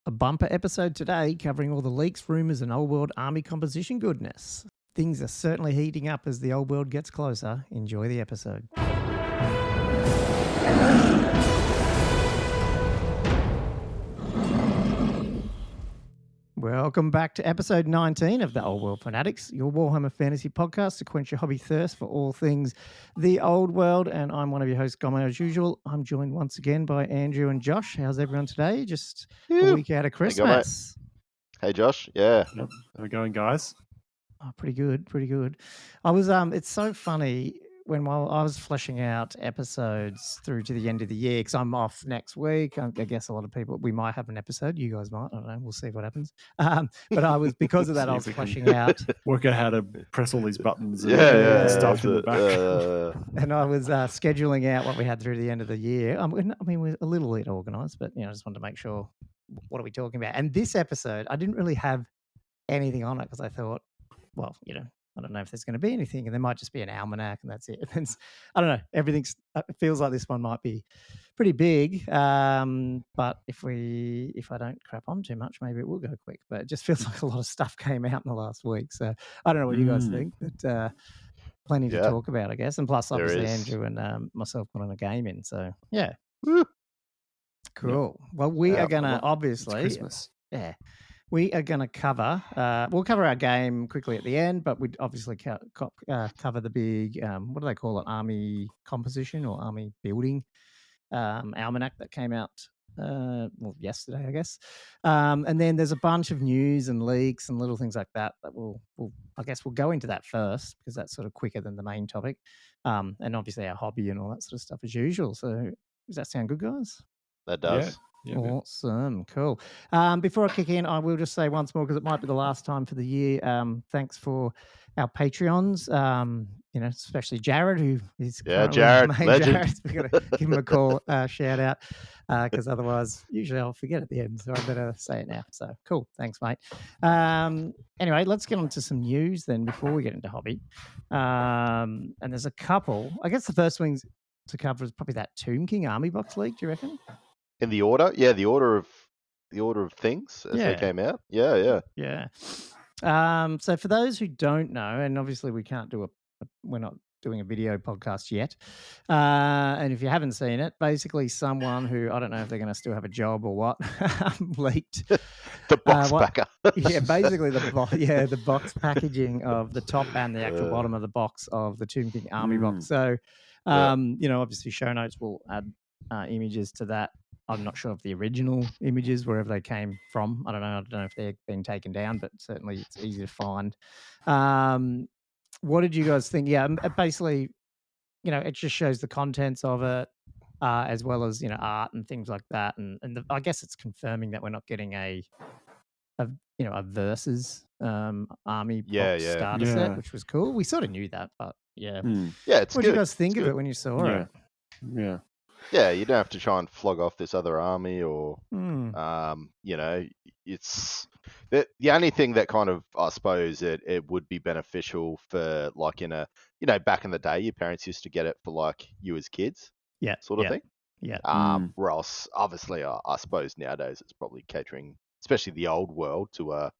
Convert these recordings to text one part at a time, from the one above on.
A bumper episode today covering all the leaks, rumours, and old world army composition goodness. Things are certainly heating up as the old world gets closer. Enjoy the episode. Welcome back to episode 19 of the Old World Fanatics, your Warhammer fantasy podcast to quench your hobby thirst for all things the old world. And I'm one of your hosts, Gommo, as usual. I'm joined once again by Andrew and Josh. How's everyone today? Just a week out of Christmas. Hey, Josh. Yeah. Yep. How we going, guys? Oh, pretty good, pretty good. I was it's so funny while I was fleshing out episodes through to the end of the year, because I'm off next week. I guess a lot of people, we might have an episode. You guys might. I don't know. We'll see what happens. But I was, because of that, I was fleshing out. Work out how to press all these buttons and stuff in the back. And I was scheduling out what we had through the end of the year. I mean, we're a little bit organised, but, I just wanted to make sure, what are we talking about? And this episode, I didn't really have anything on it because I thought, well, I don't know if there's going to be anything, and there might just be an almanac, and that's it. I don't know. Everything's it feels like this one might be pretty big, but if I don't crap on too much, maybe it will go quick. But it just feels like a lot of stuff came out in the last week, so I don't know what you guys think, but plenty to talk about, I guess. And plus, obviously, Andrew and myself put on a game in, so yeah. Woo. Cool. Yeah. Well, we are going to obviously, Christmas. Yeah. We are going to cover, we'll cover our game quickly at the end, but we'd obviously cover the big, what do they call it, army composition or army building almanac that came out, yesterday, I guess. And then there's a bunch of news and leaks and little things like that we'll go into that first, because that's sort of quicker than the main topic. And obviously our hobby and all that sort of stuff as usual. So does that sound good, guys? That does. Yeah. Awesome. Cool. Before I kick in, I will just say once more, because it might be the last time for the year, thanks for our Patreons, especially Jared, who is Jared, legend. We've got to give him a call, shout out, because otherwise usually I'll forget at the end, so I better say it now. So cool. Thanks, mate. Anyway, let's get on to some news then before we get into hobby. And there's a couple. I guess the first thing to cover is probably that Tomb King Army Box leak, do you reckon? In the order? Yeah, the order of things as they came out. Yeah. So for those who don't know, and obviously we can't do we're not doing a video podcast yet. And if you haven't seen it, basically someone who, I don't know if they're going to still have a job or what, leaked the box packer. Yeah, basically the box packaging of the top and the actual bottom of the box of the Tomb King Army box. So, obviously show notes will add images to that. I'm not sure of the original images, wherever they came from. I don't know if they've been taken down, but certainly it's easy to find. What did you guys think? Yeah, basically, it just shows the contents of it, as well as, art and things like that. And I guess it's confirming that we're not getting a versus army box starter set, which was cool. We sort of knew that, but yeah. Yeah, it's what good. did you guys think of it when you saw it? Yeah. Yeah, you don't have to try and flog off this other army or, it's the only thing that kind of, I suppose it would be beneficial for, like, in a, back in the day, your parents used to get it for, like, you as kids, sort of thing. Yeah. Where else, obviously, I suppose nowadays it's probably catering, especially the old world, to a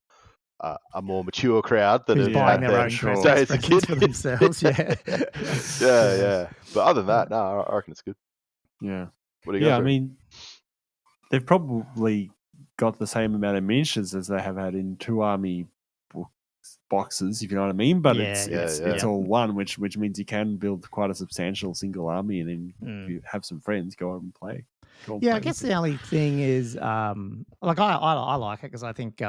more mature crowd that is buying their own days a kid for themselves. Yeah. But other than that, no, I reckon it's good. Yeah. What do you guys I mean, they've probably got the same amount of miniatures as they have had in two army boxes, if you know what I mean. But it's all one, which means you can build quite a substantial single army, and then if you have some friends, go out and play. I guess the only thing is, like I like it because I think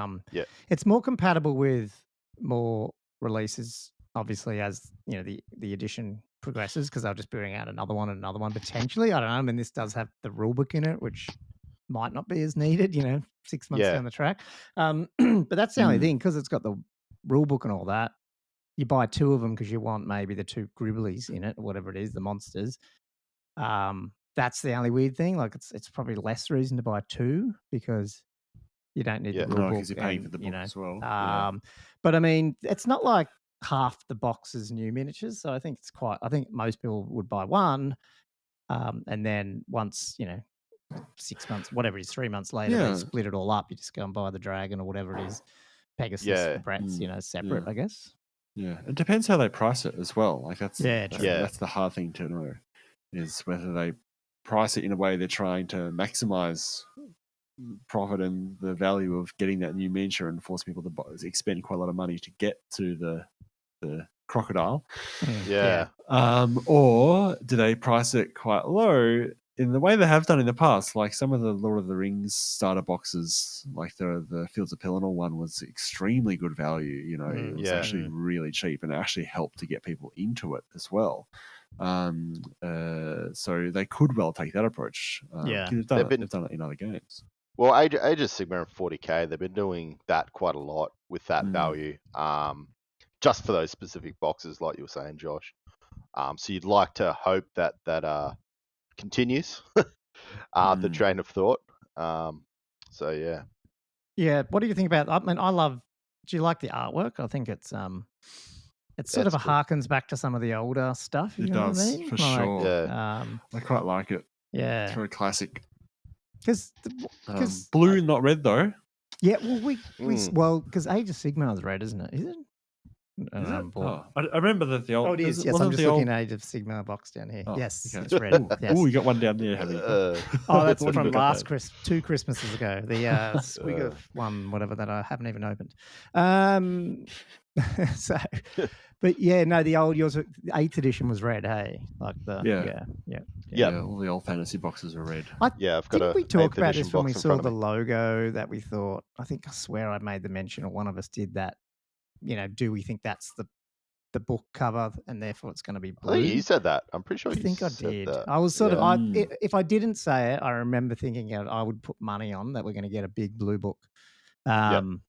it's more compatible with more releases, obviously, as the edition progresses, because they'll just bring out another one potentially. I don't know. I mean, this does have the rulebook in it, which might not be as needed, 6 months down the track. But that's the only thing, because it's got the rulebook and all that. You buy two of them because you want maybe the two gribblies in it, or whatever it is, the monsters. That's the only weird thing. Like, it's probably less reason to buy two, because you don't need the rulebook. Because you're paying for the book as well. But I mean, it's not like half the box's new miniatures, so I think most people would buy one, and then once 6 months, whatever it is, 3 months later, they split it all up. You just go and buy the dragon or whatever it is. Pegasus, the Bretts, separate, I guess. Yeah, it depends how they price it as well. Like that's the hard thing to know, is whether they price it in a way they're trying to maximize profit and the value of getting that new miniature and force people to expend quite a lot of money to get to the crocodile. Or do they price it quite low in the way they have done in the past? Like some of the Lord of the Rings starter boxes, like the Fields of Pelennor one was extremely good value. It was actually really cheap and it actually helped to get people into it as well. So they could well take that approach. They've done it in other games. Well, Age of Sigmar and 40k, they've been doing that quite a lot with that value, just for those specific boxes, like you were saying, Josh. So you'd like to hope that continues the train of thought. So yeah. Yeah. What do you think about? I mean, do you like the artwork? I think it's sort of harkens back to some of the older stuff. It does, for sure. Yeah. I quite like it. Yeah. It's very classic. Because blue, not red though. Yeah, well, because Age of Sigmar is red, isn't it? Is it? I remember that the old. Oh, it is. Yes, I'm just looking at Age of Sigmar box down here. Yes, it's red. Oh, you got one down there, have you? That's from last two Christmases ago. The Swig of one, whatever, that I haven't even opened. So, but yeah, no, the 8th edition was red. Hey, like all the old fantasy boxes are red. I've got. Didn't we talk about this when we saw the logo that we thought? I swear I made the mention, or one of us did that. Do we think that's the book cover and therefore it's going to be blue? Oh, you said that. I'm pretty sure I did. That. I was sort of. If I didn't say it, I remember thinking I would put money on that we're going to get a big blue book. And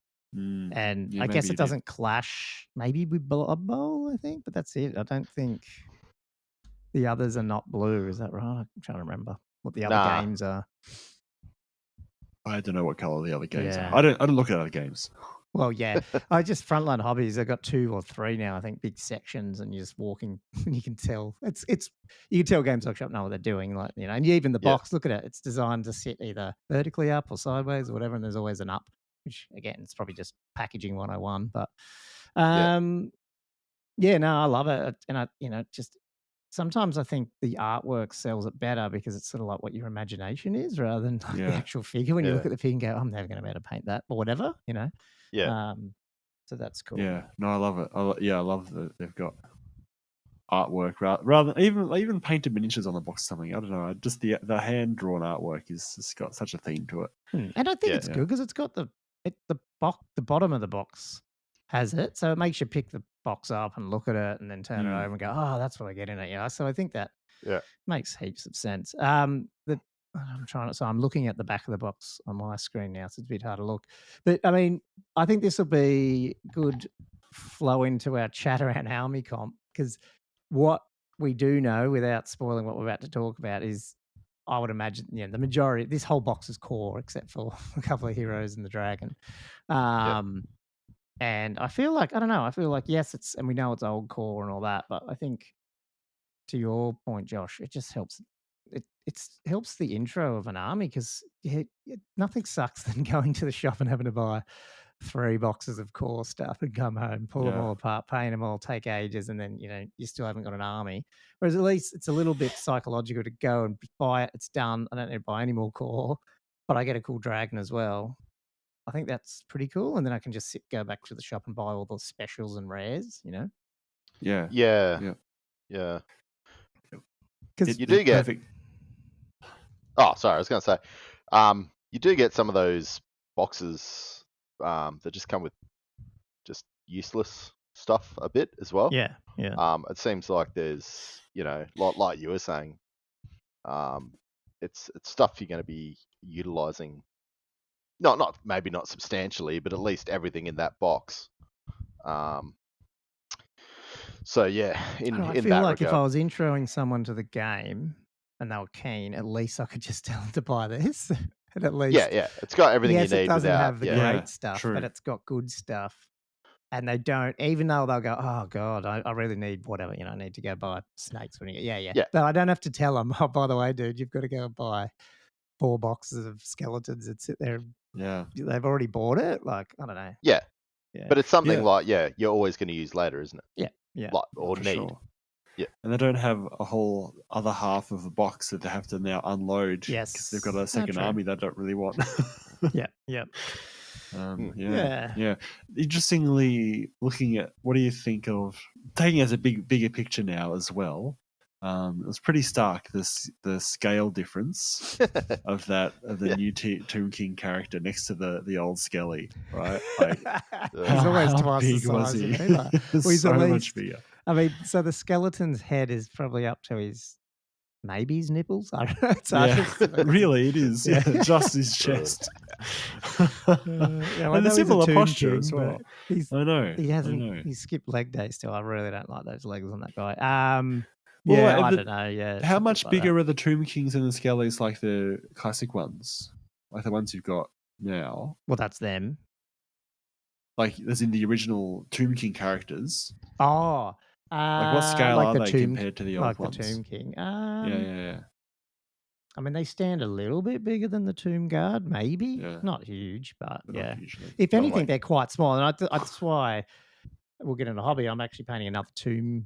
I guess it doesn't clash maybe with Blood Bowl, I think, but that's it. I don't think the others are not blue. Is that right? I'm trying to remember what the other games are. I don't know what color the other games are. I don't look at other games. Well, yeah. I just Frontline Hobbies. I've got 2 or 3 now. I think big sections, and you're just walking, and you can tell you can tell Games Workshop know what they're doing, like and even the box. Look at it; it's designed to sit either vertically up or sideways or whatever, and there's always an up. Which again, it's probably just packaging 101. But no, I love it, and I just sometimes I think the artwork sells it better because it's sort of like what your imagination is rather than the actual figure. When you look at the figure and go, I'm never going to be able to paint that or whatever, so that's cool. Yeah, no, I love it. I love that they've got artwork rather than even painted miniatures on the box or something. I don't know. Just the hand drawn artwork it's got such a theme to it. And I think it's good because it's got the bottom of the box has it, so it makes you pick the box up and look at it and then turn it over and go, oh, that's what I get in it. So I think that makes heaps of sense. I'm looking at the back of the box on my screen now, so it's a bit hard to look. But I mean, I think this will be good flow into our chat around Army Comp, because what we do know, without spoiling what we're about to talk about, is I would imagine the majority, this whole box is core except for a couple of heroes and the dragon. And I feel like, yes, and we know it's old core and all that, but I think to your point, Josh, it just helps. It helps the intro of an army, because nothing sucks than going to the shop and having to buy 3 boxes of core stuff and come home, pull them all apart, paint them all, take ages, and then you still haven't got an army. Whereas at least it's a little bit psychological to go and buy it. It's done. I don't need to buy any more core, but I get a cool dragon as well. I think that's pretty cool, and then I can just go back to the shop and buy all the specials and rares. Yeah. Because you do get. Perfect. Oh, sorry. I was going to say, you do get some of those boxes that just come with just useless stuff a bit as well. Yeah. It seems like there's, like you were saying, it's stuff you're going to be utilizing. Maybe not substantially, but at least everything in that box. So yeah, I feel like if I was introing someone to the game and they were keen, at least I could just tell them to buy this. And at least it's got everything you need. It doesn't without, have the great stuff, but it's got good stuff. And they don't, even though they'll go, oh God, I really need whatever, I need to go buy snakes when you get, But I don't have to tell them, oh, by the way, dude, you've got to go and buy 4 boxes of skeletons that sit there. Yeah. They've already bought it. Like, I don't know. Yeah. Yeah. But it's something like, you're always going to use later, isn't it? Yeah. Yeah. Like, or For need. sure. Yeah. And they don't have a whole other half of a box that they have to now unload. Yes. Because they've got a second army they don't really want. Yeah. Yeah. Yeah. Interestingly, looking at what do you think of taking as a bigger picture now as well? It was pretty stark the scale difference of the new Tomb King character next to the old Skelly, right? Like, he's almost twice the size of me. Like, he's so much bigger. I mean, so the skeleton's head is probably up to his nipples. I don't know. It's really, it is. Yeah, just his chest. And a similar posture as well. I know. He skipped leg day still. I really don't like those legs on that guy. I don't know. Yeah. How much bigger are the Tomb Kings and the Skellies like the classic ones? Like the ones you've got now? Well, that's them. Like, as in the original Tomb King characters? Oh. Like, what scale are they compared to the old ones? Like the Tomb King. Yeah. I mean, they stand a little bit bigger than the Tomb Guard, maybe. Yeah. Not huge, but yeah. Usually. If anything, they're quite small. And that's why we'll get into a hobby. I'm actually painting another Tomb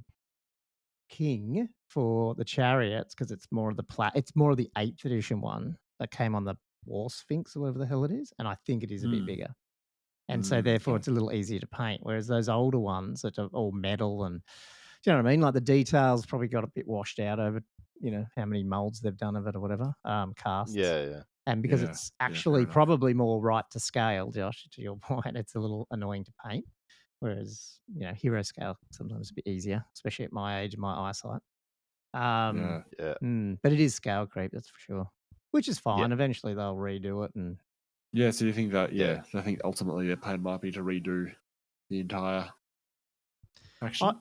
King for the chariots because it's more of the 8th edition one that came on the War Sphinx or whatever the hell it is, and I think it is a bit bigger, and so therefore it's a little easier to paint. Whereas those older ones that are all metal and, do you know what I mean? Like the details probably got a bit washed out over, how many molds they've done of it or whatever, casts. Yeah. And because it's actually probably more right to scale, Josh, to your point, it's a little annoying to paint. Whereas, hero scale sometimes a bit easier, especially at my age and my eyesight. But it is scale creep, that's for sure. Which is fine. Yeah. Eventually they'll redo it. And so you think that, I think ultimately their plan might be to redo the entire faction?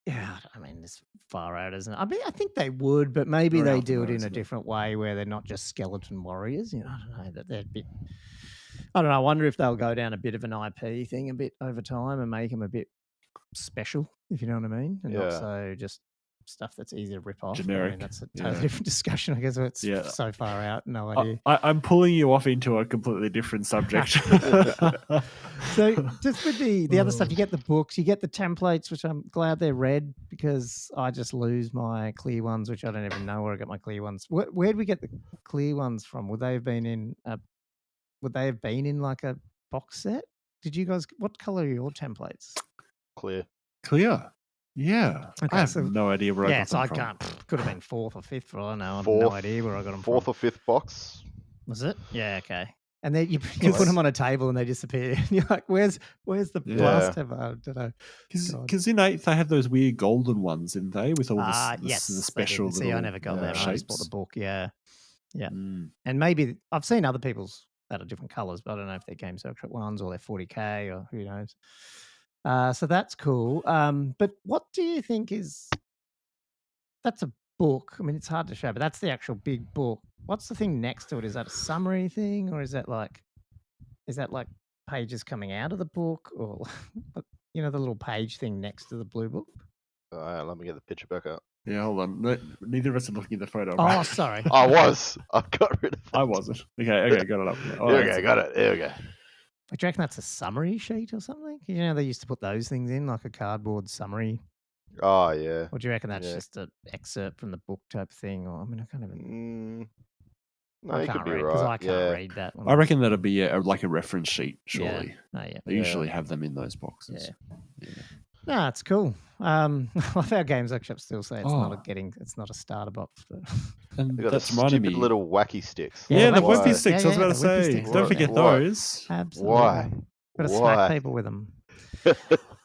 I mean, it's far out, isn't it? I mean, I think they would, but maybe they do it in a different way where they're not just skeleton warriors. I don't know, that they're a bit... I don't know. I wonder if they'll go down a bit of an IP thing a bit over time and make them a bit special, if you know what I mean, and not so just stuff that's easy to rip off. Generic. I mean, that's a totally different discussion. I guess it's so far out. No idea. I'm pulling you off into a completely different subject. So just with the other stuff, you get the books, you get the templates, which I'm glad they're red because I just lose my clear ones, which I don't even know where I got my clear ones. Where'd we get the clear ones from? Would they have been in like a box set? Did you guys? What color are your templates? Clear. Yeah. Okay, I have no idea where I got them from. Yeah, so I can't. Could have been 4th or 5th for all I know. I have no idea where I got them from. 4th or 5th box. Was it? Yeah. Okay. And then you put them on a table and they disappear. And you're like, "Where's the blast hammer?" I don't know. Because in 8th they had those weird golden ones, didn't they? With all the special. See, I never got them. I just bought the book. Yeah. And maybe I've seen other people's that are different colors, but I don't know if they're Games Workshop ones or they're 40K or who knows. So that's cool. But what do you think that's a book? I mean, it's hard to show, but that's the actual big book. What's the thing next to it? Is that a summary thing, or is that like pages coming out of the book, or the little page thing next to the blue book? Let me get the picture back up. Yeah, hold on. Neither of us are looking at the photo. Oh, right? Sorry. I was. I got rid of it. I wasn't. Okay, got it up. Got it. There we go. Do you reckon that's a summary sheet or something? They used to put those things in, like a cardboard summary. Oh, yeah. Or do you reckon that's just an excerpt from the book type thing? Or I mean, I can't even... No, you could be right. Because I can't read that one. I reckon that'd be like a reference sheet, surely. Yeah. They usually have them in those boxes. Yeah. No, it's cool. I love our Games Workshop still say it's not a starter box, but and they got the stupid little wacky sticks. Yeah, the whippy sticks. I was about to say, don't forget those. Absolutely. Why? Got to smack people with them.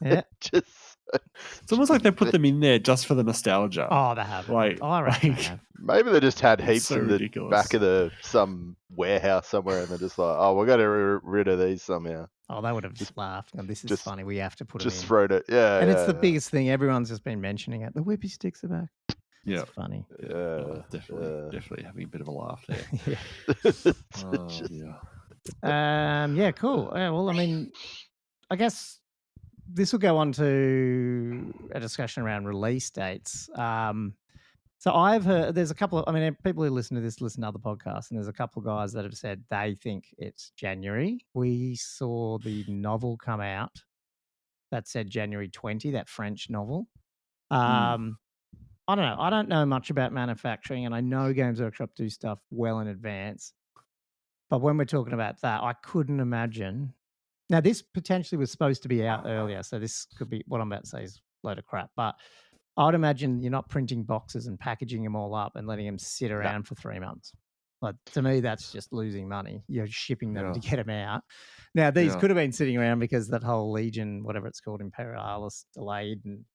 It's almost like they put them in there just for the nostalgia. Oh, they have. I reckon they have. Maybe they just had heaps in the back of some warehouse somewhere, and they're just like, "Oh, we're going to get rid of these somehow." Oh, they would have just laughed. This is funny. We have to put it in. Just throw it. Yeah. And it's the biggest thing. Everyone's just been mentioning it. The whippy sticks are back. Yeah. It's funny. Yeah. Definitely having a bit of a laugh there. Yeah, cool. Well, I mean, I guess this will go on to a discussion around release dates. So I've heard there's a couple of, I mean, people who listen to this listen to other podcasts, and there's a couple of guys that have said they think it's January. We saw the novel come out that said January 20, that French novel. I don't know. I don't know much about manufacturing, and I know Games Workshop do stuff well in advance. But when we're talking about that, I couldn't imagine. Now, this potentially was supposed to be out earlier, so this could be what I'm about to say is a load of crap. But I would imagine you're not printing boxes and packaging them all up and letting them sit around for 3 months. Like, to me, that's just losing money. You're shipping them to get them out. Now, these could have been sitting around because that whole Legion, whatever it's called, Imperialis, delayed, and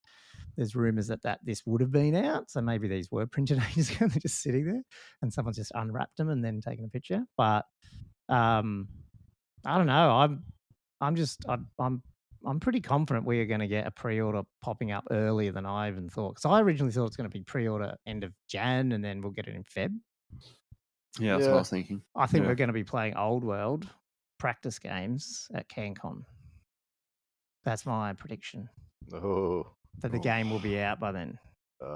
there's rumors that this would have been out. So maybe these were printed ages ago. They're just sitting there, and someone's just unwrapped them and then taken a picture. But I don't know. I'm pretty confident we are going to get a pre-order popping up earlier than I even thought. Because I originally thought it's going to be pre-order end of Jan, and then we'll get it in Feb. Yeah, that's what I was thinking. I think we're going to be playing Old World practice games at CanCon. That's my prediction. That the game will be out by then.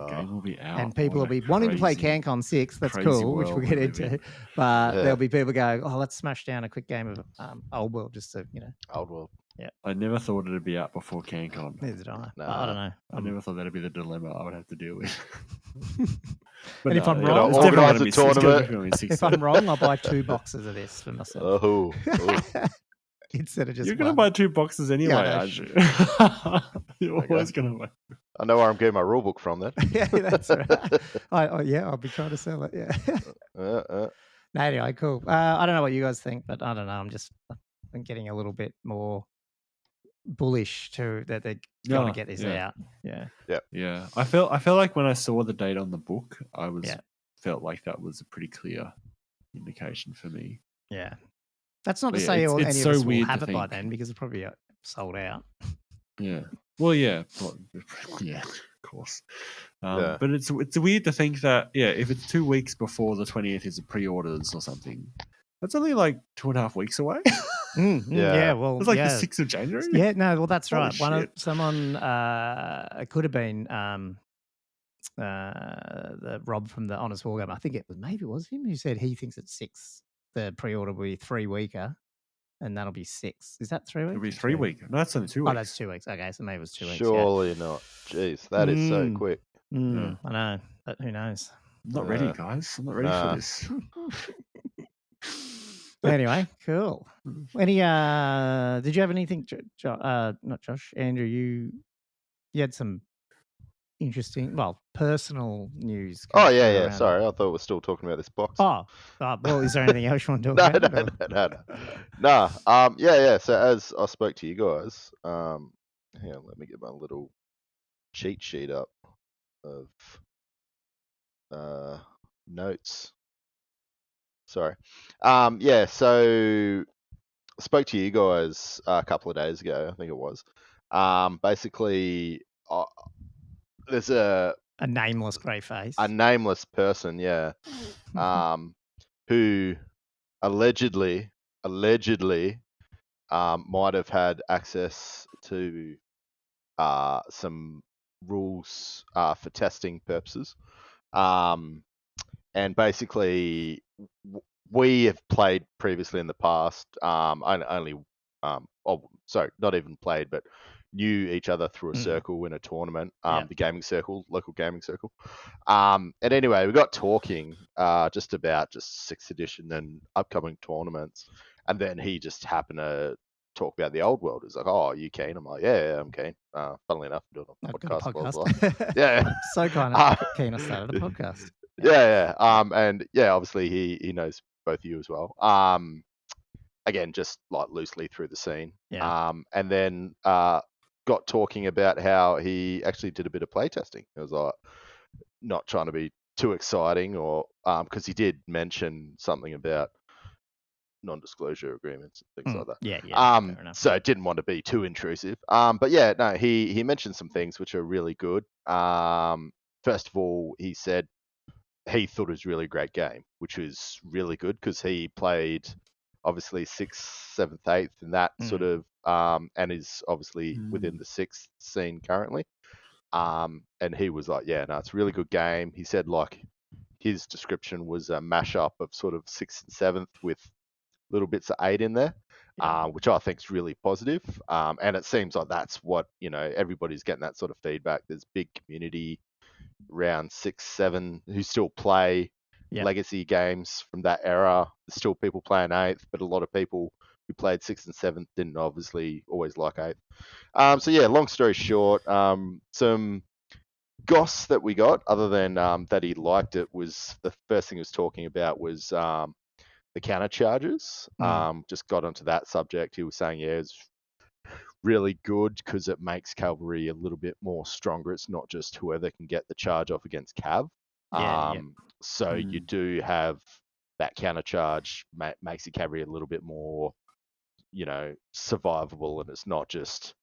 Game will be out. And people will be wanting to play CanCon 6. That's cool, which we'll get into. But there'll be people going, oh, let's smash down a quick game of Old World just to, Old World. Yeah. I never thought it'd be out before CanCon. Neither did I. No. I don't know. I never thought that'd be the dilemma I would have to deal with. And if I'm wrong, it's definitely going to be if I'm wrong, I'll buy 2 boxes of this for myself. Instead of just You're going to buy 2 boxes anyway, aren't you? You're always going to buy. I know where I'm getting my rule book from then. Yeah, that's right. I'll be trying to sell it. Yeah. Anyway, cool. I don't know what you guys think, but I don't know. I'm getting a little bit more bullish too that they're going to get this out. Yeah. I felt like when I saw the date on the book, I felt like that was a pretty clear indication for me. Yeah. That's not to say any of us will have it by then, because it's probably sold out. Yeah. Well, yeah. Yeah, of course. But it's weird to think that, if it's 2 weeks before the 20th is the pre-orders or something, that's only like 2.5 weeks away. Well, it's like the 6th of January. Yeah, no, well, that's right. Someone, it could have been the Rob from the Honest Wargamer. I think maybe it was him who said he thinks it's 6. The pre-order will be 3 weeker, and that'll be 6. Is that 3 weeks? It'll be 3 weeks. No, that's only 2 weeks. Oh, that's 2 weeks. Okay, so maybe it was 2 weeks. Surely not. Jeez, that is so quick. I know, but who knows? I'm not ready, guys. I'm not ready for this. Anyway, cool. Any? Did you have anything? Not Josh. Andrew, you had some interesting, personal news. Sorry, I thought we were still talking about this box. Well, is there anything else you want to talk about? No. So as I spoke to you guys, hang on, let me get my little cheat sheet up of notes. Sorry. So I spoke to you guys a couple of days ago, I think it was. Basically, there's a nameless grey face. A nameless person, who allegedly might have had access to some rules for testing purposes. And basically, we have played previously in the past. Not even played, but knew each other through a circle in a tournament, the gaming circle, local gaming circle. And anyway, we got talking just about 6th edition and upcoming tournaments. And then he just happened to talk about the old world. He's like, "Oh, are you keen?" I'm like, "Yeah, I'm keen." Funnily enough, I'm doing a podcast. Yeah. So kind of keen I started a podcast. And obviously he knows both of you as well. Again, just like loosely through the scene. And then got talking about how he actually did a bit of playtesting. It was like not trying to be too exciting, or because he did mention something about non-disclosure agreements and things like that. So didn't want to be too intrusive. But he mentioned some things which are really good. First of all, he said he thought it was a really great game, which was really good because he played obviously 6th, 7th, 8th, and that sort of, and is obviously within the 6th scene currently. And he was like, yeah, no, it's a really good game. He said like his description was a mashup of sort of 6th and 7th with little bits of 8 in there, which I think is really positive. And it seems like that's what, everybody's getting that sort of feedback. There's big community around 6, 7 who still play legacy games from that era. There's still people playing 8th, but a lot of people who played 6th and 7th didn't obviously always like 8th. So yeah, long story short, some goss that we got, other than that he liked it, was the first thing he was talking about was the counter charges. Just got onto that subject. He was saying, yeah, it's really good because it makes cavalry a little bit more stronger. It's not just whoever can get the charge off against cav. So you do have that counter charge makes the cavalry a little bit more, survivable, and it's not just,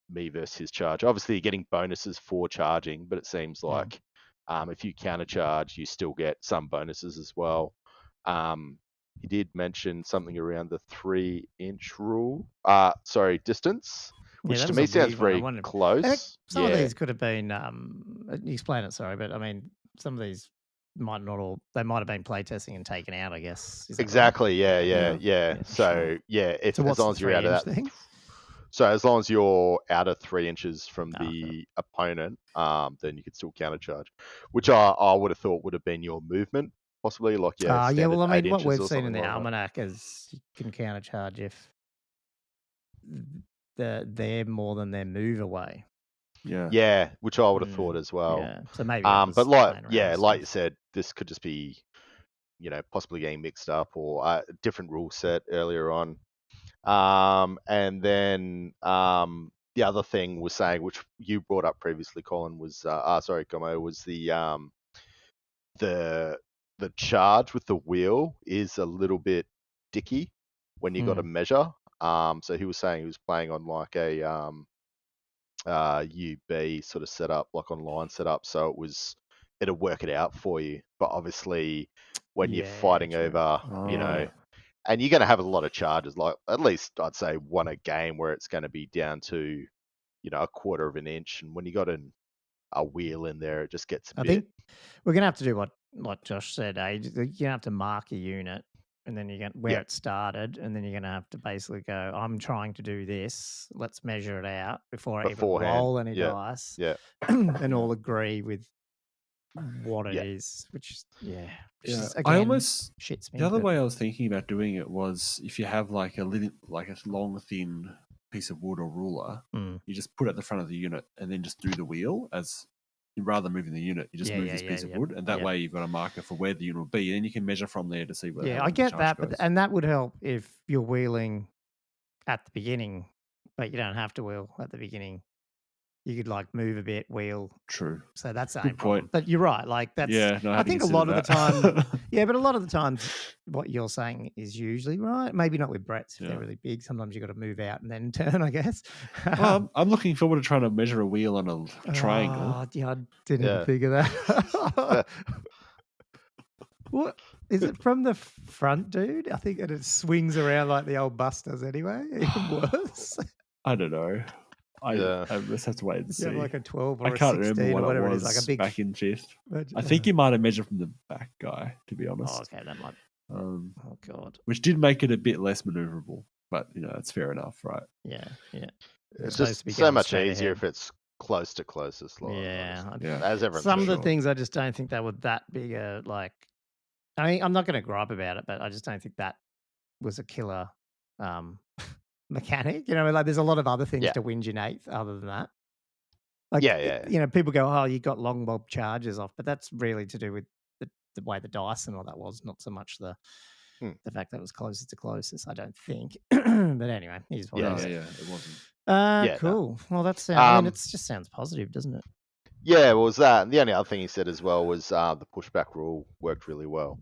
me versus his charge. Obviously, you're getting bonuses for charging, but it seems like if you counter charge, you still get some bonuses as well. He did mention something around the 3-inch rule. Distance, which to me sounds very close. Some of these could have been. Explain it, sorry, but I mean, some of these might not all. They might have been playtesting and taken out, I guess. Exactly. Right? Yeah. So sure. if so as long as you're out of that thing? So as long as you're out of 3 inches from the opponent, then you could still countercharge, which I would have thought would have been your movement, possibly. Like well, I mean, what we've seen in the like almanac is you can countercharge if they're more than their move away. Yeah, which I would have thought as well. Yeah, so maybe. But like you said, this could just be, possibly getting mixed up, or a different rule set earlier on. And then the other thing was saying, which you brought up previously, Colin, was Gommo, was the charge with the wheel is a little bit dicky when you got to measure. So he was saying he was playing on like a UB sort of setup, like online setup, so it'll work it out for you. But obviously, when you're fighting over, and you're going to have a lot of charges, like at least I'd say one a game where it's going to be down to, a quarter of an inch. And when you got a wheel in there, it just gets a bit. I think we're going to have to do what Josh said. You're going to have to mark a unit, and then you're going where it started, and then you're going to have to basically go, I'm trying to do this. Let's measure it out before I even roll any dice. And all agree with what it is, which again, I almost shits me. The other way I was thinking about doing it was if you have like a long thin piece of wood or ruler, you just put it at the front of the unit and then just do the wheel as rather than moving the unit, you just move this piece of wood, and that way you've got a marker for where the unit will be, and then you can measure from there to see where. I get that, and that would help if you're wheeling at the beginning, but you don't have to wheel at the beginning. You could like move a bit, wheel. True. So that's a good point. But you're right. Like that's. Yeah. No, I think a lot of the time. But a lot of the times, what you're saying is usually right. Maybe not with Brett's if they're really big. Sometimes you got to move out and then turn, I guess. Well, I'm looking forward to trying to measure a wheel on a triangle. I didn't even think of that. What is it from the front, dude? I think it swings around like the old Busters anyway. Even worse. I don't know. I just have to wait and see. Like a 12 or I can't 16 remember what or whatever it was it is, like a big back in 5th. I think you might have measured from the back guy, to be honest. Oh, okay, that might. Oh God. Which did make it a bit less maneuverable, but that's fair enough, right? Yeah. It's just so much easier if it's close to closest. As everyone. Some of the things I just don't think they were that big. I mean, I'm not going to gripe about it, but I just don't think that was a killer mechanic. Like there's a lot of other things to whinge in 8th other than that. Like, people go, oh, you got long bob charges off, but that's really to do with the way the dice and all that was, not so much the fact that it was closest to closest, I don't think. But anyway, here's what it is. Yeah, it wasn't. Cool. Well, that's I mean, it just sounds positive, doesn't it? Yeah, well, it was that. And the only other thing he said as well was the pushback rule worked really well.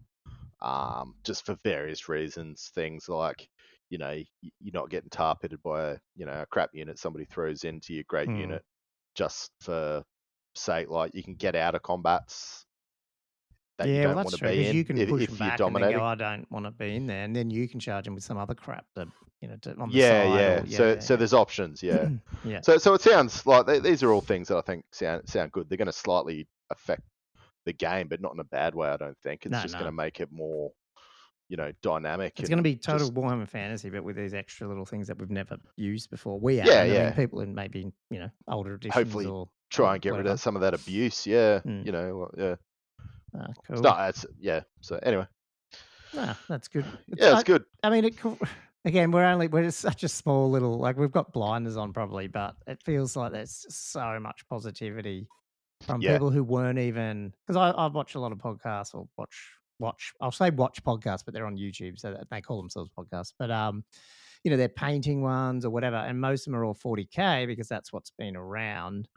Just for various reasons, things like, you're not getting tar pitted by a crap unit somebody throws into your great unit, just for sake, like you can get out of combats that you don't want to be in you can push if them you're back and then dominating. go, I don't want to be in there, and then you can charge them with some other crap on the Yeah, side. yeah. So there's options. Yeah. Yeah. So it sounds like these are all things that I think sound good. They're going to slightly affect the game, but not in a bad way. I don't think it's just going to make it more, dynamic. It's going to be total Warhammer Fantasy, but with these extra little things that we've never used before. We Yeah, haven't. yeah. I mean, people in maybe older editions Hopefully or try and get rid of some of that abuse. Yeah, yeah. Cool. So anyway. That's good. It's good. I mean, again, we're such a small little, like, we've got blinders on probably, but it feels like there's so much positivity from people who weren't even, because I watch a lot of podcasts or I'll say watch podcasts, but they're on YouTube, so they call themselves podcasts. But they're painting ones or whatever, and most of them are all 40K because that's what's been around.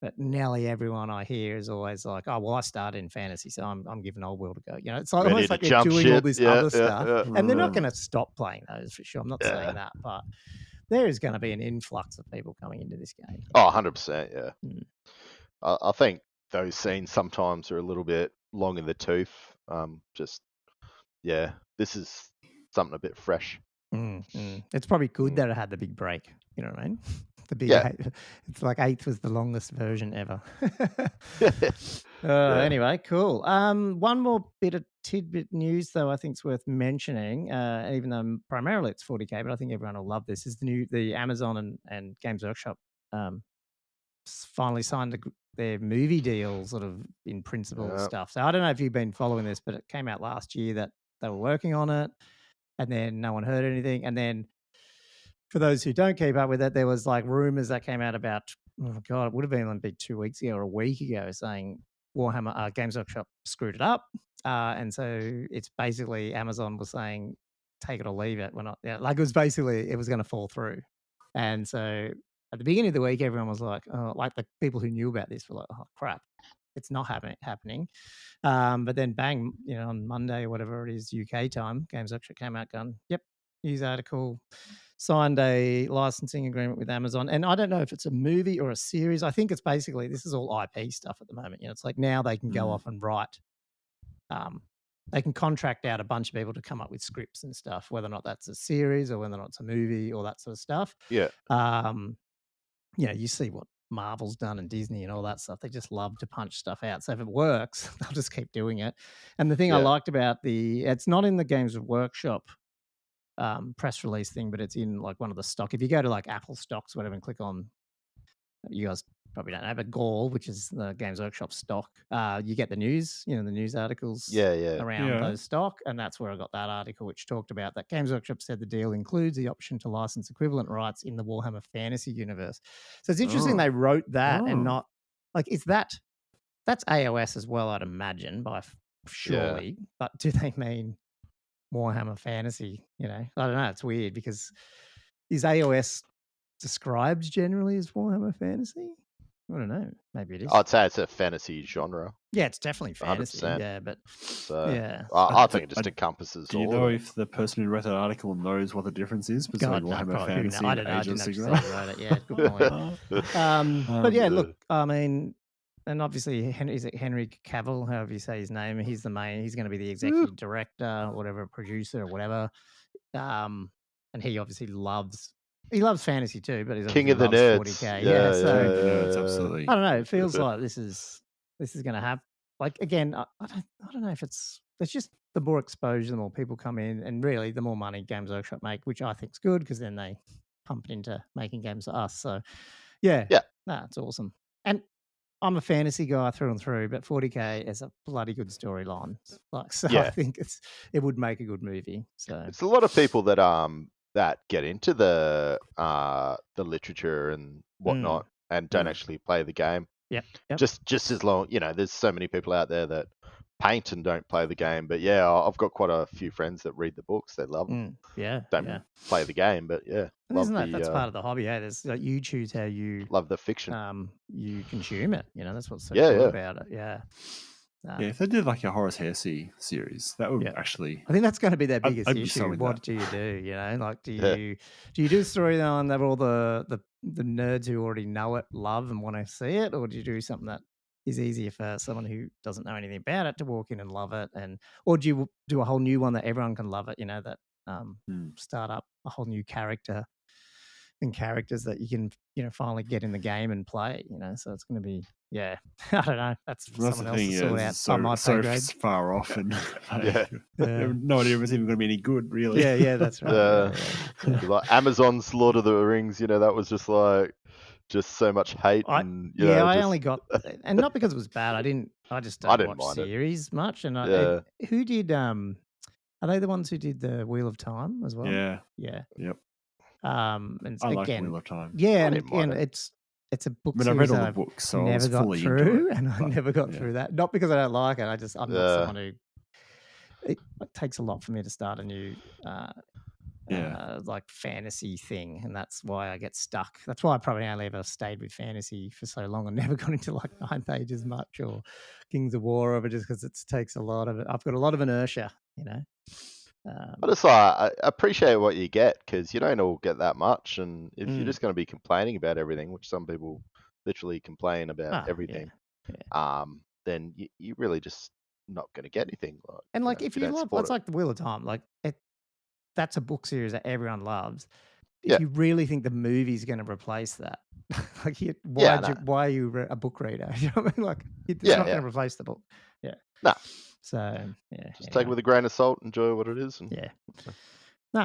But nearly everyone I hear is always like, "Oh, well, I started in fantasy, so I'm giving Old World a go." It's like almost like they're doing all this other stuff, and they're not going to stop playing those for sure. I'm not saying that, but there is going to be an influx of people coming into this game. Oh, 100%, yeah. I think those scenes sometimes are a little bit long in the tooth. This is something a bit fresh. It's probably good that it had the big break. You know what I mean? The big it's like 8th was the longest version ever. Anyway, cool. One more bit of tidbit news, though, I think is worth mentioning, even though primarily it's 40K, but I think everyone will love this, is the Amazon and Games Workshop finally signed their movie deal sort of in principle stuff. So I don't know if you've been following this, but it came out last year that they were working on it, and then no one heard anything. And then for those who don't keep up with it, there was like rumors that came out about, it would have been like 2 weeks ago or a week ago, saying Warhammer Games Workshop screwed it up. And so it's basically Amazon was saying, take it or leave it. We're not, like, it was basically, it was going to fall through. And so at the beginning of the week, everyone was like, like the people who knew about this were like, oh, crap, it's not happening. But then bang, on Monday or whatever it is, UK time, Games Workshop came out going, yep, news article, signed a licensing agreement with Amazon. And I don't know if it's a movie or a series. I think it's basically, this is all IP stuff at the moment. It's like now they can go off and write. They can contract out a bunch of people to come up with scripts and stuff, whether or not that's a series or whether or not it's a movie or that sort of stuff. Yeah. You see what Marvel's done and Disney and all that stuff. They just love to punch stuff out. So if it works, they'll just keep doing it. And the thing I liked about it's not in the Games Workshop press release thing, but it's in like one of the stock. If you go to like Apple stocks, whatever, and click on, you guys probably don't know, but Gall, which is the Games Workshop stock, you get the news, the news articles around those stock. And that's where I got that article, which talked about that Games Workshop said the deal includes the option to license equivalent rights in the Warhammer Fantasy universe. So it's interesting they wrote that and not like, that's AOS as well, I'd imagine, surely. But do they mean Warhammer Fantasy? I don't know. It's weird because is AOS described generally as Warhammer Fantasy? I don't know. Maybe it is. I'd say it's a fantasy genre. Yeah, it's definitely fantasy. 100%. Yeah, but I think it just encompasses. Do you know if the person who wrote that article knows what the difference is between Warhammer Fantasy and Age of Sigmar? Yeah, good point. But yeah, look, I mean, and obviously, is it Henry Cavill, however you say his name? He's he's going to be the executive director or whatever, producer or whatever. And he obviously loves fantasy too, but he's King of the nerds. 40K. Nerds, absolutely. I don't know. It feels like this is going to have, like, again, I don't know if it's just the more exposure, the more people come in, and really the more money Games Workshop make, which I think is good because then they pump it into making games for us. So it's awesome. And I'm a fantasy guy through and through, but 40K is a bloody good storyline. I think it would make a good movie. So it's a lot of people that get into the literature and whatnot and don't actually play the game. Yep. Just as long, there's so many people out there that paint and don't play the game. But I've got quite a few friends that read the books. They love them. Don't play the game, but that's part of the hobby. There's like, you choose how you love the fiction. You consume it. That's what's so cool about it. Yeah. If they did like a Horace Hersey series, that would actually. I think that's going to be their biggest I'd issue. What do you do? Like, do you do a storyline that all the nerds who already know it love and want to see it, or do you do something that is easier for someone who doesn't know anything about it to walk in and love it, or do you do a whole new one that everyone can love it? That start up a whole new character and characters that you can finally get in the game and play. So it's going to be I don't know. That's for someone else to sort out. So far off, and I have no idea if it's even going to be any good, really. Yeah, that's right. Like Amazon's Lord of the Rings, that was just like so much hate. I only got, and not because it was bad. I just don't watch series much. And who did? Are they the ones who did the Wheel of Time as well? Yeah. Yep. And I like Wheel of Time. Yeah, and again, it's a book series. I've read all the books, so never got fully through, and I never got through that. Not because I don't like it. I'm not someone who. It takes a lot for me to start a new, like fantasy thing, and that's why I get stuck. That's why I probably only ever stayed with fantasy for so long and never got into like Ninth Age as much or Kings of War over, just because it takes a lot of it. I've got a lot of inertia, I just I appreciate what you get, because you don't all get that much, and if you're just going to be complaining about everything, which some people literally complain about everything, then you really just not going to get anything. And like if you love, it's like the Wheel of Time, like that's a book series that everyone loves. If you really think the movie's going to replace that, like why are you a book reader? You know what I mean? Like it's not going to replace the book. Yeah. No. So just take it with a grain of salt, enjoy what it is.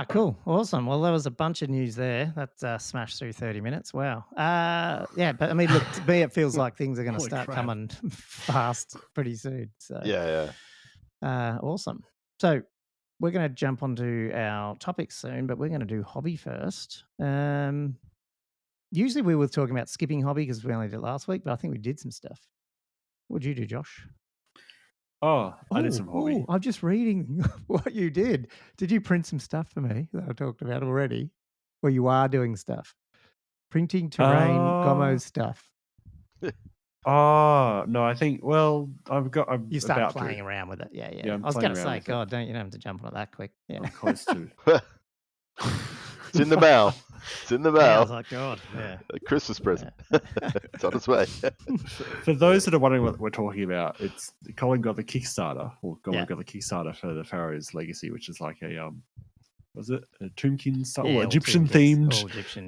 Cool, awesome. Well, there was a bunch of news there that smashed through 30 minutes. Wow. But I mean, look, to me, it feels like things are going to start coming fast pretty soon. So awesome. So we're going to jump onto our topics soon, but we're going to do hobby first. Usually we were talking about skipping hobby because we only did it last week, but I think we did some stuff. What did you do, Josh? I did some hobby. I'm just reading what you did. Did you print some stuff for me that I talked about already? Or you are doing stuff? Printing terrain, gommo stuff. No, I think, you start playing around with it. Yeah. I was going to say, God, you don't have to jump on it that quick. Yeah. I'm close to. It's in the mail. It's in the mail. Yeah, I was like, God, a Christmas present. It's on its way. For those that are wondering what we're talking about, it's Colin got the Kickstarter, or Gommo got the Kickstarter for the Pharaoh's Legacy, which is like a was it a Tombkin style, Egyptian themed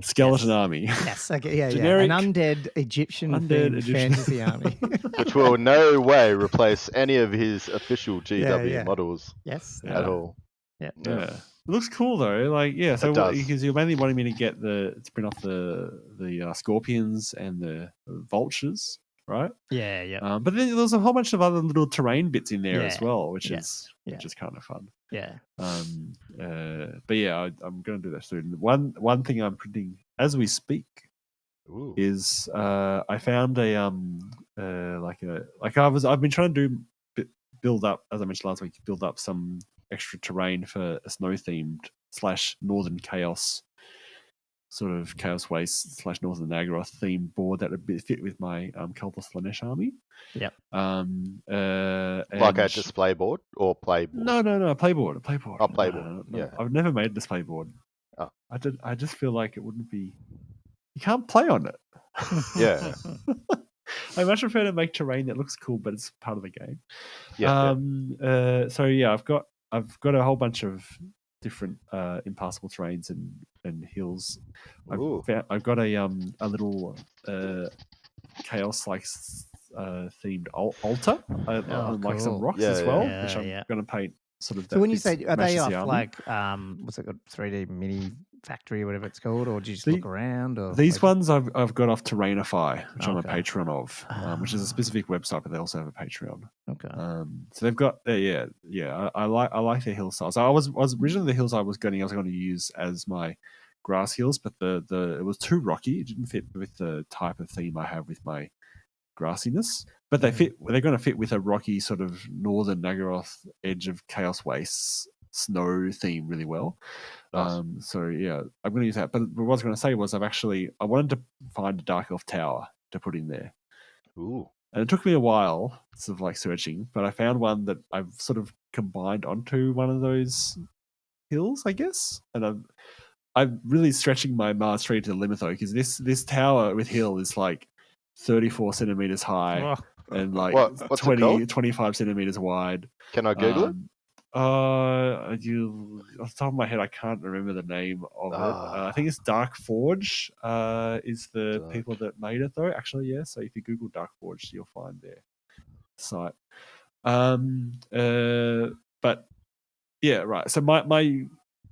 skeleton army? Yes, okay, an undead Egyptian fantasy army, which will in no way replace any of his official GW models. Yes, at all. Yeah. It looks cool though. So because you're mainly wanting me to print off the scorpions and the vultures, right? Yeah. But then there's a whole bunch of other little terrain bits in there as well, which is kind of fun. Yeah. But I'm going to do that soon. One thing I'm printing as we speak is I found I've been trying to build up, as I mentioned last week, build up some extra terrain for a snow themed / Northern Chaos sort of Chaos Waste / Northern Nagaroth themed board that would fit with my Kelter Slannesh army. Yep. Like a display board or play board? No, a play board. Oh, play board. No. I've never made a display board. Oh. I just feel like it wouldn't be. You can't play on it. Yeah. I much prefer to make terrain that looks cool, but it's part of the game. I've got a whole bunch of different impassable terrains and hills. I've got a little chaos themed altar, like some rocks as well, which I'm going to paint sort of. So when you say, are they off like what's it called, 3D mini factory or whatever it's called, or do you just look around? Or these ones I've got off Terrainify, which I'm a patron of, which is a specific website, but they also have a Patreon. Okay. So they've got I like their hill styles. So I was originally the hills I was going to use as my grass hills, but it was too rocky. It didn't fit with the type of theme I have with my grassiness. But they're going to fit with a rocky sort of Northern Nagaroth edge of Chaos Wastes snow theme really well. Nice. I'm going to use that. But what I was going to say was I wanted to find a Dark Elf tower to put in there. Ooh. And it took me a while, sort of like searching, but I found one that I've sort of combined onto one of those hills, I guess. And I'm really stretching my mastery to the limit though, because this tower with hill is like 34 centimeters high. and like What's 25 centimeters wide. Can I Google it? Off the top of my head, I can't remember the name of it. I think it's Dark Forge. Is the people that made it though? Actually, yeah. So if you Google Dark Forge, you'll find their site. But yeah, right. So my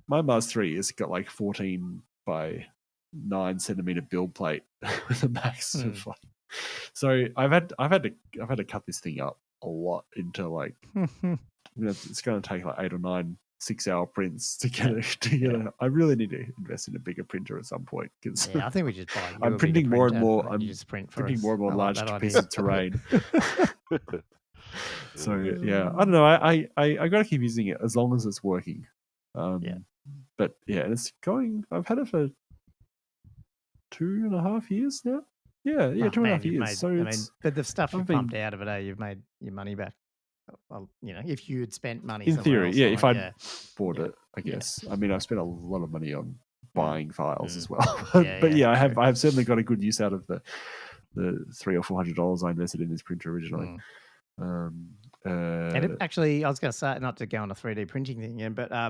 Mars 3 has got like 14 by 9 centimeter build plate with a max of like. So I've had to cut this thing up a lot into like. It's going to take like 8 or 9 6-hour prints to get it. I really need to invest in a bigger printer at some point because I think we just buy. I'm printing more and more. I'm printing more and more large pieces of terrain. So yeah, I don't know. I got to keep using it as long as it's working. But yeah, it's going. I've had it for 2.5 years now. Yeah, 2.5 years. But the stuff you pumped out of it, you've made your money back. Well, if you had spent money in theory, else, if I'd bought it, I guess. I mean, I've spent a lot of money on buying files as well. But I have certainly got a good use out of the $300 or $400 I invested in this printer originally. And actually, I was going to say, not to go on a 3D printing thing again, but I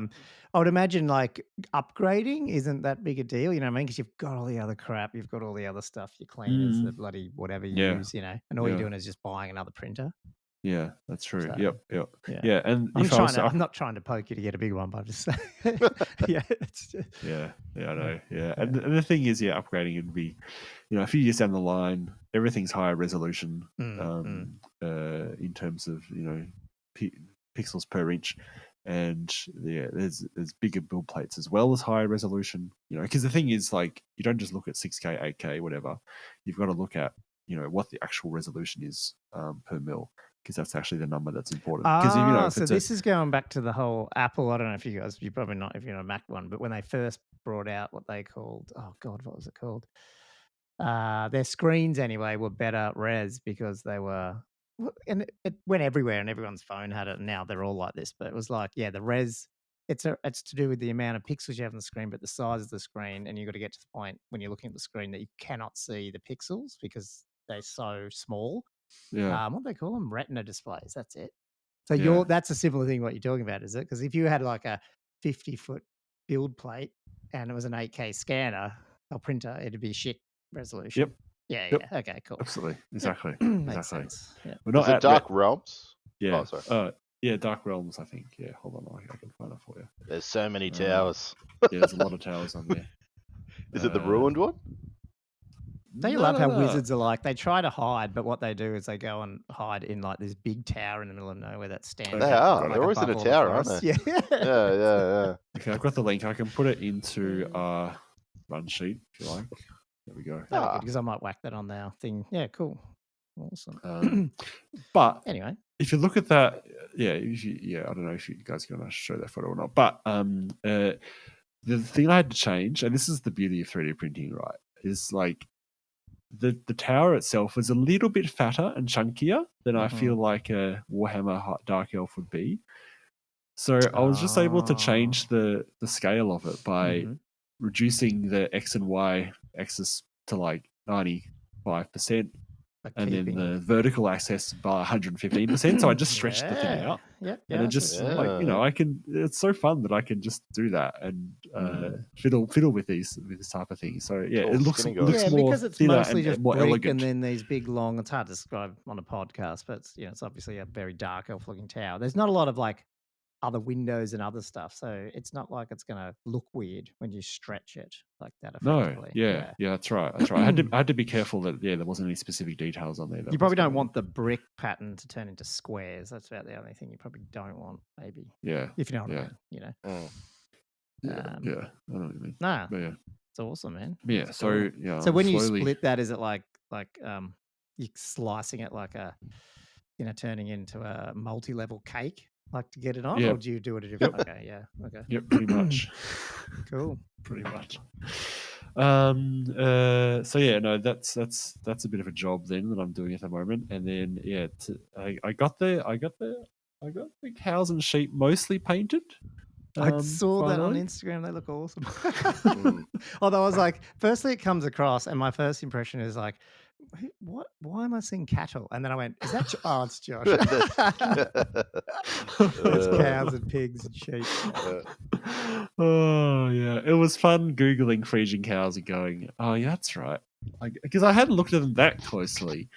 would imagine like upgrading isn't that big a deal, you know what I mean? Because you've got all the other crap, you've got all the other stuff, your cleaners, the bloody whatever you use, and all you're doing is just buying another printer. Yeah, that's true. So, yep. Yeah, and I'm not trying to poke you to get a big one, but I'm just saying. I know. Yeah, and the thing is, upgrading would be, a few years down the line, everything's higher resolution in terms of pixels per inch, and there's bigger build plates as well as higher resolution. Because the thing is, like, you don't just look at 6K, 8K, whatever. You've got to look at what the actual resolution is per mil. Because that's actually the number that's important. So this is going back to the whole Apple. I don't know if you probably not if you're a Mac one, but when they first brought out what they called, what was it called? Their screens anyway were better res because they were, and it went everywhere and everyone's phone had it. And now they're all like this, but it was like, the res. It's to do with the amount of pixels you have on the screen, but the size of the screen, and you've got to get to the point when you're looking at the screen that you cannot see the pixels because they're so small. Yeah. What do they call them? Retina displays. That's it. So that's a similar thing what you're talking about, is it? Because if you had like a 50-foot build plate and it was an 8K scanner or printer, it'd be shit resolution. Yep. Okay, cool. Absolutely. Exactly. Makes sense. Yeah. We're not at Dark Realms. Yeah. Oh, sorry. Dark Realms, I think. Yeah, hold on. I can find it for you. There's so many towers. There's a lot of towers on there. Is it the ruined one? Don't you love how wizards are like, they try to hide, but what they do is they go and hide in like this big tower in the middle of nowhere that stands. They are. They're always in a tower, aren't they? Yeah. Okay, I've got the link. I can put it into our run sheet if you like. There we go. Because I might whack that on our thing. Yeah, cool. Awesome. But anyway, if you look at that, I don't know if you guys are going to show that photo or not, but the thing I had to change, and this is the beauty of 3D printing, right, is like, the tower itself was a little bit fatter and chunkier than I feel like a Warhammer Dark Elf would be. So I was just able to change the scale of it by reducing the X and Y axis to like 95%. And then the vertical axis by 115%. So I just stretched the thing out. And it just I can. It's so fun that I can just do that and fiddle with this type of thing. So it looks more because it's mostly just more brick elegant. and then these big long. It's hard to describe on a podcast, but it's obviously a very dark elf looking tower. There's not a lot of like other windows and other stuff, so it's not like it's going to look weird when you stretch it like that effectively. That's right. I had to be careful that there wasn't any specific details on there. You probably don't want the brick pattern to turn into squares. That's about the only thing you probably don't want, maybe. Yeah. If you know what I mean, I know what you mean. Nah. But it's awesome, man. Yeah. That's so cool. So when you split that, is it like you're slicing it like turning into a multi-level cake? Like to get it on, or do you do it a different? Okay. Yep, pretty much. Cool. Pretty much. That's a bit of a job then that I'm doing at the moment, and then I got the cows and sheep mostly painted. I saw that on Instagram. They look awesome. Although I was like, firstly, it comes across, and my first impression is like, what? Why am I seeing cattle? And then I went, is that? Oh, it's Josh. It's cows and pigs and sheep. Oh yeah, it was fun googling Frisian cows and going, oh yeah, that's right, because I hadn't looked at them that closely.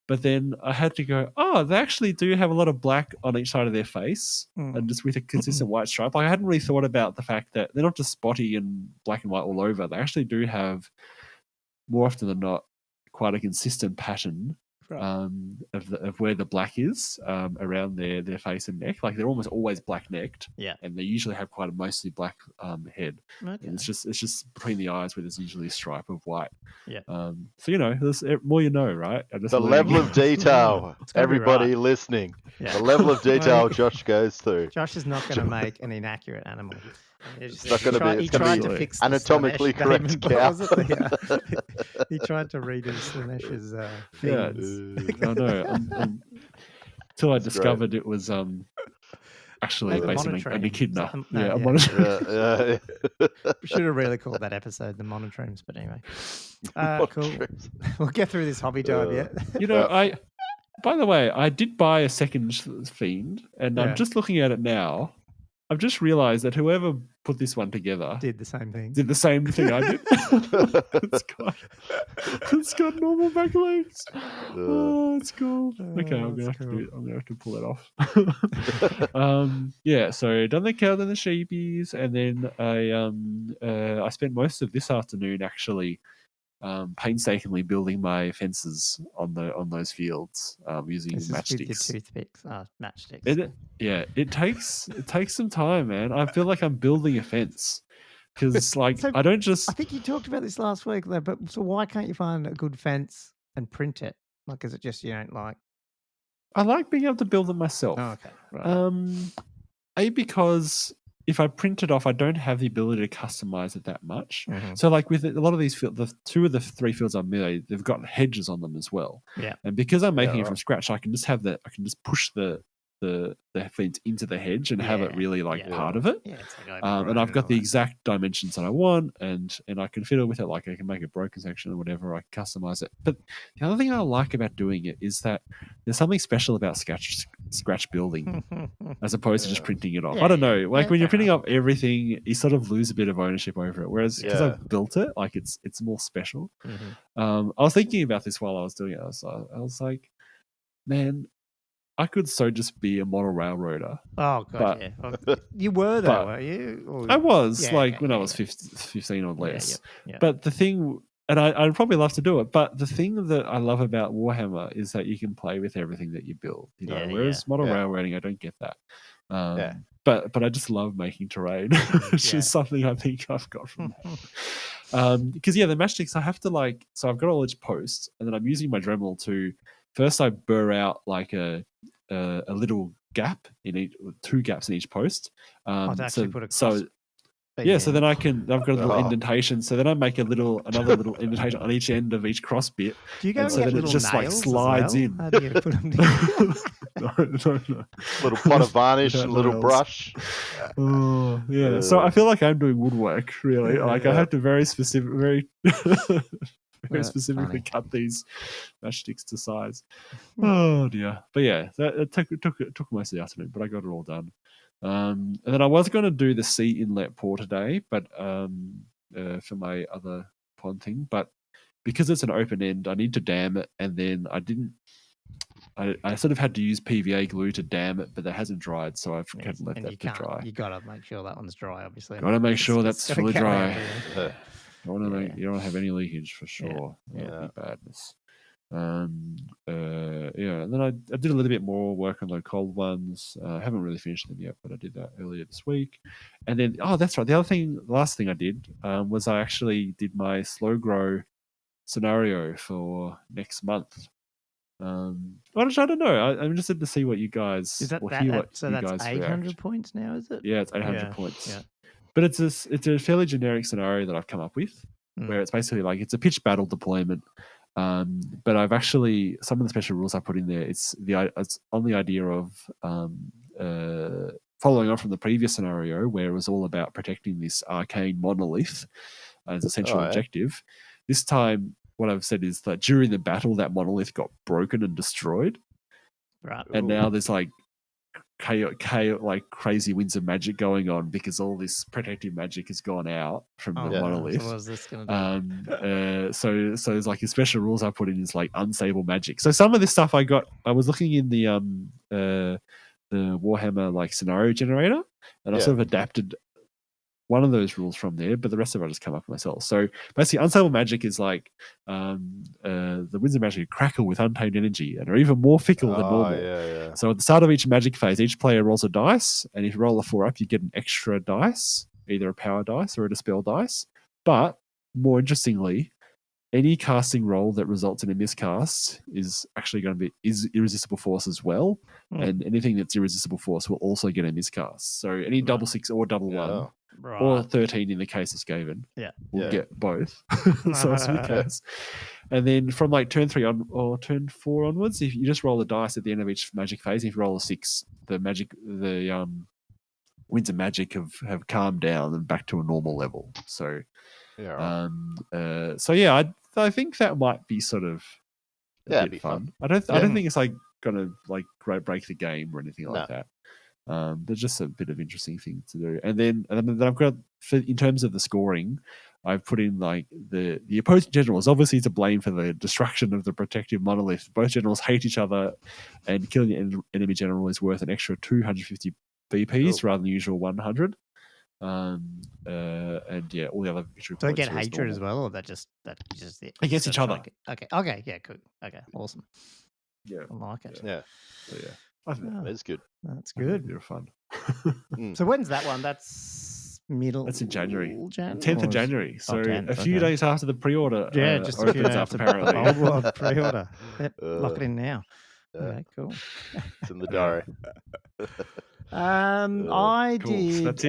But then I had to go, oh, they actually do have a lot of black on each side of their face and just with a consistent white stripe. Like, I hadn't really thought about the fact that they're not just spotty and black and white all over. They actually do have, more often than not, quite a consistent pattern of where the black is around their face and neck. Like, they're almost always black-necked. Yeah. And they usually have quite a mostly black head. Okay. And it's just between the eyes where there's usually a stripe of white. Yeah. So, there's more you know, right? The level of detail, everybody listening. Yeah. The level of detail Josh goes through. Josh is not going to make an inaccurate animal. It's not going to be. It's going to be anatomically correct cow. He tried to redo Slannesh's fins. I know. Until I discovered it was actually basically an echidna. A monitor. We should have really called that episode the Monotremes, but anyway. Cool. We'll get through this hobby dive yet. By the way, I did buy a second Fiend, and I'm just looking at it now. I've just realised that whoever put this one together did the same thing. I did. It's got normal back legs. Oh, it's cool. Okay, I'm gonna have to pull it off. So done the cow, then the sheepies, and then I spent most of this afternoon actually painstakingly building my fences on those fields using matchsticks. Toothpicks, matchsticks. It takes some time, man. I feel like I'm building a fence because, I don't just. I think you talked about this last week, though. But so why can't you find a good fence and print it? Like, is it just you don't like? I like being able to build it myself. Oh, okay. Right. Because if I print it off, I don't have the ability to customize it that much. Mm-hmm. So, like with a lot of these fields, the 2 of the 3 fields I've made, they've got hedges on them as well. Yeah. And because I'm making it from scratch, I can just push the fence into the hedge and have it really part of it. Yeah, it's like and I've got the exact dimensions that I want, and I can fiddle with it. Like, I can make a broken section or whatever. I can customize it. But the other thing I like about doing it is that there's something special about scratch building as opposed to just printing it off. I don't know. Like, when you're printing off everything, you sort of lose a bit of ownership over it. Whereas because I've built it, like it's more special. Mm-hmm. I was thinking about this while I was doing it. I was like, man, I could just be a model railroader. Oh, God, Well, you were, though, were you? Or... I was, when I was 15 or less. Yeah. But the thing, and I'd probably love to do it, but the thing that I love about Warhammer is that you can play with everything that you build. Whereas model railroading, I don't get that. But I just love making terrain, which is something I think I've got from that. Because, the matchsticks, I have to, so I've got all each post, and then I'm using my Dremel to... First, I burr out like a little gap in each, 2 gaps in each post. To actually put a cross. So then I've got a little indentation. So then I make another little indentation on each end of each cross bit. Do you go and so get then it just slides in? How do you put them together? No. Little pot of varnish, a little brush. Oh, yeah. So I feel like I'm doing woodwork, really. I have to very specifically cut these matchsticks to size. Oh dear! But it took most of the afternoon, but I got it all done. And then I was going to do the sea inlet pour today, but for my other pond thing, but because it's an open end, I need to dam it, and then I didn't. I sort of had to use PVA glue to dam it, but that hasn't dried, so I've kind of let that to dry. You got to make sure that one's dry, obviously. Got to make sure that's fully dry. You don't want to have any leakage for sure. That'd be badness. And then I did a little bit more work on the cold ones. I haven't really finished them yet, but I did that earlier this week. And then, that's right. The last thing I did was I actually did my slow grow scenario for next month. I don't know. I'm interested to see what you guys so that's 800 points now, is it? Yeah, it's 800 points. Yeah. But it's a fairly generic scenario that I've come up with, where it's basically like it's a pitched battle deployment. But I've actually, some of the special rules I put in there, it's on the idea of following on from the previous scenario where it was all about protecting this arcane monolith as a central objective. This time what I've said is that during the battle, that monolith got broken and destroyed. Right. And now there's like chaos, like crazy winds of magic going on because all this protective magic has gone out from the monolith. So what is this going to do? So it's like the special rules I put in is like unstable magic. So some of this stuff I was looking in the Warhammer like scenario generator, and I sort of adapted one of those rules from there, but the rest of it I just come up with myself. So basically, unstable magic is like the winds of magic crackle with untamed energy and are even more fickle than normal. Yeah. So at the start of each magic phase, each player rolls a dice, and if you roll a 4 up, you get an extra dice, either a power dice or a dispel dice. But more interestingly, any casting roll that results in a miscast is actually going to be irresistible force as well, and anything that's irresistible force will also get a miscast. So any double 6 or double 1. Or 13 in the case of Skaven. We'll get both. So it's miscast. And then from like turn 3 on or turn 4 onwards, if you just roll a dice at the end of each magic phase, if you roll a 6, the winds of magic have calmed down and back to a normal level. So I think that might be sort of a bit fun. I don't think it's like gonna like break the game or anything like that. There's just a bit of interesting thing to do. And then I've got, in terms of the scoring, I've put in like the opposing generals obviously to blame for the destruction of the protective monolith. Both generals hate each other, and killing an enemy general is worth an extra 250 BPs rather than the usual 100. And all the other victory points. Do they get hatred as well, or that just it? Against each other. Okay, yeah, cool. Okay, awesome. Yeah, I like it. Yeah. So I think that's good. That's good. Bit of fun. So when's that one? That's middle. That's in January. 10th 10th of January. So a few days after the pre-order. Just a few days after apparently. Old World pre-order. Lock it in now. Okay, cool. It's in the diary. I cool. did. So that's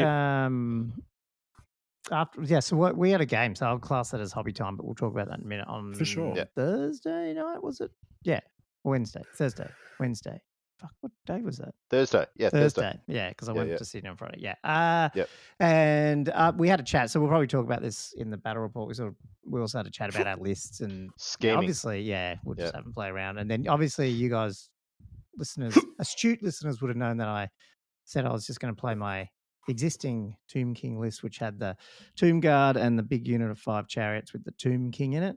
it. So we had a game. So I'll class that as hobby time, but we'll talk about that in a minute. On for sure. Thursday night, was it? Yeah, Thursday, Wednesday. Fuck, what day was that? Thursday. Yeah, Thursday. Yeah, because I went to Sydney on Friday. Yeah. And we had a chat. So we'll probably talk about this in the battle report. We also had a chat about our lists and scheming. Obviously, we'll just have them play around. And then obviously you guys, astute listeners would have known that I said I was just going to play my existing Tomb King list, which had the Tomb Guard and the big unit of 5 chariots with the Tomb King in it.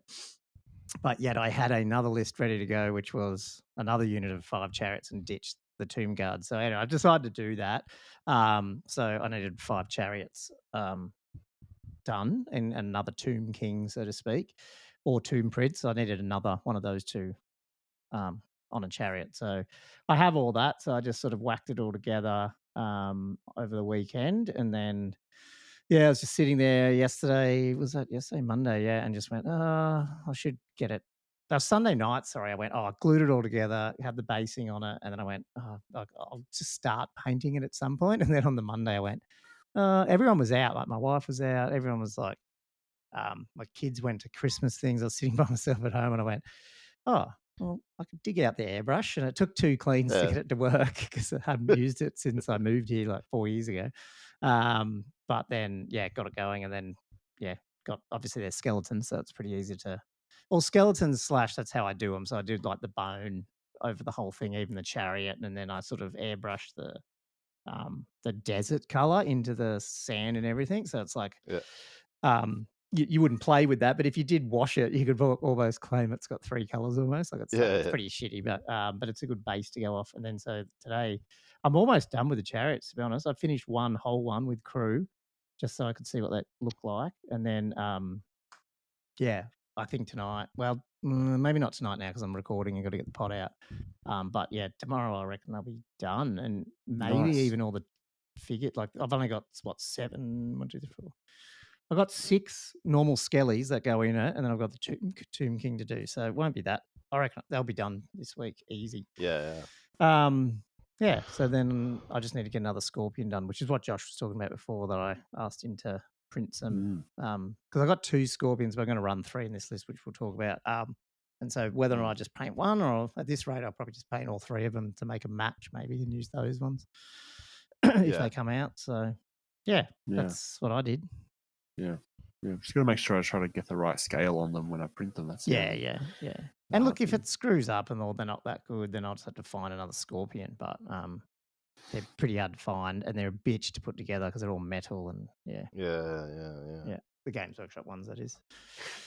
But yet I had another list ready to go, which was another unit of 5 chariots, and ditched the Tomb Guard. So anyway, I decided to do that. So I needed 5 chariots done, and another Tomb King, so to speak, or Tomb Prid. So I needed another one of those two on a chariot. So I have all that. So I just sort of whacked it all together over the weekend, and then I was just sitting there yesterday. Was that yesterday? Monday, and just went, I should get it. That was Sunday night, sorry. I went, I glued it all together, had the basing on it, and then I went, I'll just start painting it at some point. And then on the Monday I went, everyone was out. Like my wife was out. Everyone was like, my kids went to Christmas things. I was sitting by myself at home, and I went, well, I could dig out the airbrush, and it took 2 cleans to get it to work because I hadn't used it since I moved here like 4 years ago. But then, got it going, and then, got obviously they're skeletons, so it's pretty easy to. Well, skeletons / that's how I do them. So I do like the bone over the whole thing, even the chariot, and then I sort of airbrush the desert color into the sand and everything. So it's like, you wouldn't play with that, but if you did wash it, you could almost claim it's got 3 colors almost. Like it's pretty shitty, but it's a good base to go off. And then so today, I'm almost done with the chariots. To be honest, I finished one whole one with crew, just so I could see what that looked like. And then, I think tonight. Well, maybe not tonight now because I'm recording and got to get the pot out. But tomorrow I reckon they'll be done, and maybe even all the figure. Like I've only got 7, 1, 2, 3, 4. I've got 6 normal skellies that go in it, and then I've got the Tomb King to do. So it won't be that. I reckon they'll be done this week, easy. So then I just need to get another Scorpion done, which is what Josh was talking about before, that I asked him to print some. Because I got 2 Scorpions, but I'm going to run 3 in this list, which we'll talk about. And so whether or not I just paint one, or at this rate, I'll probably just paint all 3 of them to make a match, maybe, and use those ones if they come out. So that's what I did. Yeah, Yeah, just got to make sure I try to get the right scale on them when I print them. That's yeah. And look, if it screws up and they're not that good, then I'll just have to find another Scorpion. But they're pretty hard to find, and they're a bitch to put together because they're all metal and Yeah. The Games Workshop ones, that is.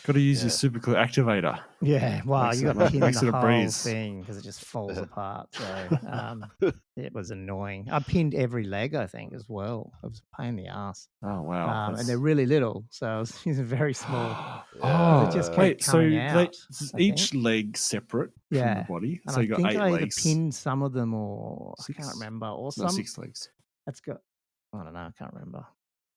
Got to use your super glue activator. Yeah, wow, you got to pin the whole breeze. thing because it just falls apart. So it was annoying. I pinned every leg, I think, as well. It was a pain in the ass. Oh wow! And they're really little, so I was using very small. Oh, they just kept coming out, each leg separate from the body. And so I you got think 8 I legs. either pinned some of them, or I can't remember, or some 6 legs. That's got. I don't know. I can't remember.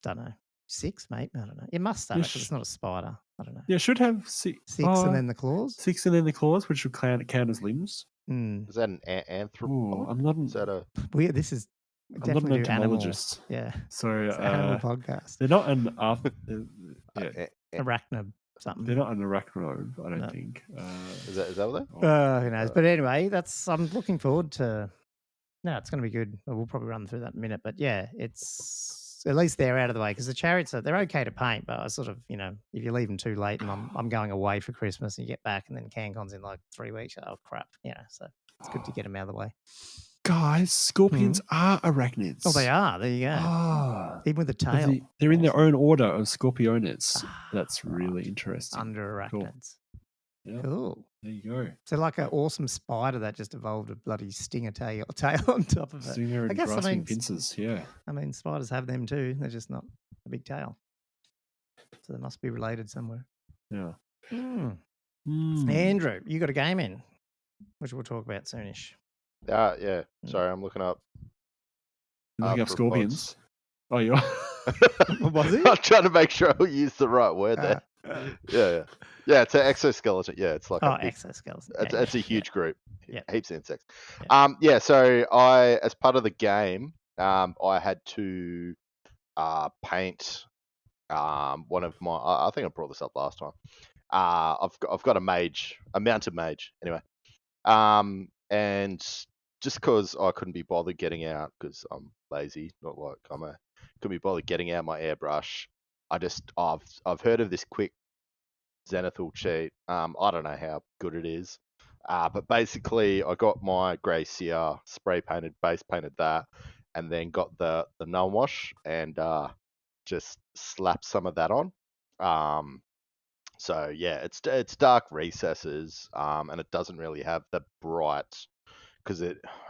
Don't know. 6, mate. I don't know. It must start because it's not a spider. I don't know. Yeah, it should have 6 and then the claws. 6 and then the claws, which would count as limbs. Is that an anthropod? Ooh, I'm not. Is that a weird? This is. I'm not an entomologist. Yeah. So animal podcast. They're not an arachnid something. They're not an arachnid. I don't think. Is that what they? Who knows? But anyway, I'm looking forward to. No, it's going to be good. We'll probably run through that in a minute. But yeah, it's at least they're out of the way because the chariots they're okay to paint, but I sort of if you leave them too late and I'm going away for Christmas and you get back and then CanCon's in like 3 weeks, oh crap, so it's good to get them out of the way. Guys, scorpions are arachnids. Oh, they are. There you go. Oh, even with the tail. They're in their own order of Scorpiones. That's really interesting. Under arachnids. Yeah. Cool. There you go. So like an awesome spider that just evolved a bloody stinger tail on top of it. Stinger and grasping pincers, yeah. I mean, spiders have them too. They're just not a big tail. So they must be related somewhere. Yeah. Andrew, you got a game in, which we'll talk about soonish. Yeah. Sorry, I'm looking up. Looking up scorpions. Oh, you are? What was it? I'm trying to make sure I use the right word there. Yeah, it's an exoskeleton. Yeah, it's like exoskeleton. It's a huge group. Yeah. Heaps of insects. So I, as part of the game, I had to paint one of my. I think I brought this up last time. I've got a mounted mage anyway. And just because I couldn't be bothered getting out because I'm lazy, not like couldn't be bothered getting out my airbrush. I've heard of this quick Zenithal cheat. I don't know how good it is, but basically I got my grey seer spray painted, base painted that, and then got the null wash and just slapped some of that on. So yeah, it's dark recesses, and it doesn't really have the bright, because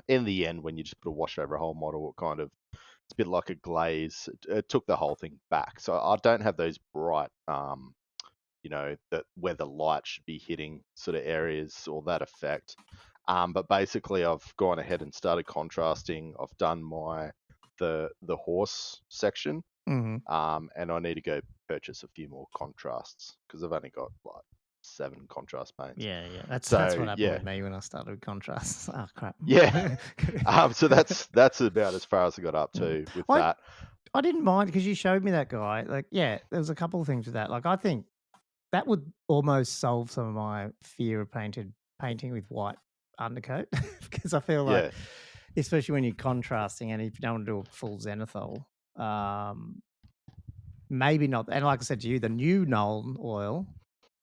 in the end when you just put a wash over a whole model, it's a bit like a glaze. It took the whole thing back. So I don't have those bright, that where the light should be hitting sort of areas or that effect. But basically I've gone ahead and started contrasting. I've done the horse section. And I need to go purchase a few more contrasts because I've only got like 7 contrast paints. Yeah. That's what happened with me when I started with contrasts. Oh crap. Yeah. So that's about as far as I got up to with that. I didn't mind because you showed me that guy. Like, there was a couple of things with that. Like, I think that would almost solve some of my fear of painting with white undercoat because I feel like, especially when you're contrasting and if you don't want to do a full zenithal, maybe not. And like I said to you, the new Nuln oil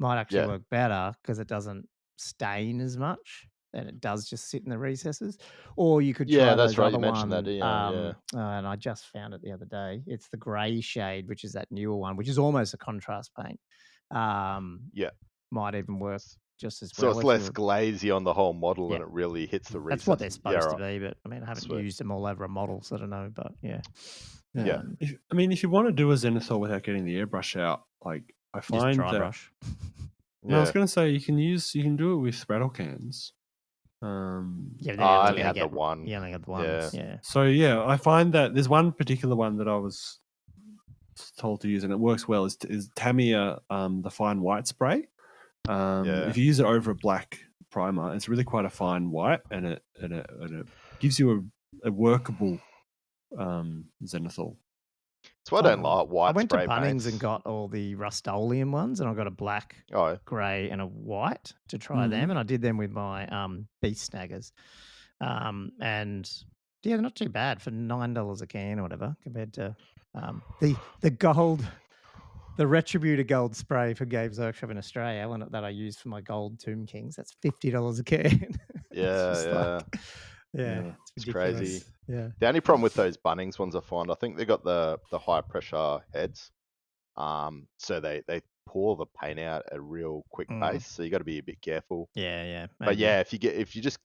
might actually work better because it doesn't stain as much and it does just sit in the recesses. Or you could try that's those right. other You mentioned one, that, and I just found it the other day. It's the grey shade, which is that newer one, which is almost a contrast paint. Might even work just as well. So it's less glazy on the whole model and it really hits the recesses. That's what they're supposed to be, but I mean, I haven't used them all over a model, so I don't know, but if you want to do a zenithal without getting the airbrush out, like I find just dry that brush. No, I was going to say you can do it with spraddle cans. I only had the one. You only had the one. Yeah. So I find that there's one particular one that I was told to use and it works well. Is Tamiya the fine white spray? If you use it over a black primer, it's really quite a fine white, and it gives you a workable zenithal. So I don't like white. I went to spray Bunnings paints. and got all the Rust-Oleum ones, and I got a black, grey, and a white to try them, and I did them with my beast snaggers, and they're not too bad for $9 a can or whatever compared to the gold the Retributor gold spray for Games Workshop in Australia, one that I use for my gold Tomb Kings. That's $50 a can. Yeah, It's crazy. Yeah. The only problem with those Bunnings ones I find, I think they got the high pressure heads. So they pour the paint out at a real quick pace. So you got to be a bit careful. Yeah. But yeah, if you just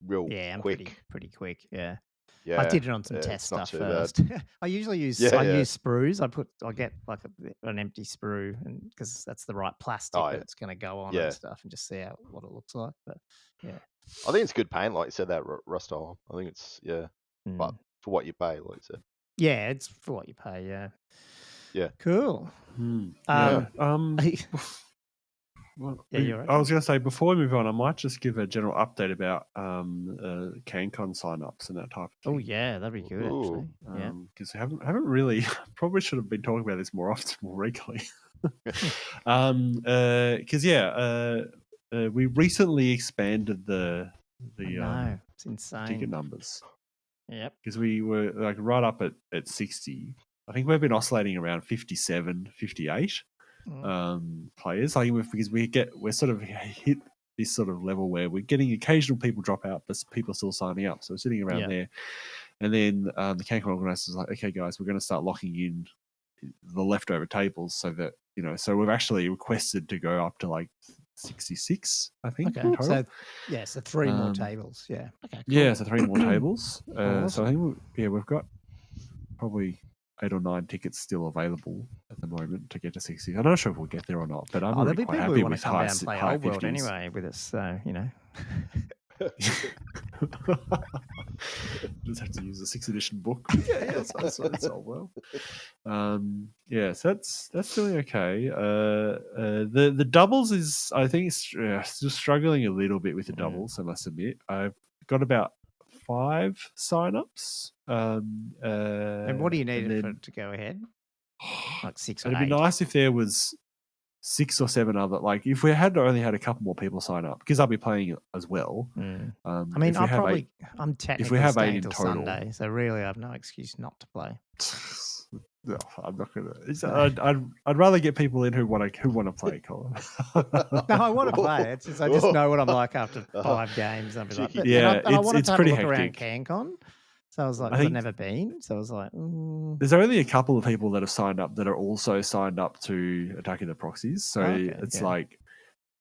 real quick. I'm pretty quick. Yeah. Yeah. I did it on some test stuff first. I usually use use sprues. I get like an empty sprue, and because that's the right plastic that it's going to go on and stuff, and just see what it looks like. But yeah, I think it's good paint, like you said, that Rustol. I think it's but for what you pay, like you said. Yeah, it's for what you pay. Yeah. Yeah. Cool. Well, you're right. I was going to say, before we move on, I might just give a general update about CanCon sign-ups and that type of thing. Oh, yeah, that'd be good, actually. Because I haven't really, probably should have been talking about this more often, more regularly. Because, we recently expanded the it's insane. ticket numbers. Yep. Because we were like right up at 60. I think we've been oscillating around 57, 58. Players, like because we're sort of hit this sort of level where we're getting occasional people drop out, but people are still signing up, so we're sitting around there. And then the CanCon organizers are like, okay guys, we're going to start locking in the leftover tables, so that so we've actually requested to go up to like 66, I think. Okay, so 3 more tables. Okay, cool. So 3 more tables. Awesome. So I think we've got probably 8 or 9 tickets still available at the moment to get to 60. I'm not sure if we'll get there or not, but I'm really quite happy with high 50s. Play Old World anyway with us, so Just have to use a 6th edition book. That's Old World. So that's doing okay. The doubles is, I think, it's just struggling a little bit with the doubles. I must admit, I've got about 5 sign-ups. And what do you need to go ahead? Like 6 or 8? It'd be nice if there was 6 or 7 other, like if we had only had a couple more people sign up, because I'll be playing as well. I mean, I'm technically if we have staying 8 in till total, Sunday, so really I have no excuse not to play. No, I'm not gonna. I'd rather get people in who want to play, Colin. No, I want to play. It's just I just know what I'm like after 5 games. I'll be like, I wanted to have pretty a look hectic around CanCon. So I was like, I've never been. So I was like, there's only a couple of people that have signed up that are also signed up to Attacking the Proxies. So it's like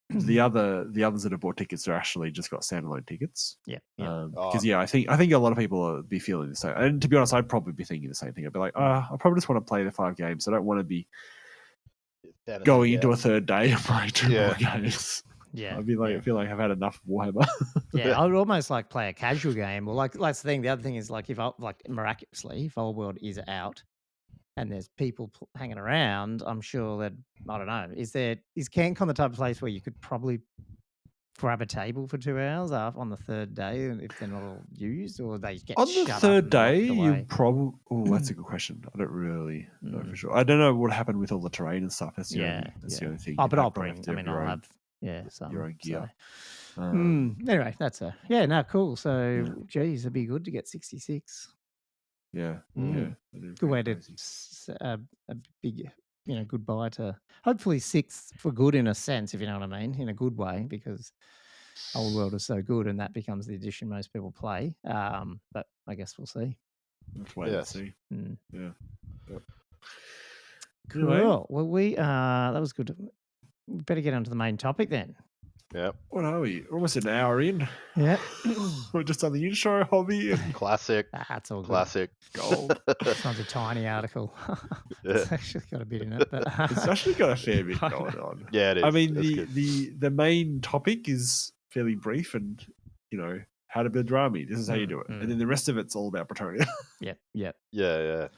the others that have bought tickets are actually just got standalone tickets. Because I think a lot of people will be feeling the same. And to be honest, I'd probably be thinking the same thing. I'd be like, I probably just want to play the 5 games. I don't want to be going into a third day and playing 2 more games. I'd be like, I feel like I've had enough Warhammer. I would almost like play a casual game, or like that's the thing. The other thing is like if miraculously, if Old World is out and there's people hanging around, I'm sure that I don't know. Is CanCon the type of place where you could probably grab a table for 2 hours on the 3rd day if they're not all used, or they get on the shut 3rd up day? You probably. Oh, that's a good question. I don't really know for sure. I don't know what happened with all the terrain and stuff. That's the only thing. Oh, but I'll bring. I mean, I'll have. Your own gear. So. Anyway, that's cool. So, geez, it'd be good to get 66. Good way to a big, goodbye to hopefully 6 for good in a sense, if you know what I mean, in a good way, because Old World is so good, and that becomes the edition most people play. But I guess we'll see. Let's wait and see. Cool. Anyway. Well, that was good. We better get onto the main topic then. Yep. What are we? We're almost an hour in. Yeah. We're just on the intro hobby. Classic. That's all good. Classic. Gold. Sounds a tiny article. It's actually got a bit in it. But it's actually got a fair bit going on. Yeah, it is. I mean, the main topic is fairly brief and, how to build your army. This is how you do it. And then the rest of it's all about Bretonnia. Yep. Yeah.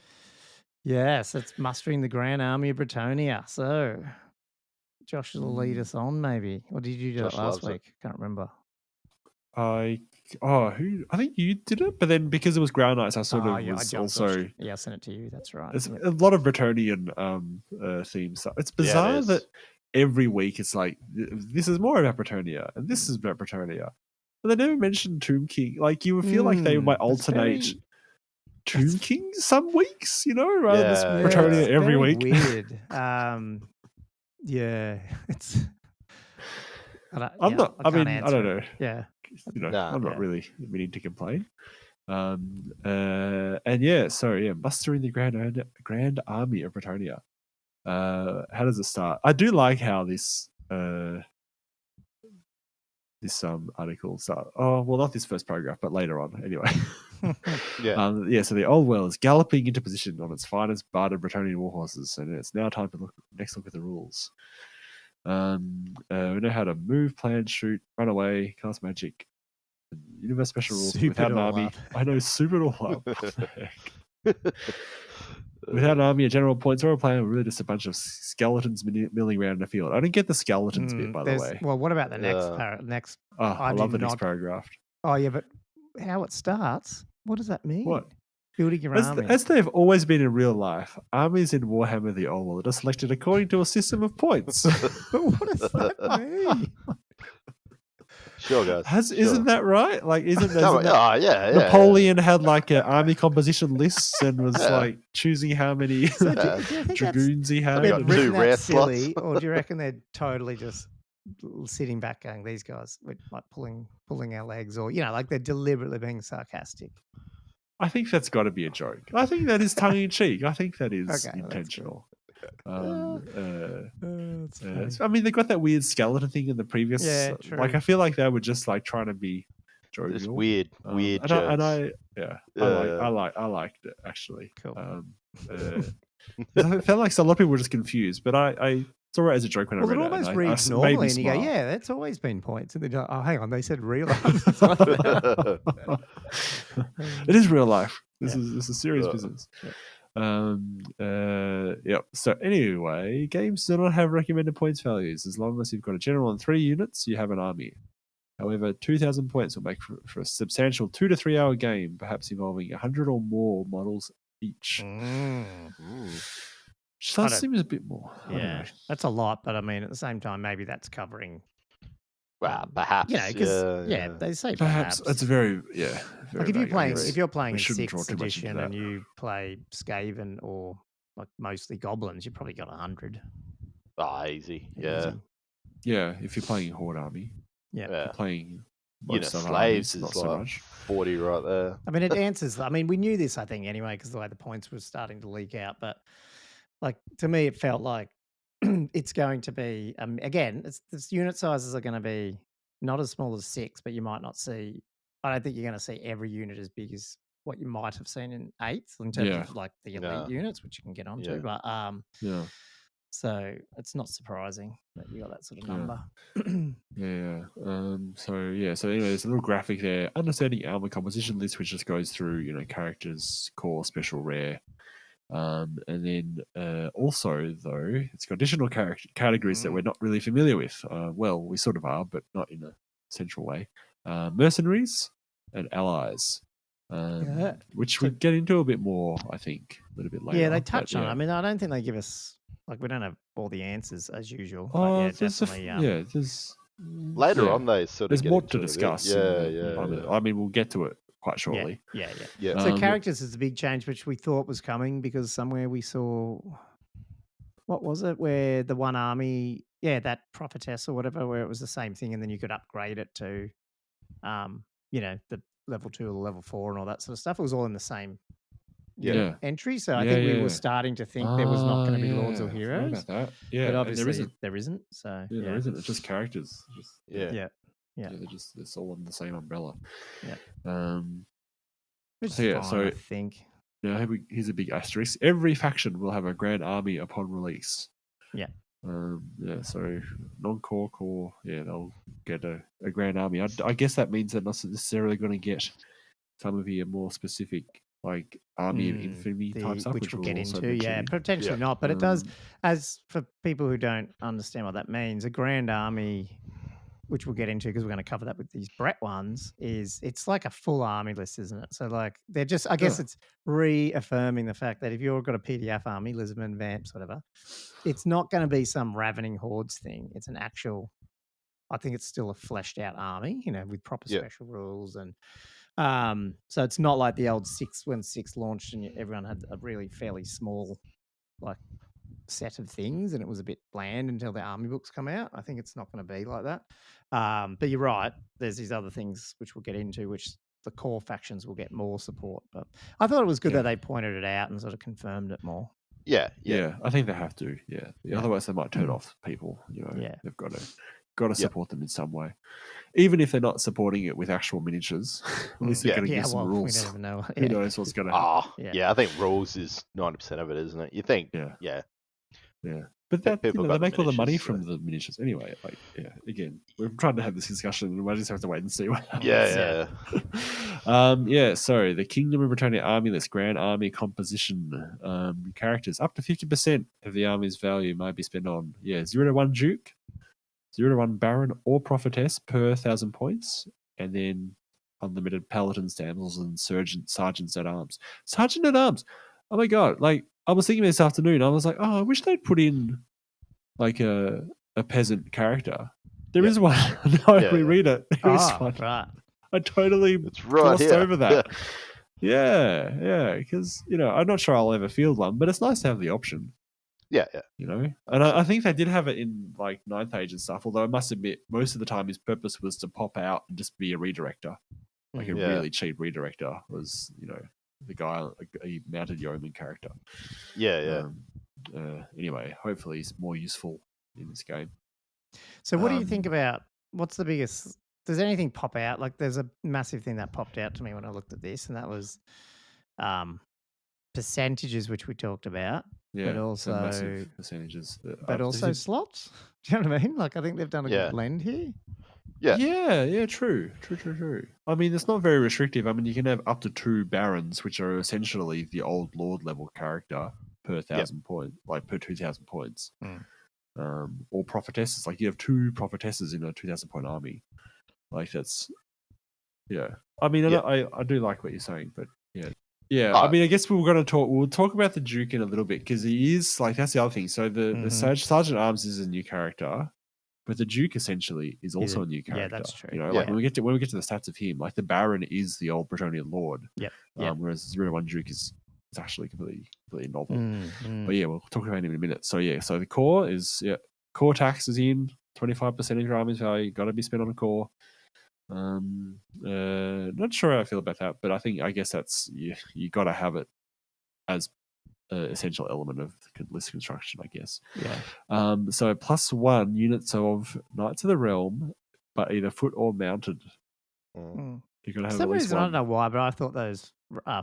Yes, it's mustering the Grand Army of Bretonnia. So Josh will lead us on, maybe. Or did you do it last week? Can't remember. I think you did it, but then because it was Ground Knights, I sort of was also. I sent it to you. That's right. There's a lot of Bretonian themes. It's bizarre that every week it's like this is more about Bretonnia and this is about Bretonnia, but they never mentioned Tomb King. Like you would feel like they might alternate Tomb Kings some weeks, rather than Yeah, Bretonnia every week. Weird. Yeah, it's. I don't know. Yeah, I'm not really meaning to complain. Mustering the Grand Army of Bretonnia. How does it start? I do like how this article starts. Oh, well, not this first paragraph, but later on. Anyway. So the old world is galloping into position on its finest barded Bretonnian warhorses, and it's now time to look at the rules. We know how to move, plan, shoot, run away, cast magic. Universe special rules without an army. I know, soup it all up. What the heck? Without an army, a general points or a plan, we're really just a bunch of skeletons milling around in the field. I don't get the skeletons bit, by the way. Well, what about the next? I love the next paragraph. Oh yeah, but how it starts? What does that mean? What? Building your army. As they've always been in real life, armies in Warhammer the Old World are selected according to a system of points. But what does that mean? Sure, guys. Isn't that right? Like, isn't Napoleon had like an army composition lists and was like choosing how many dragoons he had? They've written that silly, or do you reckon they're totally just sitting back going, these guys were like pulling our legs, or like they're deliberately being sarcastic? I think that's got to be a joke. I think that is tongue in cheek. I think that is intentional. I mean, they got that weird skeleton thing in the previous. Yeah, true. Like, I feel like they were just like trying to be jovial. It's weird. I liked it actually. Cool. I felt like a lot of people were just confused, but I saw it as a joke when I read it. Well, it almost reads normally, and you go, "Yeah, that's always been points." And they go, "Oh, hang on, they said real life." It is real life. This is serious business. So anyway, games do not have recommended points values. As long as you've got a general and 3 units, you have an army. However, 2,000 points will make for a substantial 2 to 3 hour game, perhaps involving 100 or more models each. So that seems a bit more. Yeah, that's a lot, but I mean, at the same time, maybe that's covering. Well, perhaps. Because they say perhaps. It's very like if you're playing in 6th edition and you play Skaven or like mostly goblins, you probably got 100. Easy. Yeah. Yeah, if you're playing Horde Army. Yeah. You're playing slaves is not so much 40 right there. I mean, it answers. I mean, we knew this, I think, anyway, because the way the points were starting to leak out. But like to me, it felt like it's going to be again. Its unit sizes are going to be not as small as 6, but you might not see. I don't think you're going to see every unit as big as what you might have seen in 8th in terms of like the elite units, which you can get onto. But so it's not surprising that you got that sort of number. So anyway, there's a little graphic there. Understanding armor composition list, which just goes through characters, core, special, rare. And then also, though, it's got additional categories that we're not really familiar with. Well, we sort of are, but not in a central way. Mercenaries and allies, which we get into a bit more, I think, a little bit later. Yeah, they touch on it. I mean, I don't think they give us, we don't have all the answers as usual. Definitely. There's... Later on, they sort of there's more to discuss. I mean, we'll get to it quite shortly. Yeah. So characters is a big change, which we thought was coming because somewhere we saw, what was it, where the one army, that prophetess or whatever, where it was the same thing, and then you could upgrade it to, the level 2 or level 4 and all that sort of stuff. It was all in the same entry. So I think we were starting to think there was not going to be lords or heroes. About that. Yeah, but obviously there isn't. So there isn't. It's just characters. It's all under the same umbrella. Which is fine, I think. Here's a big asterisk. Every faction will have a grand army upon release. So non-core, core, they'll get a grand army. I guess that means they're not necessarily going to get some of your more specific army of infamy type stuff, which we'll get into. Potentially not, but it does. As for people who don't understand what that means, a grand army, which we'll get into because we're going to cover that with these Brett ones, it's like a full army list, isn't it? So they're just, I guess it's reaffirming the fact that if you've got a PDF army, Lisbon, Vamps, whatever, it's not going to be some ravening hordes thing. It's an actual, I think it's still a fleshed out army, with proper special rules and So it's not like the old 6 when 6 launched and everyone had a really fairly small like set of things and it was a bit bland until the army books come out. I think it's not going to be like that. But you're right. There's these other things which we'll get into, which the core factions will get more support. But I thought it was good that they pointed it out and sort of confirmed it more. Yeah, I think they have to. Yeah. Otherwise, they might turn off people. You know, they've got to support them in some way, even if they're not supporting it with actual miniatures. At least they're going to give some rules. We don't even know. Who knows what's going to happen? I think rules is 90% of it, isn't it? You think? Yeah. But that they make all the money from the miniatures anyway. Like, again, we're trying to have this discussion, and we just have to wait and see what happens. So the Kingdom of Britannia Army list, Grand Army composition, characters up to 50% of the army's value may be spent on 0 to 1 Duke, 0 to 1 Baron or Prophetess per 1,000 points, and then unlimited Paladins, Damsels, and Sergeants at Arms. Sergeant at Arms. Oh my god! Like, I was thinking this afternoon, I was like, I wish they'd put in like a peasant character. There is one. We read it. There is one. Right. I totally glossed over that. Yeah. Because, I'm not sure I'll ever field one, but it's nice to have the option. Yeah. And I think they did have it in like 9th Age and stuff, although I must admit, most of the time his purpose was to pop out and just be a redirector. Like a really cheap redirector was, the guy, a mounted yeoman character. Anyway, hopefully he's more useful in this game. So what do you think about, what's the biggest, does anything pop out? Like there's a massive thing that popped out to me when I looked at this, and that was percentages, which we talked about. Yeah, but also massive percentages. But also slots. Do you know what I mean? Like I think they've done a good blend here. Yeah, true. I mean, it's not very restrictive. I mean, you can have up to 2 barons, which are essentially the old lord level character per 1,000 points, like per 2,000 points. Or prophetesses, like you have 2 prophetesses in a 2,000 point army. Like that's, I mean, I do like what you're saying, but I mean, I guess we'll talk about the Duke in a little bit because he is like, that's the other thing. So the Sergeant at Arms is a new character. But the Duke essentially is also a new character. Yeah, that's true. Like when we get to the stats of him, like the Baron is the old Bretonian Lord. Whereas 0 to 1 Duke is actually completely novel. But we'll talk about him in a minute. So so the core is core tax is in 25% of your army's value. Got to be spent on a core. Not sure how I feel about that, but I guess that's you got to have it as essential element of list construction, I guess. So +1 units of Knights of the Realm, but either foot or mounted. You're gonna have For some at least reason, one. I don't know why, but I thought those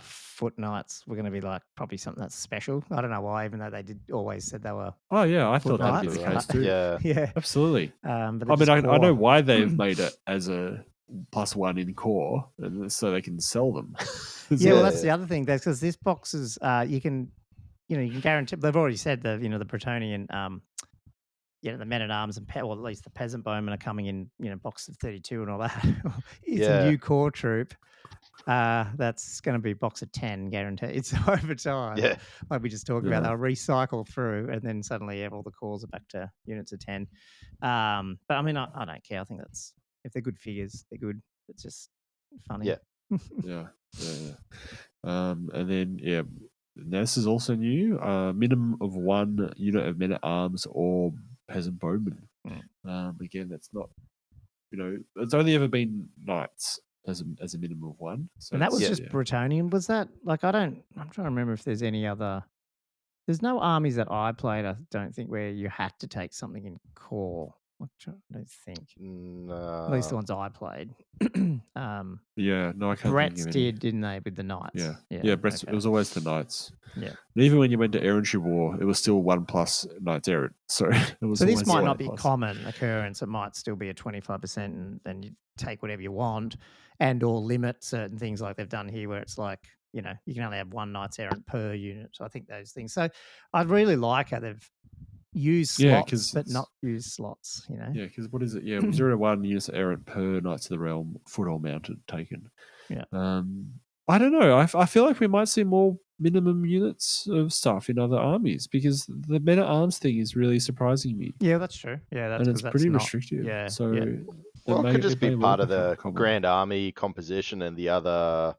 foot knights were going to be like probably something that's special. I don't know why, even though they did always said they were. Oh yeah, I thought that'd be the case too. Yeah, absolutely. But I mean, I know why they've made it as a +1 in core, so they can sell them. Well, that's the other thing. That's because this box is you can guarantee. They've already said the Bretonian, the men at arms and or at least the peasant bowmen are coming in, box of 32 and all that. It's a new core troop. That's going to be box of 10 guaranteed. So over time, like we just talked about, they'll recycle through, and then suddenly all the cores are back to units of 10. But I mean, I don't care. I think that's if they're good figures, they're good. It's just funny. And then now this is also new. Minimum of 1 unit of men at arms or peasant bowmen. Again, that's not. It's only ever been knights as a minimum of 1. So and that was just Bretonian. Was that like I'm trying to remember if there's any other. There's no armies that I played. I don't think where you had to take something in core. I don't think. No. At least the ones I played. No, I can't. Brett's did, didn't they, with the knights? Brett's. It was always the knights. Yeah. And even when you went to errantry war, it was still 1+ knights errant. So it was. So this might not be common occurrence. It might still be a 25%, and then you take whatever you want, and or limit certain things like they've done here, where it's like you can only have 1 knights errant per unit. So I think those things. So I really like how they've use slots, but not use slots, Yeah, because what is it? 0 to 1 units errant per Knights of the Realm, foot or mounted taken. I don't know. I feel like we might see more minimum units of stuff in other armies because the men at arms thing is really surprising me. Yeah, that's true. Yeah, that's pretty restrictive. Yeah. So Well, it could just be part of the the Grand Army composition and the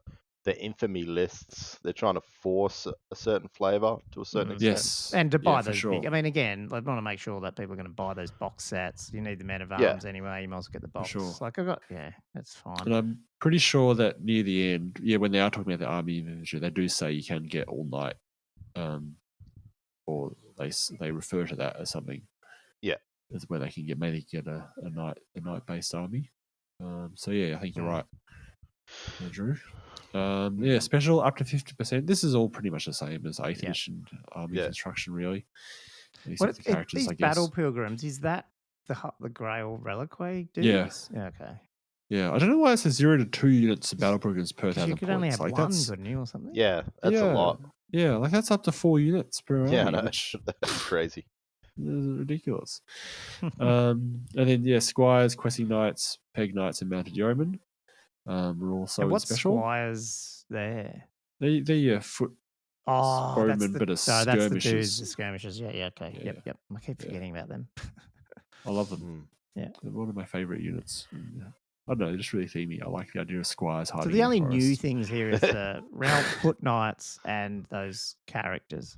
infamy lists. They're trying to force a certain flavour to a certain extent. Yes. And to buy those sure. big. I mean, again, I want to make sure that people are going to buy those box sets. You need the Men of Arms anyway. You might as well get the box. Sure. Like that's fine. And I'm pretty sure that near the end, when they are talking about the army inventory, they do say you can get all night, or they refer to that as something. Yeah, is where they can get a night based army. So I think you're right, Drew. Special up to 50%. This is all pretty much the same as 8th edition army construction, really. What the characters, these battle pilgrims, is that the Grail Reliquary dudes? Yeah. Okay. Yeah, I don't know why it says 0 to 2 units of battle pilgrims per 1,000 points. You could only have one, couldn't you, or something? Yeah, that's a lot. Yeah, like that's up to 4 units per army. Yeah, that's crazy. Ridiculous. And then Squires, Questing Knights, Peg Knights, and Mounted Yeomen are also and what's special. Squires there? They're your foot bowmen, but that's the dudes, the skirmishers. skirmishers. Yeah, okay. Yeah. Yep. I keep forgetting about them. I love them. Yeah. They're one of my favourite units. I don't know, they're just really themey. I like the idea of Squires hiding. So the only in the new forest. things here is the Realm Foot Knights and those characters.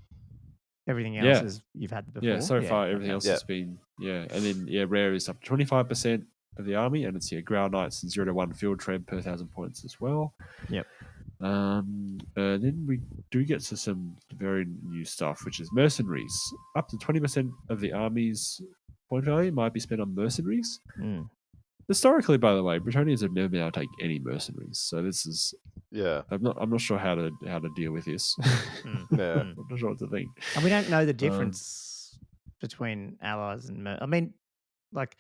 Everything else is you've had before. Yeah, so far everything else has been and then rare is up to 25% of the army, and it's Growl Knights and 0 to 1 field tread per 1,000 points as well. Yep. Then we do get to some very new stuff, which is mercenaries. Up to 20% of the army's point value might be spent on mercenaries. Historically, by the way, Bretonians have never been able to take any mercenaries, so this is I'm not sure how to deal with this. I'm not sure what to think. And we don't know the difference between allies and I mean, like,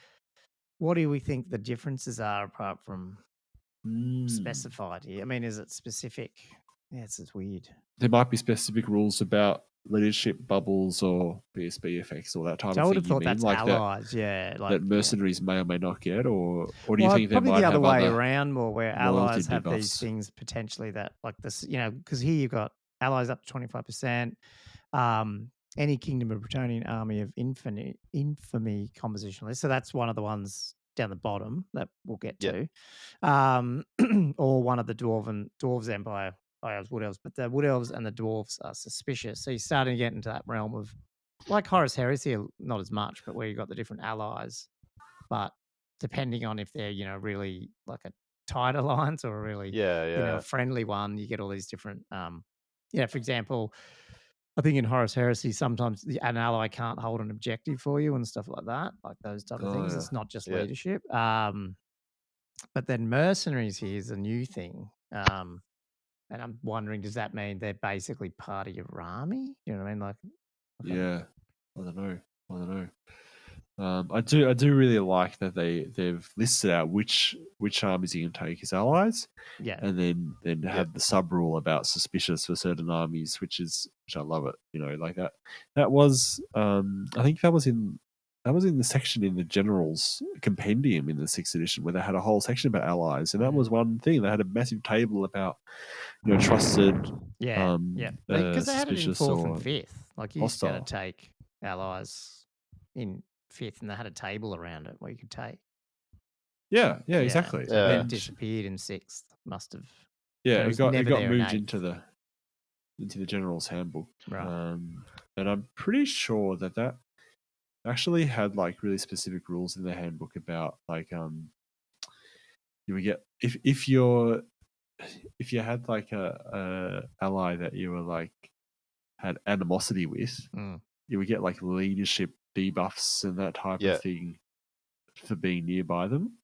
what do we think the differences are apart from specified here? I mean, is it specific? Yeah, it's weird. There might be specific rules about leadership bubbles or BSB effects or that type of thing. I would have thought that's like allies, that mercenaries may or may not get, or do you think they might probably the other have way around more, where allies have debuffs. these things potentially that, like this, because here you've got allies up to 25%. Any Kingdom of Bretonian Army of Infamy composition list. So that's one of the ones down the bottom that we'll get to, or one of the Dwarves Empire. Wood Elves, but the Wood Elves and the Dwarves are suspicious. So you're starting to get into that realm of, like Horus Heresy, not as much, but where you've got the different allies. But depending on if they're, really like a tight alliance or a really, friendly one, you get all these different, for example, I think in Horus Heresy, sometimes an ally can't hold an objective for you and stuff like that, like those type of things. It's not just leadership. But then mercenaries here is a new thing. And I'm wondering, does that mean they're basically part of your army? You know what I mean? Like, I don't know. I do really like that they've listed out which armies you can take as allies. Yeah. And then have the sub rule about suspicious for certain armies, which I love it. Like that. That was I think that was in the section in the General's Compendium in the 6th edition, where they had a whole section about allies, and that was one thing. They had a massive table about trusted, because they had it in 4th and 5th. Like you used to hostile. take allies in 5th, and they had a table around it where you could take. Yeah, exactly. It disappeared in 6th. Must have. Yeah, it got moved into the General's Handbook, right? And I'm pretty sure that actually had like really specific rules in the handbook about like you would get if you had like a ally that you were like had animosity with, you would get like leadership debuffs and that type of thing for being nearby them.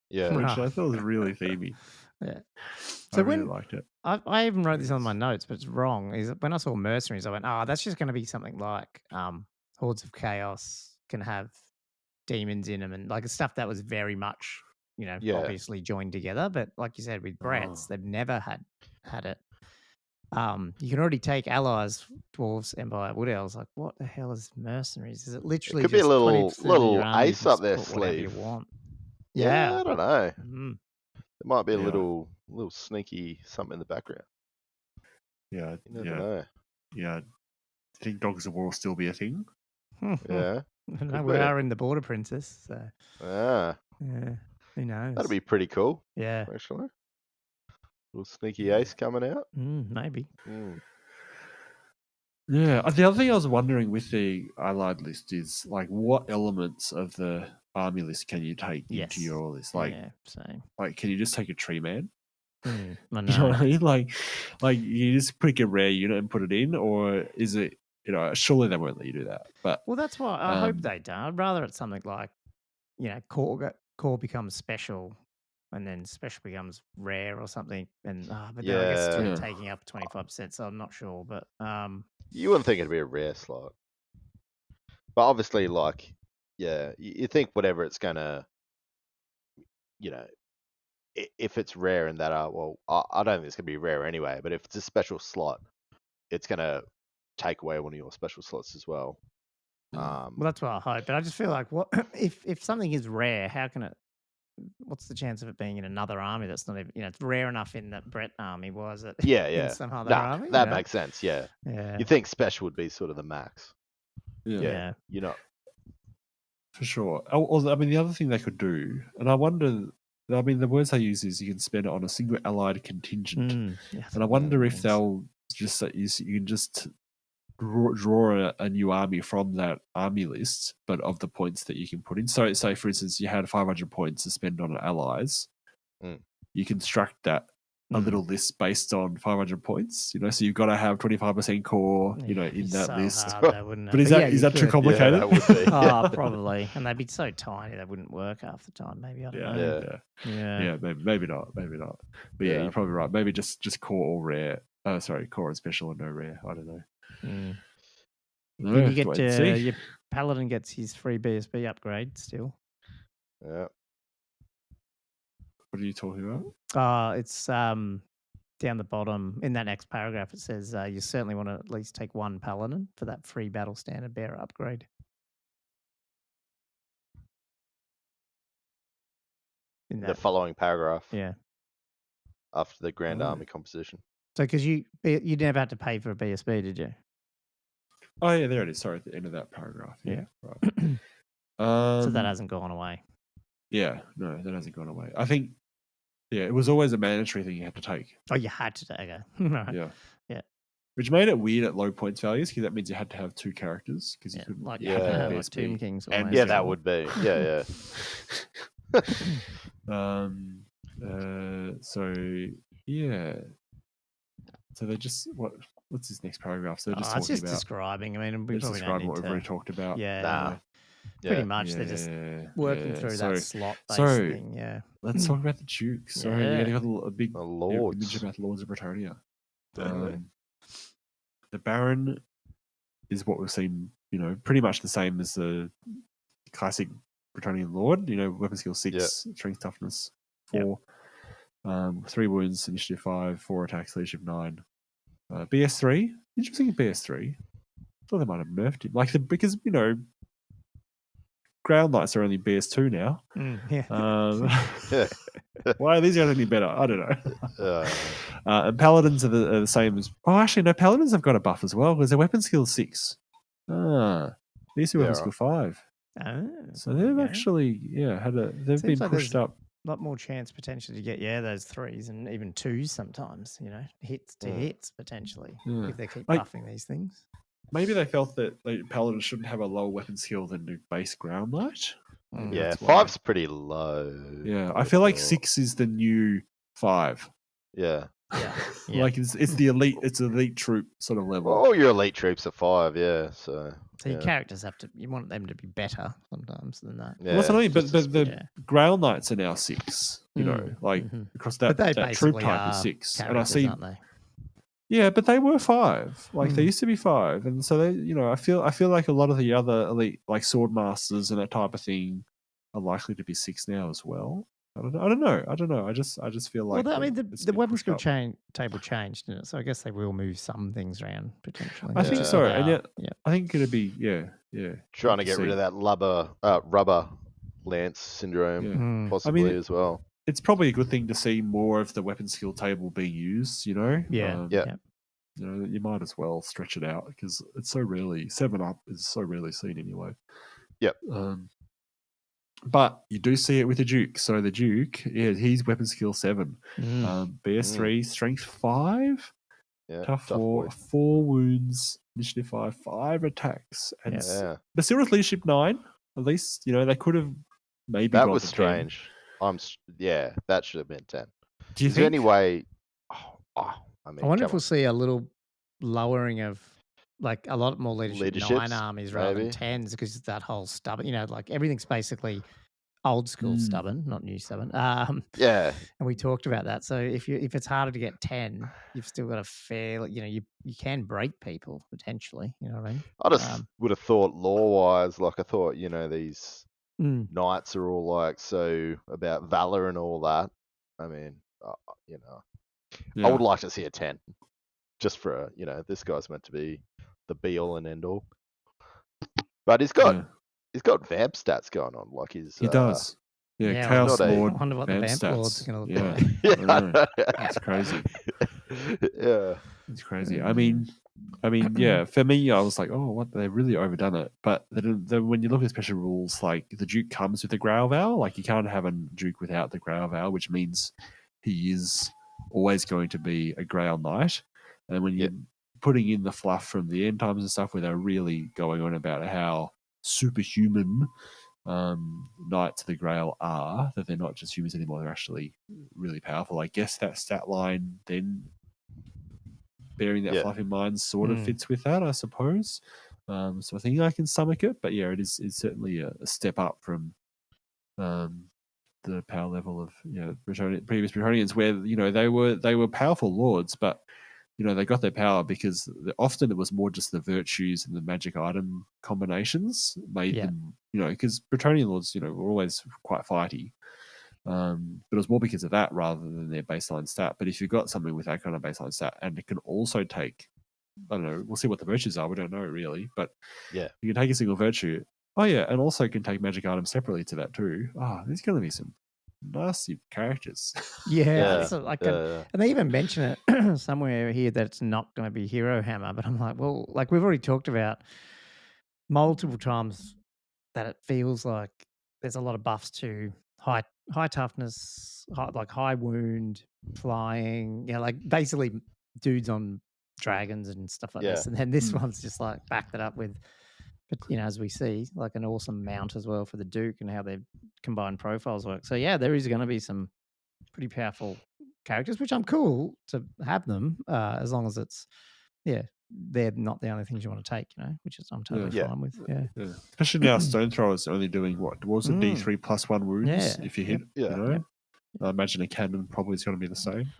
Yeah, which I thought was really themey. Yeah. So I really liked it. I even wrote this on my notes, but it's wrong. Is when I saw mercenaries, I went, that's just going to be something like Hordes of Chaos can have demons in them and like stuff that was very much, obviously joined together. But like you said, with Bretts, they've never had it. You can already take allies, Dwarves, Empire, Wood Elves. Like, what the hell is mercenaries? Is it literally could just be a little army, ace up their sleeve? You want? Yeah, I don't know. There might be a little sneaky something in the background. Yeah, you never know. Yeah, do you think Dogs of War will still be a thing? Yeah. No, we are in the Border Princess, so. Yeah. Yeah. Who knows? knows? That'd be pretty cool. Yeah. Actually. Little sneaky ace coming out. Maybe. Yeah. The other thing I was wondering with the allied list is like what elements of the army list can you take into your list? Like, same. Like, can you just take a tree man? I know. You know what I mean? Like you just pick a rare unit and put it in, or is it? Surely they won't let you do that. But well, that's why I hope they don't. I'd rather it's something like, core becomes special, and then special becomes rare or something. And but then I guess it's taking up 25%, so I'm not sure. But you wouldn't think it'd be a rare slot, but obviously, like, you think whatever it's gonna, if it's rare in that, I don't think it's gonna be rare anyway. But if it's a special slot, it's gonna take away one of your special slots as well. Well, that's what I hope. But I just feel like, what if something is rare? How can it? What's the chance of it being in another army that's not even? It's rare enough in that Brett army. Why is it? In some other army? That makes sense. Yeah. You think special would be sort of the max? Yeah. You're not. For sure. I mean, the other thing they could do, and I wonder. I mean, the words they use is you can spend it on a single allied contingent, and I wonder if they'll just you can just draw a new army from that army list, but of the points that you can put in. So, say for instance, you had 500 points to spend on allies. You construct that a little list based on 500 points. So you've got to have 25% core. In that list. Hard, though, wouldn't it? But is that too complicated? Yeah, that would be. Probably. And they'd be so tiny they wouldn't work half the time. Maybe I don't know. Yeah. Maybe not. But yeah, you're probably right. Maybe just core or rare. Core and special and no rare. I don't know. Then you get your paladin gets his free BSB upgrade still. Yeah. What are you talking about? It's down the bottom in that next paragraph. It says you certainly want to at least take one paladin for that free battle standard bearer upgrade. In the following paragraph. Yeah. After the Grand Army composition. So, because you never had to pay for a BSB, did you? Oh yeah, there it is. Sorry, at the end of that paragraph. Yeah. Right. So that hasn't gone away. Yeah, no, that hasn't gone away. I think, it was always a mandatory thing you had to take. Oh, you had to take it. Right. Yeah. Which made it weird at low points values because that means you had to have two characters because you couldn't. Like BSB. Tomb Kings. And that would be. Yeah. So they just what's this next paragraph? So they're just talking about describing. I mean, we probably describing what we've already talked about. Pretty much. They're just working through that slot-based thing. Yeah. Let's talk about the Dukes. Sorry, they got a big Lords. image about the Lords of Bretonnia. The Baron is what we've seen. Pretty much the same as the classic Bretonnian Lord. Weapon skill 6, strength toughness 4, 3 wounds, initiative 5, 4 attacks, leadership 9. BS3. Interesting BS3. I thought they might have nerfed him. Because Ground Knights are only BS2 now. Why are these guys any better? I don't know. And Paladins are the same as. Oh, actually, no. Paladins have got a buff as well because their weapon skill 6. These are weapon skill 5. So they've actually, they've been pushed up. A lot more chance potentially to get those 3s and even 2s sometimes. Hits potentially if they keep buffing these things. Maybe they felt that Paladins shouldn't have a lower weapon skill than the base Ground Knight. Yeah, 5's pretty low. Yeah, I feel like 6 is the new 5. Yeah. Like it's the elite. It's elite troop sort of level. All your elite troops are 5. Yeah. So your characters you want them to be better sometimes than that. Yeah, well, that's what I mean. But the Grail Knights are now 6. Across that troop type is 6, and I see. Yeah, but they were 5. They used to be 5, and so they, I feel like a lot of the other elite, like sword masters and that type of thing, are likely to be 6 now as well. I don't know. I just feel like. Well, I mean, the weapon skill table changed, didn't it? So I guess they will move some things around potentially. I think so, and yet I think it'll be trying to get rid of that rubber lance syndrome possibly as well. It's probably a good thing to see more of the weapon skill table being used. You might as well stretch it out because it's so rarely 7-up is so rarely seen anyway. Yep. But you do see it with the Duke. So the Duke, he's weapon skill 7. BS3, strength 5, tough 4, 4 wounds, initiative 5, 5 attacks. And but still with leadership 9, at least, they could have maybe that gone was for strange. 10. That should have been 10. Do you Is think? there any way? I wonder if we'll see a little lowering of like a lot more leadership 9 armies rather than 10s because that whole stubborn, like everything's basically old school stubborn, not new stubborn. And we talked about that. So if it's harder to get 10, you've still got a fair, you can break people potentially. You know what I mean? I just would have thought lore-wise, like I thought, these knights are all like so about valor and all that. I mean, I would like to see a 10, just for this guy's meant to be the be all and end all. But he's got vamp stats going on, like he does. Yeah, Chaos Lord. I wonder what the vamp lords are going to look like. That's crazy. It's crazy. I mean, for me, I was like, oh, what? They really overdone it. But when you look at special rules, like the Duke comes with the Grail Vow, like you can't have a Duke without the Grail Vow, which means he is always going to be a Grail Knight. And when you're putting in the fluff from the end times and stuff, where they're really going on about how superhuman Knights of the Grail are, that they're not just humans anymore, they're actually really powerful. I guess that stat line then bearing that fluff in mind sort of fits with that, I suppose. So I think I can stomach it, but it's certainly a step up from the power level of previous Bretonians, where they were powerful lords, but they got their power because often it was more just the virtues and the magic item combinations made them, because Bretonian lords, were always quite fighty. But it was more because of that rather than their baseline stat. But if you've got something with that kind of baseline stat and it can also take, I don't know, we'll see what the virtues are. We don't know really, but you can take a single virtue. Oh yeah, and also can take magic items separately to that too. There's going to be some nasty characters. And they even mention it somewhere here that it's not going to be Hero Hammer, but I'm like, well, like we've already talked about multiple times that it feels like there's a lot of buffs to high toughness, high wound, flying, like basically dudes on dragons and stuff like this. And then this one's just like backed it up with, but as we see, like an awesome mount as well for the Duke and how their combined profiles work. So there is going to be some pretty powerful characters, which I'm cool to have them, as long as it's they're not the only things you want to take, which is I'm totally fine with. Especially now, Stone Thrower's only doing what was it, D3 plus 1 wounds if you hit. I imagine a cannon probably is going to be the same.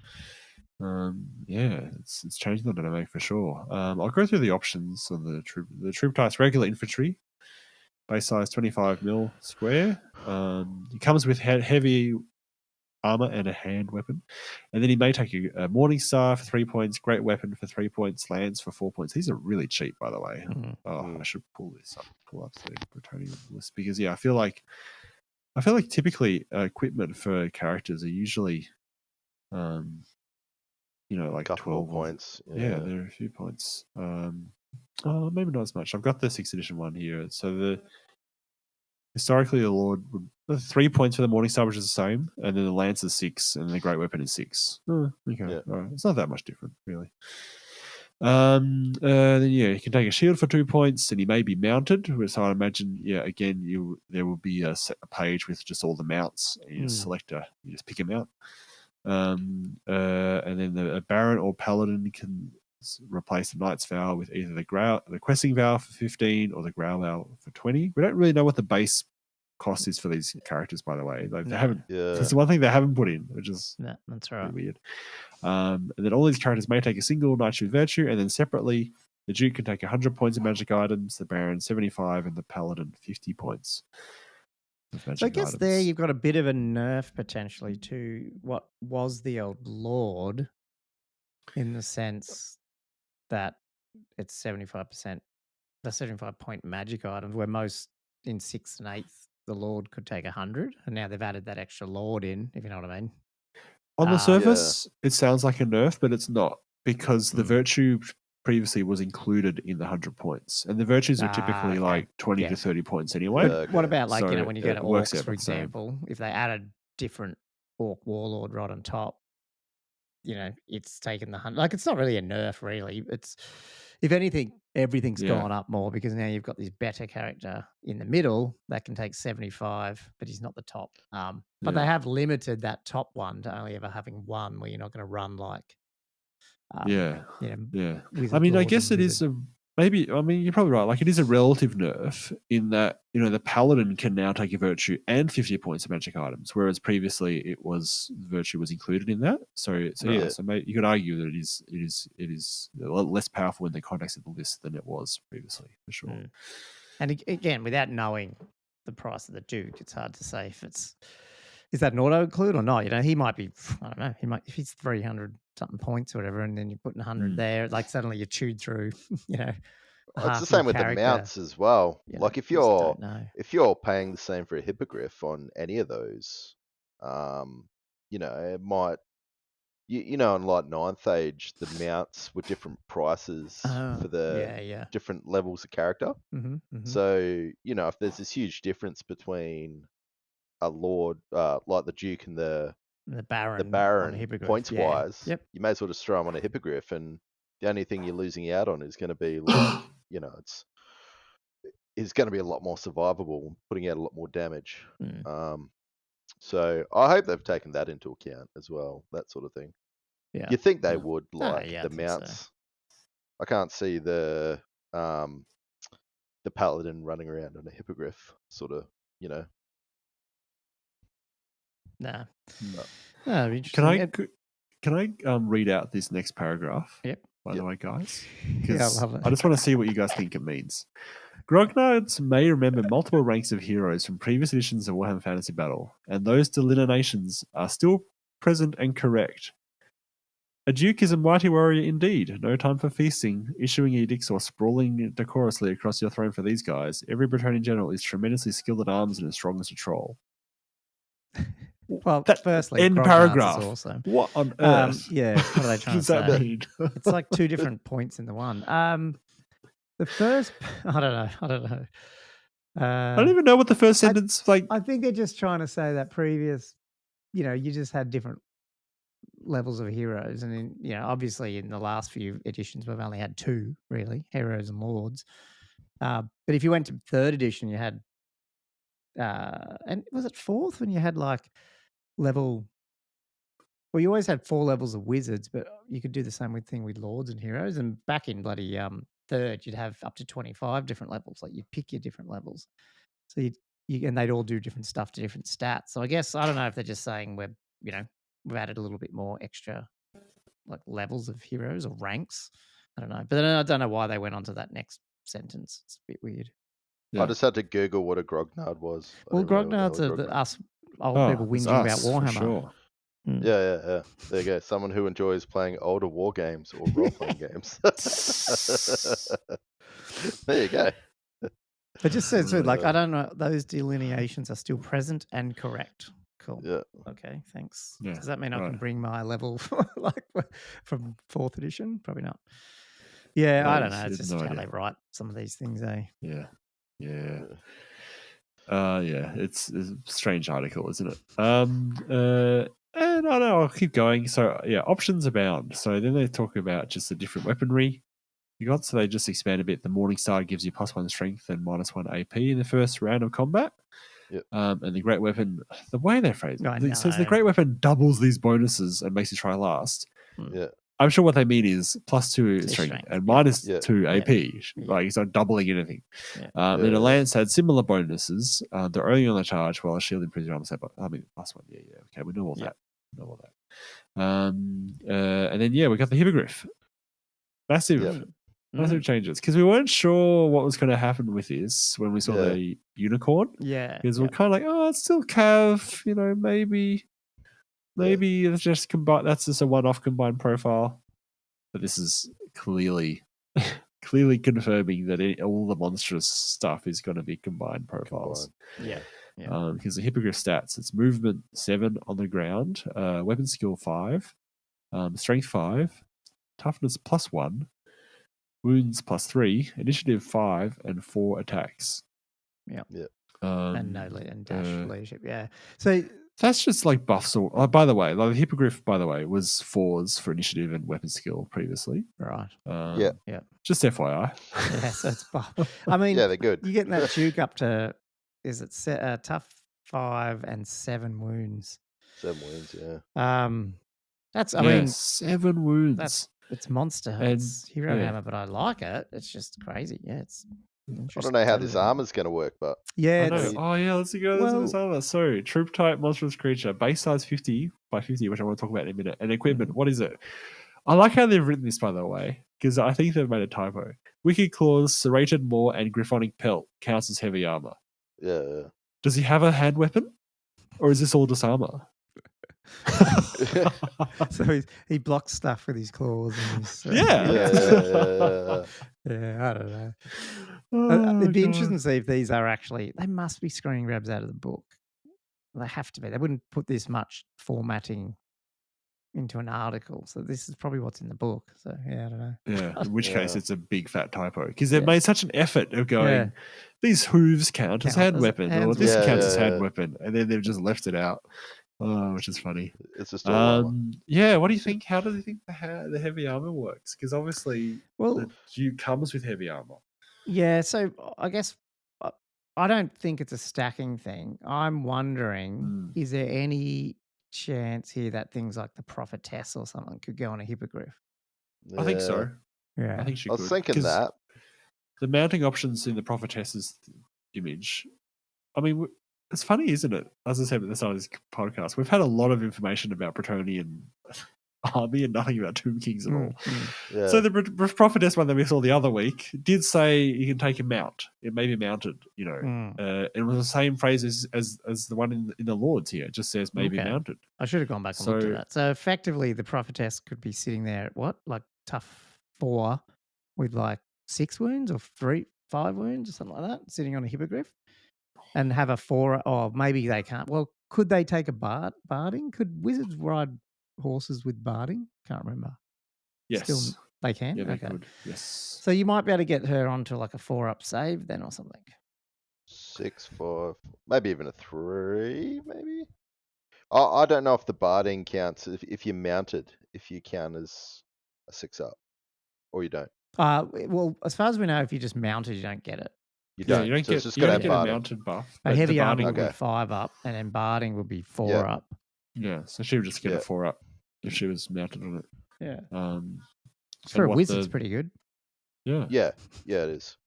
It's changing the dynamic for sure. I'll go through the options on the troop types. Regular infantry, base size 25 mil square. He comes with heavy armor and a hand weapon, and then he may take a Morning Star for 3 points, Great Weapon for 3 points, Lance for 4 points. These are really cheap, by the way. I should pull up the Bretonian list because I feel like typically equipment for characters are usually like 12 points. There are a few points. Maybe not as much. I've got the 6th edition one here. So historically the Lord would 3 points for the Morning Star, which is the same, and then the Lance is 6, and the Great Weapon is 6. All right. It's not that much different, really. Then you can take a shield for 2 points, and he may be mounted. So I imagine, again, there will be a page with just all the mounts. And you just select you just pick him out. And then a Baron or Paladin can replace the Knight's Vow with either the Questing Vow for 15 or the Grail Vow for 20. We don't really know what the base cost is for these characters, by the way. They haven't. It's the one thing they haven't put in, which is that's right. Weird. And then all these characters may take a single Knight's with Virtue, and then separately, the Duke can take 100 points of magic items, the Baron 75, and the Paladin 50 points. So I guess there you've got a bit of a nerf potentially to what was the old Lord, in the sense that it's 75%, the 75-point magic items, where most in 6th and 8th the Lord could take 100, and now they've added that extra Lord in, if you know what I mean. On the surface, it sounds like a nerf, but it's not, because the virtue previously was included in the 100 points, and the virtues are typically like 20 to 30 points anyway. Yeah, What about like So when you go to it works orcs, out for the same. example, if they added different orc warlord right on top, it's taken the 100. Like it's not really a nerf, really. It's, if anything, everything's gone up more because now you've got this better character in the middle that can take 75, but he's not the top. But they have limited that top one to only ever having one, where you're not going to run like. Yeah. Wizard I mean, I Lord guess and it is maybe. I mean, you're probably right. Like, it is a relative nerf in that the paladin can now take a virtue and 50 points of magic items, whereas previously it was virtue was included in that. So you could argue that it is a lot less powerful in the context of the list than it was previously, for sure. And again, without knowing the price of the Duke, it's hard to say if is that an auto include or not. He might be, I don't know, if he's 300 something points or whatever, and then you're putting 100 there, like suddenly you chewed through, it's the same with the mounts as well. Like if you're paying the same for a hippogriff on any of those, it might, on like 9th age, the mounts were different prices for the different levels of character. So, if there's this huge difference between a lord, like the Duke and the Baron points wise, you may as well just throw them on a hippogriff, and the only thing you're losing out on is going to be like, it's going to be a lot more survivable, putting out a lot more damage. So I hope they've taken that into account as well, that sort of thing. Yeah, you think they would, like the I mounts. so. I can't see the paladin running around on a hippogriff, sort of, Nah. Can I read out this next paragraph? Yep. By the way, guys, I love it. I just want to see what you guys think it means. Grognards may remember multiple ranks of heroes from previous editions of Warhammer Fantasy Battle, and those delineations are still present and correct. A duke is a mighty warrior indeed. No time for feasting, issuing edicts, or sprawling decorously across your throne for these guys. Every Bretonnian general is tremendously skilled at arms and as strong as a troll. Well, firstly, end paragraph. Is awesome. What on earth? What are they trying to say? That mean? It's like two different points in the one. The first, I don't know. I don't even know what the first sentence like. I think they're just trying to say that previous, you just had different levels of heroes, and obviously in the last few editions we've only had two really, heroes and lords. But if you went to 3rd edition, you had, and was it 4th when you had like level? Well, you always had 4 levels of wizards, but you could do the same thing with lords and heroes. And back in bloody 3rd, you'd have up to 25 different levels. Like you'd pick your different levels, so and they'd all do different stuff to different stats. So I guess I don't know if they're just saying we've added a little bit more extra like levels of heroes or ranks. I don't know, but then I don't know why they went on to that next sentence. It's a bit weird. Yeah. I just had to Google what a grognard was. Well, grognards are us old people whinging about Warhammer. Sure. Yeah. There you go. Someone who enjoys playing older war games or role-playing games. There you go. It just says, like, I don't know, those delineations are still present and correct. Cool. Yeah. Okay, thanks. Yeah, Does that mean I can bring my level like from 4th edition? Probably not. Yeah, I don't know. It's just how they write some of these things, eh? Yeah. It's a strange article, isn't it? And I don't know, I'll keep going. So yeah, options abound. So then they talk about just the different weaponry you got. So they just expand a bit. The Morningstar gives you +1 strength and -1 AP in the first round of combat. Yep. And the great weapon, the way they phrase it, it says the great weapon doubles these bonuses and makes you try last. Yeah. I'm sure what they mean is +2 strength and -2 AP. Like it's not doubling anything. Then a lance had similar bonuses. They're only on the charge, while a shield improves your armor set. I mean, +1. Yeah. Okay, we know all that. And then we got the hippogriff. Massive changes, because we weren't sure what was going to happen with this when we saw the unicorn. Because we're kind of like, oh, it's still cav. Maybe it's just combine. That's just a one-off combined profile. But this is clearly confirming that all the monstrous stuff is going to be combined profiles. Because the hippogriff stats, it's movement 7 on the ground, weapon skill 5, strength 5, toughness +1, wounds +3, initiative 5, and 4 attacks. Yeah. And no and dash leadership. Yeah. So that's just like buffs. Or by the way, like the Hippogriff, by the way, was 4s for initiative and weapon skill previously. Right. Yeah. Just FYI. Yeah. So it's buff. I mean, yeah, they're good. You're getting that Duke up to tough 5 and 7 wounds. 7 wounds. Yeah. That's. I mean, 7 wounds. It's monster. It's hero hammer, but I like it. It's just crazy. Yeah, it's. I don't know how this armor's going to work, but yeah. Let's go. This armor. So, troop type, monstrous creature, base size 50 by 50, which I want to talk about in a minute. And equipment, what is it? I like how they've written this, by the way, because I think they've made a typo. Wicked Claws, Serrated Maw, and Griffonic Pelt counts as heavy armor. Yeah. Does he have a hand weapon, or is this all just armor? So he blocks stuff with his claws. And his, Yeah, I don't know. It'd be interesting to see if these are actually. They must be screen grabs out of the book. They have to be. They wouldn't put this much formatting into an article. So this is probably what's in the book. So yeah, I don't know. Yeah, in which case it's a big fat typo because they've made such an effort of going, these hooves count as hand weapon, or this counts as hand weapon, and then they've just left it out, which is funny. It's just what do you think? How do you think the heavy armor works? Because obviously, the Duke comes with heavy armor. Yeah, so I guess I don't think it's a stacking thing. I'm wondering, is there any chance here that things like the Prophetess or something could go on a Hippogriff? I think so. Yeah, I think she could. I was thinking that. The mounting options in the Prophetess's image, I mean, it's funny, isn't it? As I said at the start of this podcast, we've had a lot of information about Bretonnian army and nothing about Tomb Kings at all. Yeah. So the Prophetess one that we saw the other week did say you can take a mount. It may be mounted, it was the same phrase as the one in the Lords here. It just says maybe mounted. I should have gone back and looked at that. So effectively the Prophetess could be sitting there at what? Like tough 4 with like 6 wounds or 5 wounds or something like that, sitting on a Hippogriff and have a 4, or maybe they can't. Well, could they take a barding? Could wizards ride horses with barding? Can't remember. Yes. Still, they can? Yeah, they could. Yes. So you might be able to get her onto like a 4-up save then or something. 6, 4, maybe even a 3, maybe? I don't know if the barding counts if you're mounted, if you count as a 6-up, or you don't. Well, as far as we know, if you just mounted, you don't get it. You don't. You don't so get, it's just you don't get a mounted buff. A heavy armor would be 5-up, and then barding would be 4-up. Yeah, so she would just get a 4-up if she was mounted on it. Yeah. For a wizard, it's pretty good. Yeah. Yeah, it is.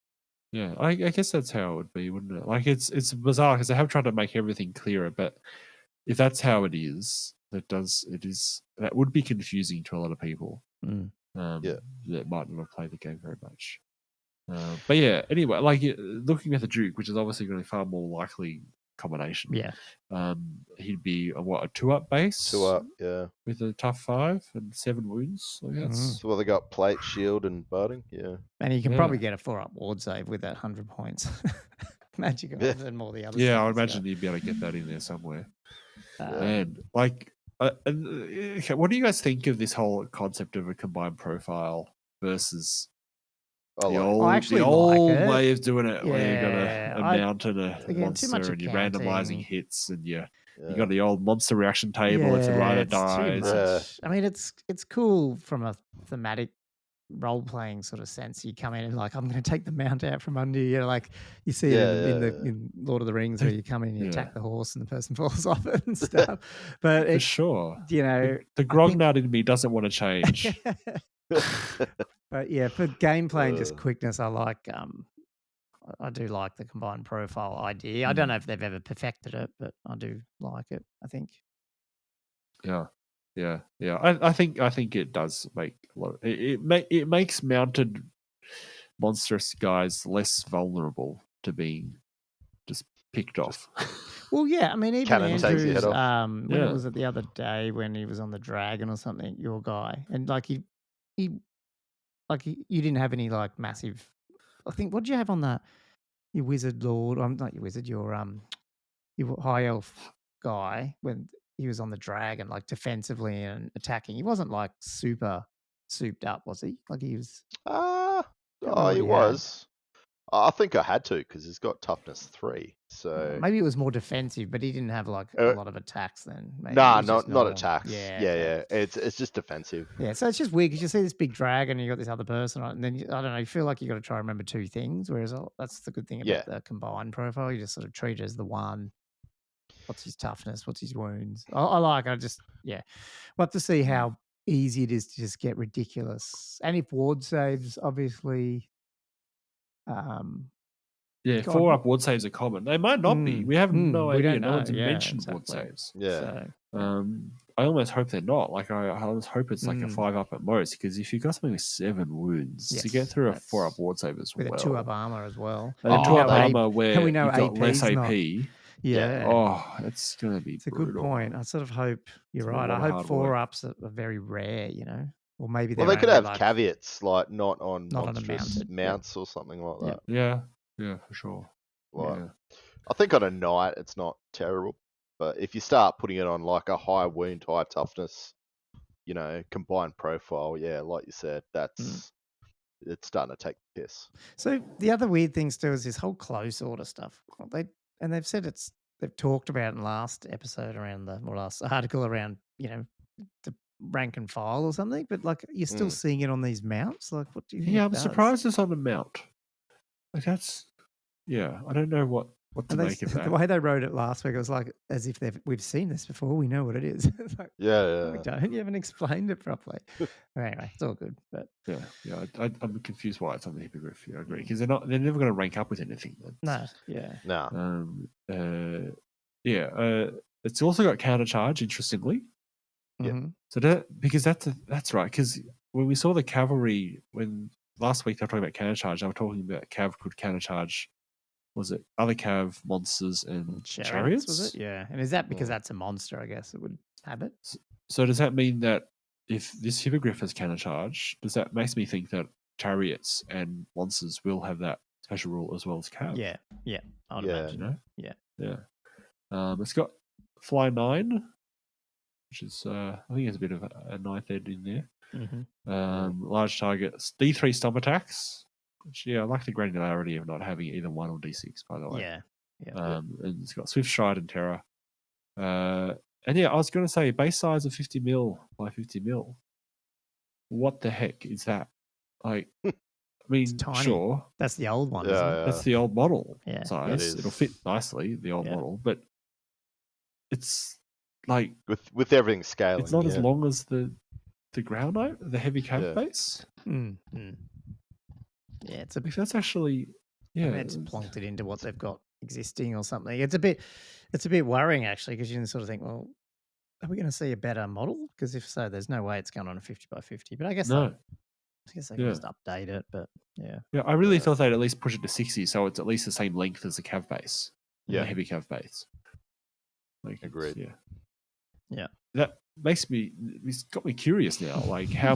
Yeah, I guess that's how it would be, wouldn't it? Like it's bizarre because they have tried to make everything clearer, but if that's how it is, that would be confusing to a lot of people. That might not have played the game very much. But yeah, anyway, like looking at the Duke, which is obviously going to be far more likely combination. Yeah. He'd be a 2-up base. 2-up, yeah. With a tough 5 and 7 wounds. I guess. So they got plate, shield, and barding. Yeah. And you can probably get a 4-up ward save with that 100 points. Magic and more the other. Yeah, I would imagine you'd be able to get that in there somewhere. And like, what do you guys think of this whole concept of a combined profile versus the old way of doing it, where you got a mount and a monster, and you're randomizing hits, and you got the old monster reaction table if the rider dies. I mean, it's cool from a thematic role playing sort of sense. You come in and like, I'm going to take the mount out from under you. Like you see it in Lord of the Rings, where you come in and you attack the horse and the person falls off it and stuff. But for sure, the grognard in me doesn't want to change. But yeah, for gameplay and just quickness, I do like the combined profile idea. I don't know if they've ever perfected it, but I do like it, I think. Yeah. I think it does make a lot. It makes mounted monstrous guys less vulnerable to being just picked off. Well, yeah, I mean, even Andrews, when it was the other day when he was on the dragon or something, your guy, and like you didn't have any like massive. I think what did you have on your wizard lord? Not your wizard, your high elf guy when he was on the dragon, like defensively and attacking. He wasn't like super souped up, was he? Like he was. Oh, he was. I think I had to because he's got toughness 3. So maybe it was more defensive, but he didn't have like a lot of attacks then. Maybe nah, not attacks. Yeah, yeah. It's just defensive. Yeah, so it's just weird because you see this big dragon and you got this other person, and then I don't know, you feel like you got to try and remember 2 things. Whereas that's the good thing about the combined profile. You just sort of treat it as the one. What's his toughness? What's his wounds? We'll have to see how easy it is to just get ridiculous. And if ward saves, obviously. 4-up ward saves are common. They might not be. We have no idea. No one's mentioned ward saves. Yeah. I almost hope they're not. Like I almost hope it's like a 5-up at most. Because if you've got something with 7 wounds, to get through a 4-up ward save as with well. With a 2-up armor as well. And a 2-up armor where we know you've got less AP. Yeah. Oh, it's going to be It's brutal. A good point. I sort of hope you're right. I hope 4-ups are very rare, Or maybe they could have caveats like not on monstrous mounts or something like that. Yeah, for sure. I think on a knight it's not terrible, but if you start putting it on like a high wound, high toughness, combined profile, like you said, that's it's starting to take the piss. So the other weird thing still is this whole close order stuff. They've said they've talked about in last episode around last article around the rank and file or something, but like you're still seeing it on these mounts. Like, what do you think? Yeah, I'm surprised it's on the mount. Like that's I don't know what to make of that. The way they wrote it last week, it was like as if we've seen this before. We know what it is. It's like, yeah. We don't. You haven't explained it properly. Anyway, it's all good. But I'm confused why it's on the hippogriff. Yeah, I agree because they're never going to rank up with anything. No. It's also got counter charge. Interestingly, So because that's right. Because when we saw the cavalry last week they were talking about counter charge, they were talking about cav could counter charge. Was it other cav monsters and chariots? Was it? Yeah. And is that because that's a monster? I guess it would have it. So does that mean that if this hippogriff has counter charge, makes me think that chariots and monsters will have that special rule as well as cav? Yeah. I'd imagine. Yeah. It's got fly 9, which is I think there's a bit of a 9th end in there. Large targets, D3 stomp attacks. Which, I like the granularity of not having either 1 or D6, by the way. Yeah. And it's got Swift Stride and Terror. I was going to say base size of 50 mil by 50 mil. What the heck is that? Like, I mean, sure. That's the old one, isn't it? That's the old model It size. It'll fit nicely, the old model, but it's like... With everything scaling. It's not as long as the ground note, the heavy cav base. Yeah, if that's actually it's plonked it into what they've got existing or something. It's a bit worrying actually because you can sort of think, well, are we going to see a better model? Because if so, there's no way it's going on a 50 by 50. But I guess they can just update it. But I really thought they'd at least push it to 60, so it's at least the same length as the cav base. The heavy cav base. Agreed. Yeah. That it's got me curious now. Like how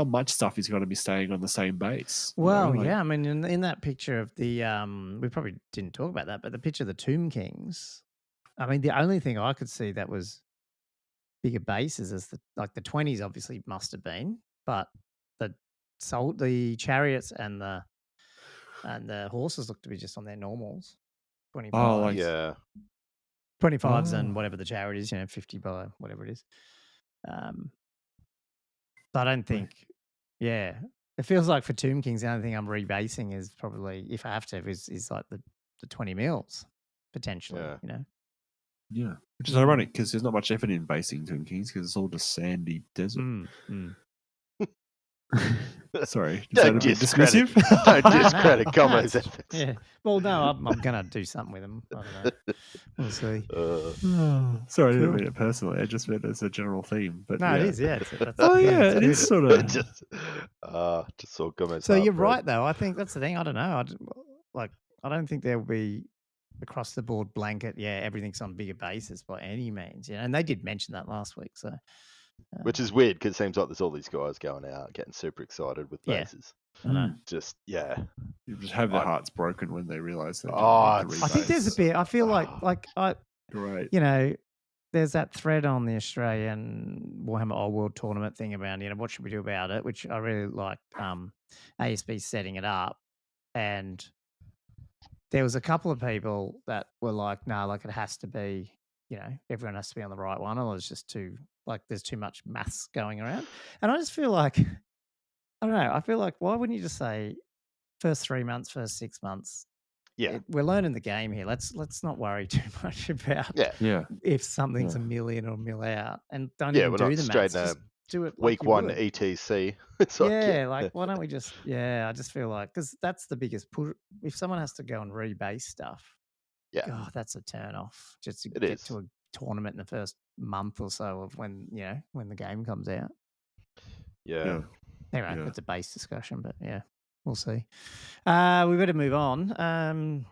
much stuff is going to be staying on the same base? Well, I mean, in that picture of the we probably didn't talk about that, but the picture of the Tomb Kings. I mean, the only thing I could see that was bigger bases is the 20s obviously must have been, but the chariots and the horses look to be just on their normals. 25. 25s and whatever the chariot is, 50 by whatever it is. So I don't think, it feels like for Tomb Kings, the only thing I'm rebasing is probably, if I have to, is like the 20 mils potentially, Yeah, which is ironic because there's not much effort in basing Tomb Kings because it's all just sandy desert. Sorry, don't dismissive? Don't discredit Gommo's efforts. Yeah, well, no, I'm going to do something with them. I don't know. We'll see. Sorry, I didn't mean it personally. I just meant it as a general theme. But no, it is. Yeah. It is sort of just saw Gommo's. So you're right, though. I think that's the thing. I don't know. I don't think there will be across the board blanket. Yeah, everything's on bigger bases by any means. And they did mention that last week. So. Which is weird because it seems like there's all these guys going out getting super excited with bases. I know. Just you just have their hearts broken when they realise that. I think there's a bit. I feel like great. there's that thread on the Australian Warhammer Old World tournament thing about, what should we do about it, which I really liked ASB setting it up. And there was a couple of people that were like, no, like it has to be, everyone has to be on the right one, or it's just too, like there's too much maths going around. And I just feel like, I don't know, I feel like why wouldn't you just say first 3 months, first 6 months? Yeah. We're learning the game here. Let's not worry too much about if something's a million or mil out, and don't even do the maths. Just do it like week one ETC. It's like why don't we just? I just feel like because that's the biggest push. If someone has to go and rebase stuff, God, that's a turn off. Just to get to a tournament in the first month or so of when the game comes out. Yeah. Anyway, it's a base discussion, but we'll see. We better move on.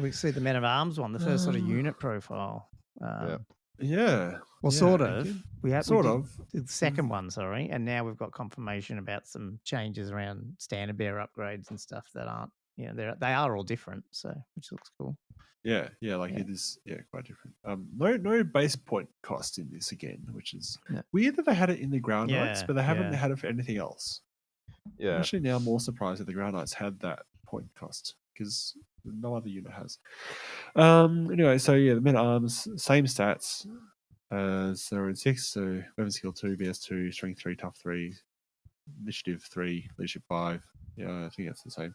We see the Men at Arms one, the first sort of unit profile. Well, sort of. We did the second one, sorry, and now we've got confirmation about some changes around standard bearer upgrades and stuff that aren't. They are all different, so which looks cool. It is quite different. No base point cost in this again, which is weird that they had it in the Ground Knights, but they haven't had it for anything else. I'm actually now more surprised that the Ground Knights had that point cost because no other unit has. Anyway, so the Men at Arms, same stats as they're in 6. So Weapon Skill 2, BS 2, Strength 3, Tough 3, Initiative 3, Leadership 5. Yeah, I think that's the same.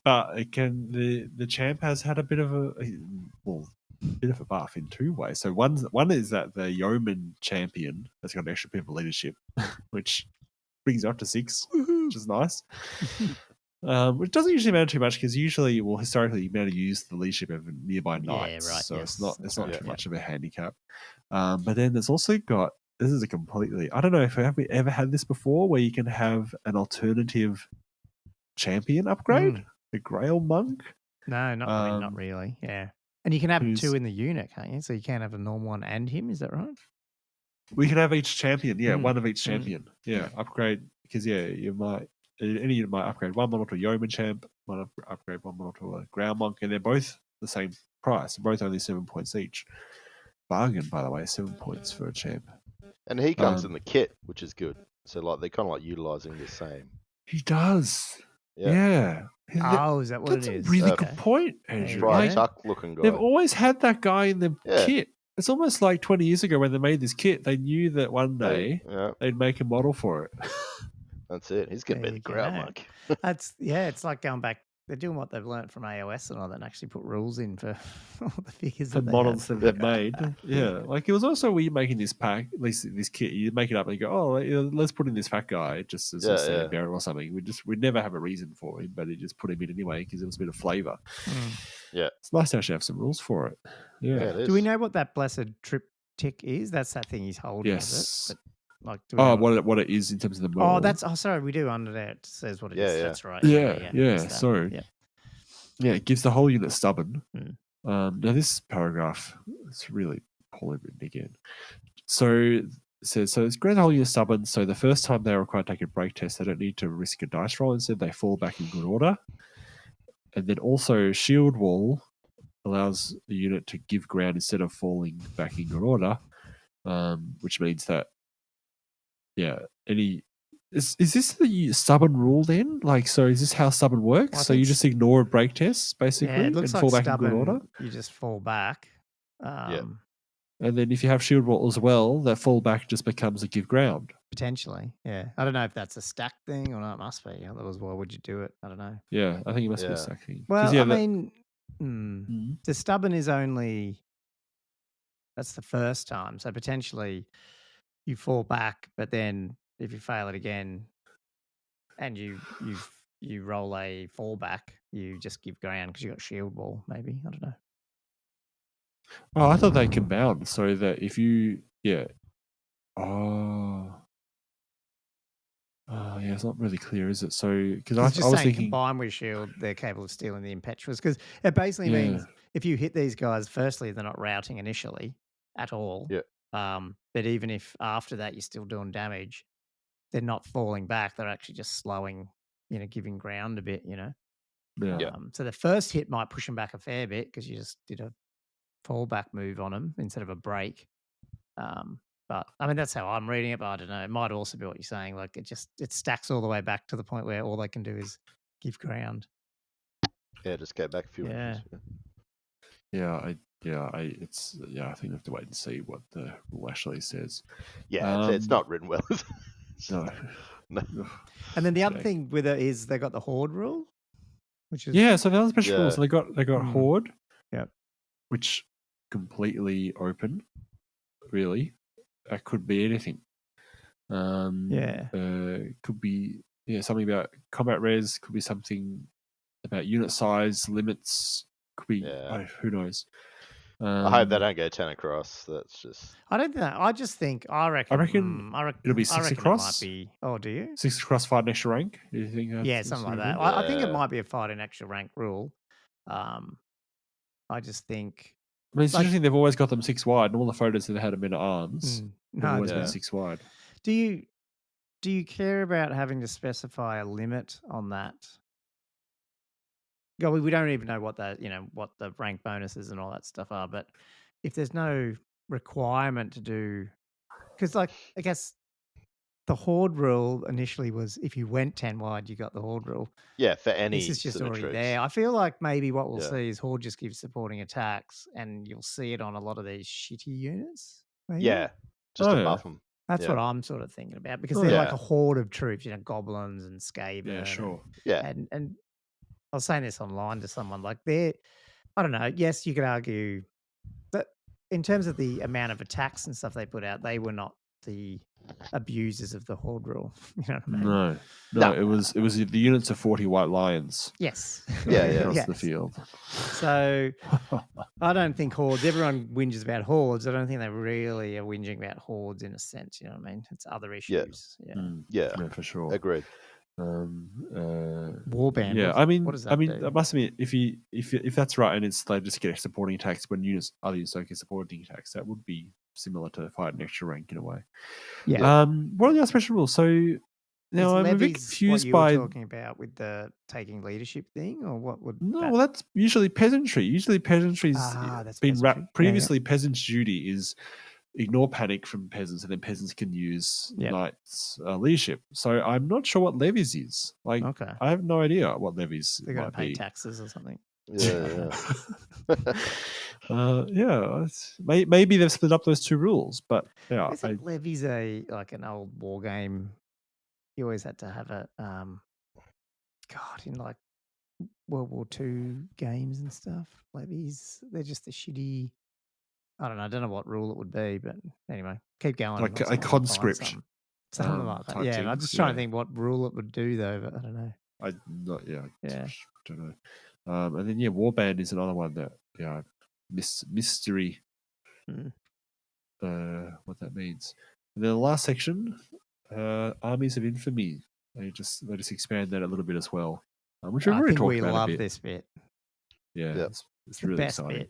But again, the champ has had a bit of a buff in 2 ways. So one is that the Yeoman champion has got an extra bit of leadership, which brings it up to 6, which is nice. Which doesn't usually matter too much because historically, you may have used the leadership of nearby knights, so it's not too much of a handicap. But then there's also got this is a completely I don't know if we ever had this before where you can have an alternative champion upgrade, the Grail Monk. No, not really. Yeah, and you can have 2 in the unit, can't you? So you can't have a normal one and him. Is that right? We can have each champion. Yeah, one of each champion. Yeah, upgrade because you might. Any unit might upgrade one model to a Yeoman champ, might upgrade one model to a Ground Monk, and they're both the same price. They're both only 7 points each. Bargain, by the way, 7 points for a champ. And he comes in the kit, which is good. So they're kind of like utilizing the same. He does. Yeah. Oh, is that what it is? That's a really good point, Andrew. Bright Tuck looking guy. They've always had that guy in the kit. It's almost like 20 years ago when they made this kit, they knew that one day they'd make a model for it. That's it. He's going to be the Ground Monk. It's like going back. They're doing what they've learned from AOS and all that and actually put rules in for all the figures the models that they've made. Like it was also weird making this pack, at least this kit. You make it up and you go, let's put in this fat guy just as a standard bearer or something. We'd never have a reason for him, but he just put him in anyway because it was a bit of flavour. Yeah, it's nice to actually have some rules for it. Yeah, it is. Do we know what that blessed triptych is? That's that thing he's holding. Yes. Is it? But, like, what it is in terms of the model. Sorry, we do under there. It says what it is. That's right. So it gives the whole unit stubborn. Now this paragraph is really poorly written again. So it says, so it's grant the whole unit stubborn. So the first time they are required to take a break test, they don't need to risk a dice roll. Instead, they fall back in good order. And then also shield wall allows the unit to give ground instead of falling back in good order, which means that is this the stubborn rule then? Like, so is this how stubborn works? So you just ignore a break test basically and fall back in good order? You just fall back. And then if you have shield wall as well, that fall back just becomes a give ground. Potentially, yeah. I don't know if that's a stack thing or not. It must be. Otherwise, why would you do it? I don't know. Yeah, I think it must be a stack thing. Well, the stubborn is only that's the first time. So potentially you fall back, but then if you fail it again and you roll a fallback, you just give ground because you got shield wall. Maybe I don't know. Oh, I thought they combined so that if you it's not really clear, is it? So because I was thinking combined with shield, they're capable of stealing the impetuous because it basically means if you hit these guys, firstly they're not routing initially at all. Yeah. But even if after that you're still doing damage, they're not falling back. They're actually just slowing, giving ground a bit, Yeah. So the first hit might push them back a fair bit because you just did a fallback move on them instead of a break. But I mean, that's how I'm reading it. But I don't know. It might also be what you're saying. Like it stacks all the way back to the point where all they can do is give ground. Yeah, just go back a few inches. I think we have to wait and see what the rule actually says. Yeah, it's not written well. No. And then the other thing with it is they got the horde rule, which is so the other special rules. So they got horde, which completely open. Really, that could be anything. Could be something about combat res. Could be something about unit size limits. Could be who knows. I hope they don't go 10 across. That's just. I don't think that. I reckon it'll be 6 across. It might be. Oh, do you? 6 across, fight an extra rank. Do you think? Yeah, something like that. I think it might be a fight an extra rank rule. I just think. I mean, it's interesting. They've always got them 6 wide, and all the photos that they had them in arms. They've always been 6 wide. Do you care about having to specify a limit on that? We don't even know what the rank bonuses and all that stuff are, but if there's no requirement to do, because I guess the horde rule initially was if you went 10 wide, you got the horde rule. Yeah, for any. This is just already there. I feel like maybe what we'll see is horde just gives supporting attacks, and you'll see it on a lot of these shitty units. Maybe? Yeah, just to buff them. That's what I'm sort of thinking about, because they're like a horde of troops, goblins and Skaven. Yeah, sure. And I was saying this online to someone, like I don't know, yes, you could argue that in terms of the amount of attacks and stuff they put out, they were not the abusers of the horde rule. You know what I mean? No. It was the units of 40 white lions. Yes. Across the field. So I don't think hordes. Everyone whinges about hordes. I don't think they really are whinging about hordes in a sense. You know what I mean? It's other issues. Yeah, for sure. Agreed. Warband. Yeah, what does that do? I must admit, if that's right, and it's they just get supporting attacks when other units don't get supporting attacks, that would be similar to fight an extra rank in a way. Yeah. What are the other special rules? So now I'm a bit confused by by talking about with the taking leadership thing, or what would? No, well, that's usually peasantry. Usually peasantry's been wrapped. Previously, peasants' duty is ignore panic from peasants, and then peasants can use knights' leadership. So I'm not sure what levies is. I have no idea what levies They're going to pay be. taxes or something. Maybe they've split up those two rules, but I think levies like an old war game. You always had to have it. In like World War II games and stuff. Levies, they're just a shitty. I don't know what rule it would be, but anyway, keep going. Like a conscript. Something like that. Yeah, I'm just trying to think what rule it would do, though, but I don't know. I don't know. And then warband is another one that mystery. What that means. And then the last section, armies of infamy. They just expand that a little bit as well, which we've already talked about. We love this bit. Yeah, it's really exciting. Bit.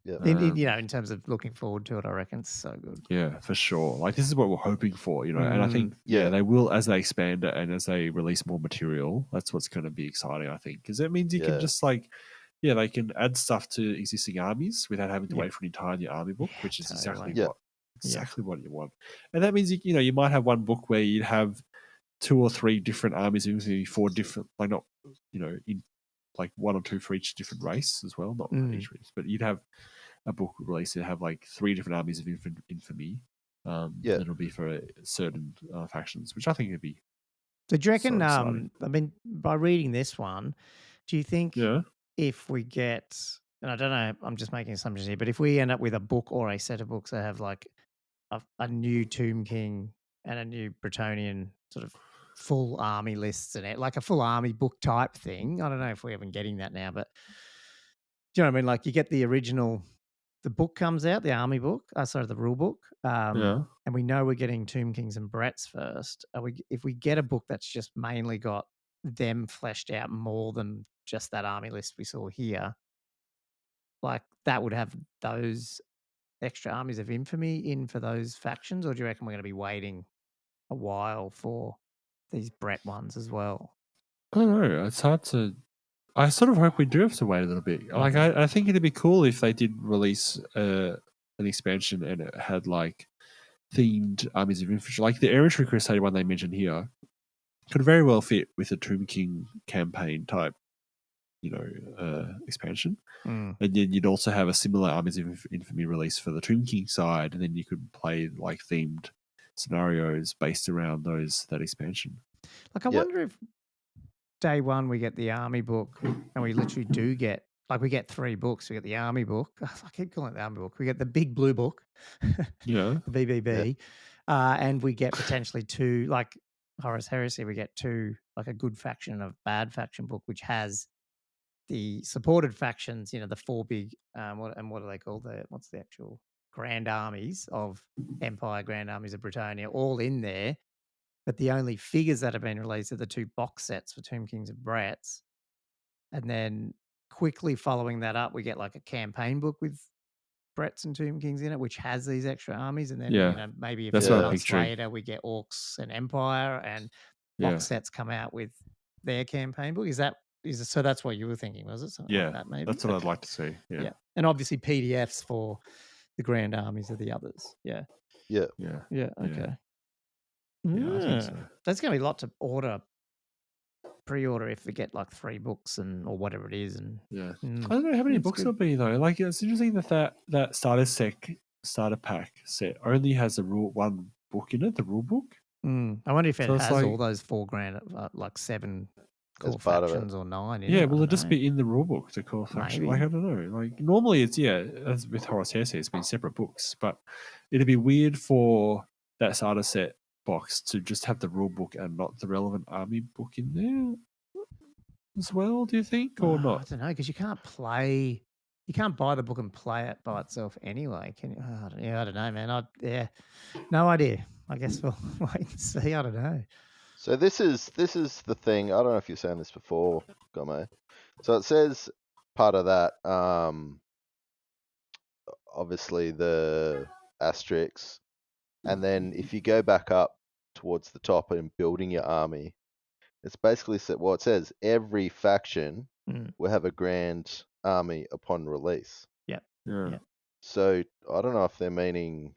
Yeah, in terms of looking forward to it, I reckon it's so good. Yeah, for sure. Like this is what we're hoping for, and I think they will as they expand it and as they release more material. That's what's going to be exciting, I think, because that means you can just they can add stuff to existing armies without having to wait for an entire new army book, which is exactly what you want. And that means you might have one book where you'd have 2 or 3 different armies, maybe 4 different, like not in like 1 or 2 for each different race as well, not for each race, but you'd have a book released that have like 3 different armies of infamy. It'll be for certain factions, which I think would be. So do you reckon? I mean, by reading this one, do you think if we get, and I don't know, I'm just making assumptions here, but if we end up with a book or a set of books that have like a new Tomb King and a new Bretonian sort of full army lists and like a full army book type thing. I don't know if we're even getting that now, but do you know what I mean? Like you get the original, the book comes out, the army book, the rule book. And we know we're getting Tomb Kings and Bretts first. If we get a book that's just mainly got them fleshed out more than just that army list we saw here, like that would have those extra armies of infamy in for those factions, or do you reckon we're going to be waiting a while for these Brett ones as well? I don't know. It's hard to I sort of hope we do have to wait a little bit. Like, I think it'd be cool if they did release an expansion and it had like themed armies of infantry, like the Errantry Crusade one they mentioned here, could very well fit with a Tomb King campaign type, expansion. And then you'd also have a similar Armies of Infamy release for the Tomb King side, and then you could play like themed scenarios based around that expansion. Like, I wonder if day one we get the army book, and we literally do get, like, we get 3 books. We get the army book. I keep calling it the army book. We get the big blue book, the BBB, and we get potentially 2, like Horus Heresy. We get 2, like a good faction and a bad faction book, which has the supported factions. The 4 big, what are they called? What's the actual grand armies of Empire, grand armies of Britannia, all in there. But the only figures that have been released are the 2 box sets for Tomb Kings and Brats. And then quickly following that up, we get like a campaign book with Brats and Tomb Kings in it, which has these extra armies. And then, maybe a few months later, we get Orcs and Empire, and box sets come out with their campaign book. So that's what you were thinking, was it? Something like that, maybe? That's what I'd like to see. Yeah. And obviously PDFs for the grand armies of the others. Yeah. Okay. Yeah, I think so. That's going to be a lot to pre-order if we get like 3 books or whatever it is. And I don't know how many books there'll be though. Like, it's interesting that starter pack set only has one book in it, the rule book. I wonder if it has all those 4 grand, like 7 core factions or 9. Will it just be in the rule book, the core faction? Like, I don't know. Like, normally it's as with Horus Heresy, it's been separate books, but it'd be weird for that starter set box to just have the rule book and not the relevant army book in there as well, do you think, or not? I don't know, because you can't buy the book and play it by itself anyway, can you? I don't know, man. No idea. I guess we'll wait and see. I don't know. So this is the thing. I don't know if you've seen this before, Gommo. So it says part of that, obviously the asterisks. And then if you go back up towards the top and building your army, it's basically it says every faction will have a grand army upon release. Yeah. So I don't know if they're meaning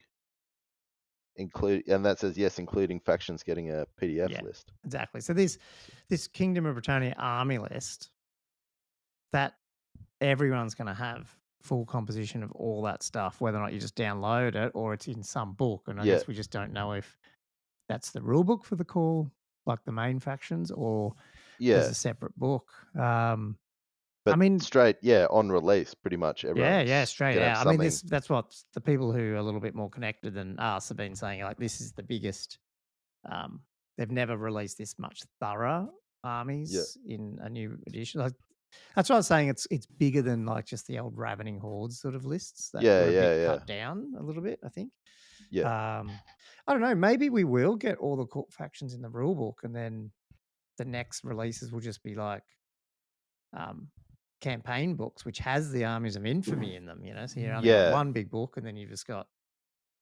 and that says yes, including factions getting a PDF list. Exactly. So this Kingdom of Britannia army list, that everyone's going to have full composition of all that stuff, whether or not you just download it or it's in some book. And I guess we just don't know if that's the rule book for the core, like the main factions, or there's a separate book. But I mean, straight, on release, pretty much everyone. Straight out. I mean, that's what the people who are a little bit more connected than us have been saying. Like, this is the biggest. They've never released this much thorough armies in a new edition. Like, that's what I was saying. It's bigger than like just the old Ravening Hordes sort of lists that were a bit cut down a little bit, I think. I don't know. Maybe we will get all the court factions in the rule book, and then the next releases will just be like campaign books, which has the Armies of Infamy in them. So you only got one big book, and then you've just got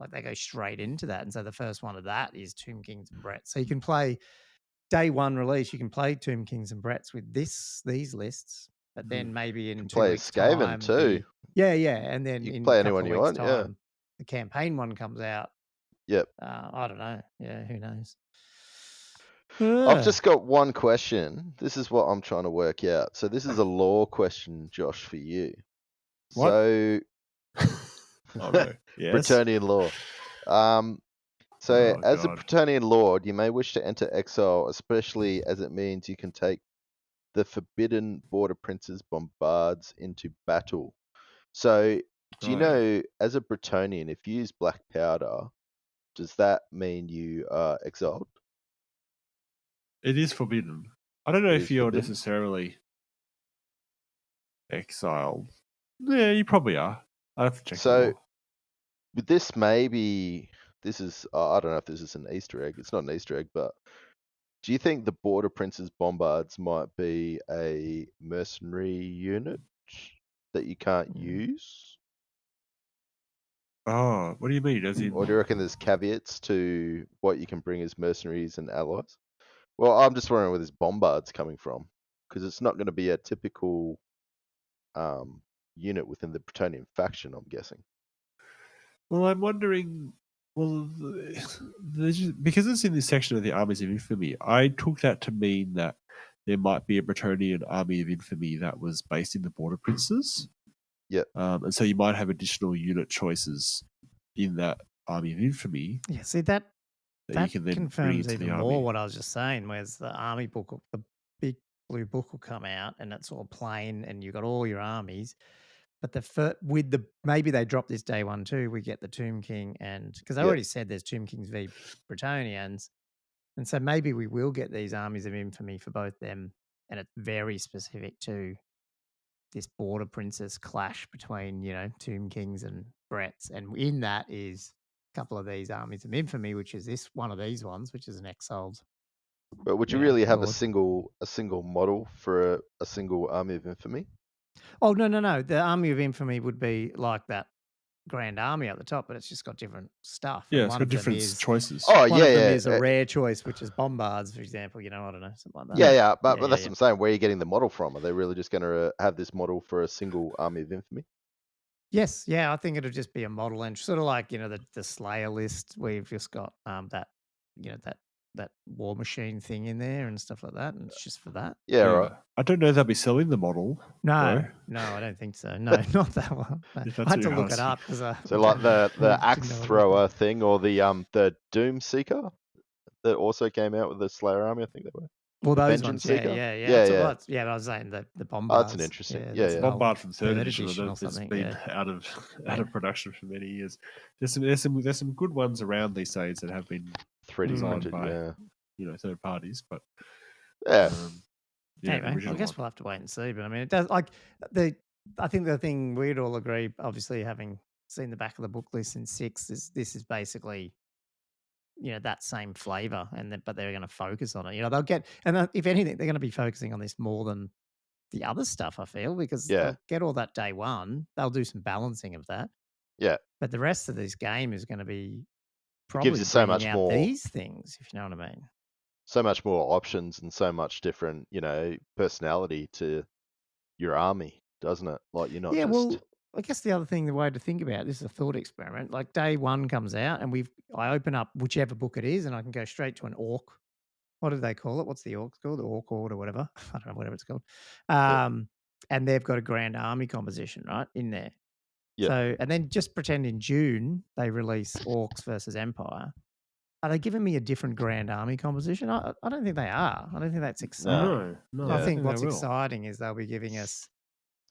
like they go straight into that. And so the first one of that is Tomb Kings and Brats. So you can play day one release. You can play Tomb Kings and Brats with these lists. But then maybe in 2 weeks' time, too. And then you can in play a anyone couple you of weeks' want. time, the campaign one comes out. I don't know. Who knows? I've just got one question. This is what I'm trying to work out. So this is a lore question, Josh, for you. What? So, Yes. Bretonnian lore. As a Bretonnian lord, you may wish to enter exile, especially as it means you can take the forbidden border prince's bombards into battle. So, do you know, as a Bretonnian, if you use black powder, does that mean you are exiled? It is forbidden. I don't know if you're necessarily exiled. Yeah, you probably are. I have to check. So, with this, this is, I don't know if this is an Easter egg. It's not an Easter egg, but do you think the Border Prince's Bombards might be a mercenary unit that you can't use? Oh, what do you mean? Or do you reckon there's caveats to what you can bring as mercenaries and allies? Well, I'm just wondering where this Bombard's coming from. because it's not going to be a typical unit within the Bretonnian faction, I'm guessing. Well, I'm wondering. Well, because it's in this section of the Armies of Infamy, I took that to mean that there might be a Bretonnian Army of Infamy that was based in the Border Princes. Yep. And so you might have additional unit choices in that Army of Infamy. Yeah, see that you can then confirms even more what I was just saying. Whereas the army book, the big blue book will come out, and it's all plain, and you've got all your armies. But maybe they drop this day one too. We get the Tomb King, and because I already said there's Tomb Kings v Bretonnians, and so maybe we will get these armies of infamy for both them, and it's very specific to this Border Princess clash between Tomb Kings and Bretts, and in that is a couple of these armies of infamy, which is this one of these ones, which is an exiled. But would you really have a single model for a single army of infamy? Oh, no. The Army of Infamy would be like that Grand Army at the top, but it's just got different stuff. Yeah, it's got different choices. Oh, one of them is a rare choice, which is Bombards, for example. I don't know, something like that. Yeah. But that's what I'm saying. Where are you getting the model from? Are they really just going to have this model for a single Army of Infamy? Yes, yeah. I think it'll just be a model, and sort of like the Slayer list, where you've just got that War Machine thing in there and stuff like that, and it's just for that. Yeah, right. I don't know if they'll be selling the model. No, I don't think so. No, not that one. I had to look it up because so like the axe thrower thing, or the Doom Seeker that also came out with the Slayer army. I think they were. Well, those ones, yeah. But I was saying the Bombards. Oh, that's an interesting. Yeah. Bombard from third edition that's been out of production for many years. There's some good ones around these days that have been 3D printed by third parties, but anyway, I guess we'll have to wait and see. But I mean, it does I think the thing we'd all agree, obviously having seen the back of the book list in 6, is this is basically that same flavor, but they're going to focus on it. They'll get, and if anything, they're going to be focusing on this more than the other stuff, I feel, because they'll get all that day one. They'll do some balancing of that. Yeah. But the rest of this game is going to be probably gives you so much more these things, if you know what I mean. So much more options and so much different, personality to your army, doesn't it? Like you're not just. Well, I guess the other thing, the way to think about this is a thought experiment. Like day one comes out, and I open up whichever book it is, and I can go straight to an orc. What do they call it? What's the orc called? The orc horde or whatever. I don't know, whatever it's called. And they've got a grand army composition right in there. Yeah. So, and then just pretend in June they release Orcs versus Empire. Are they giving me a different grand army composition? I don't think they are. I don't think that's exciting. No. I think what's exciting is they'll be giving us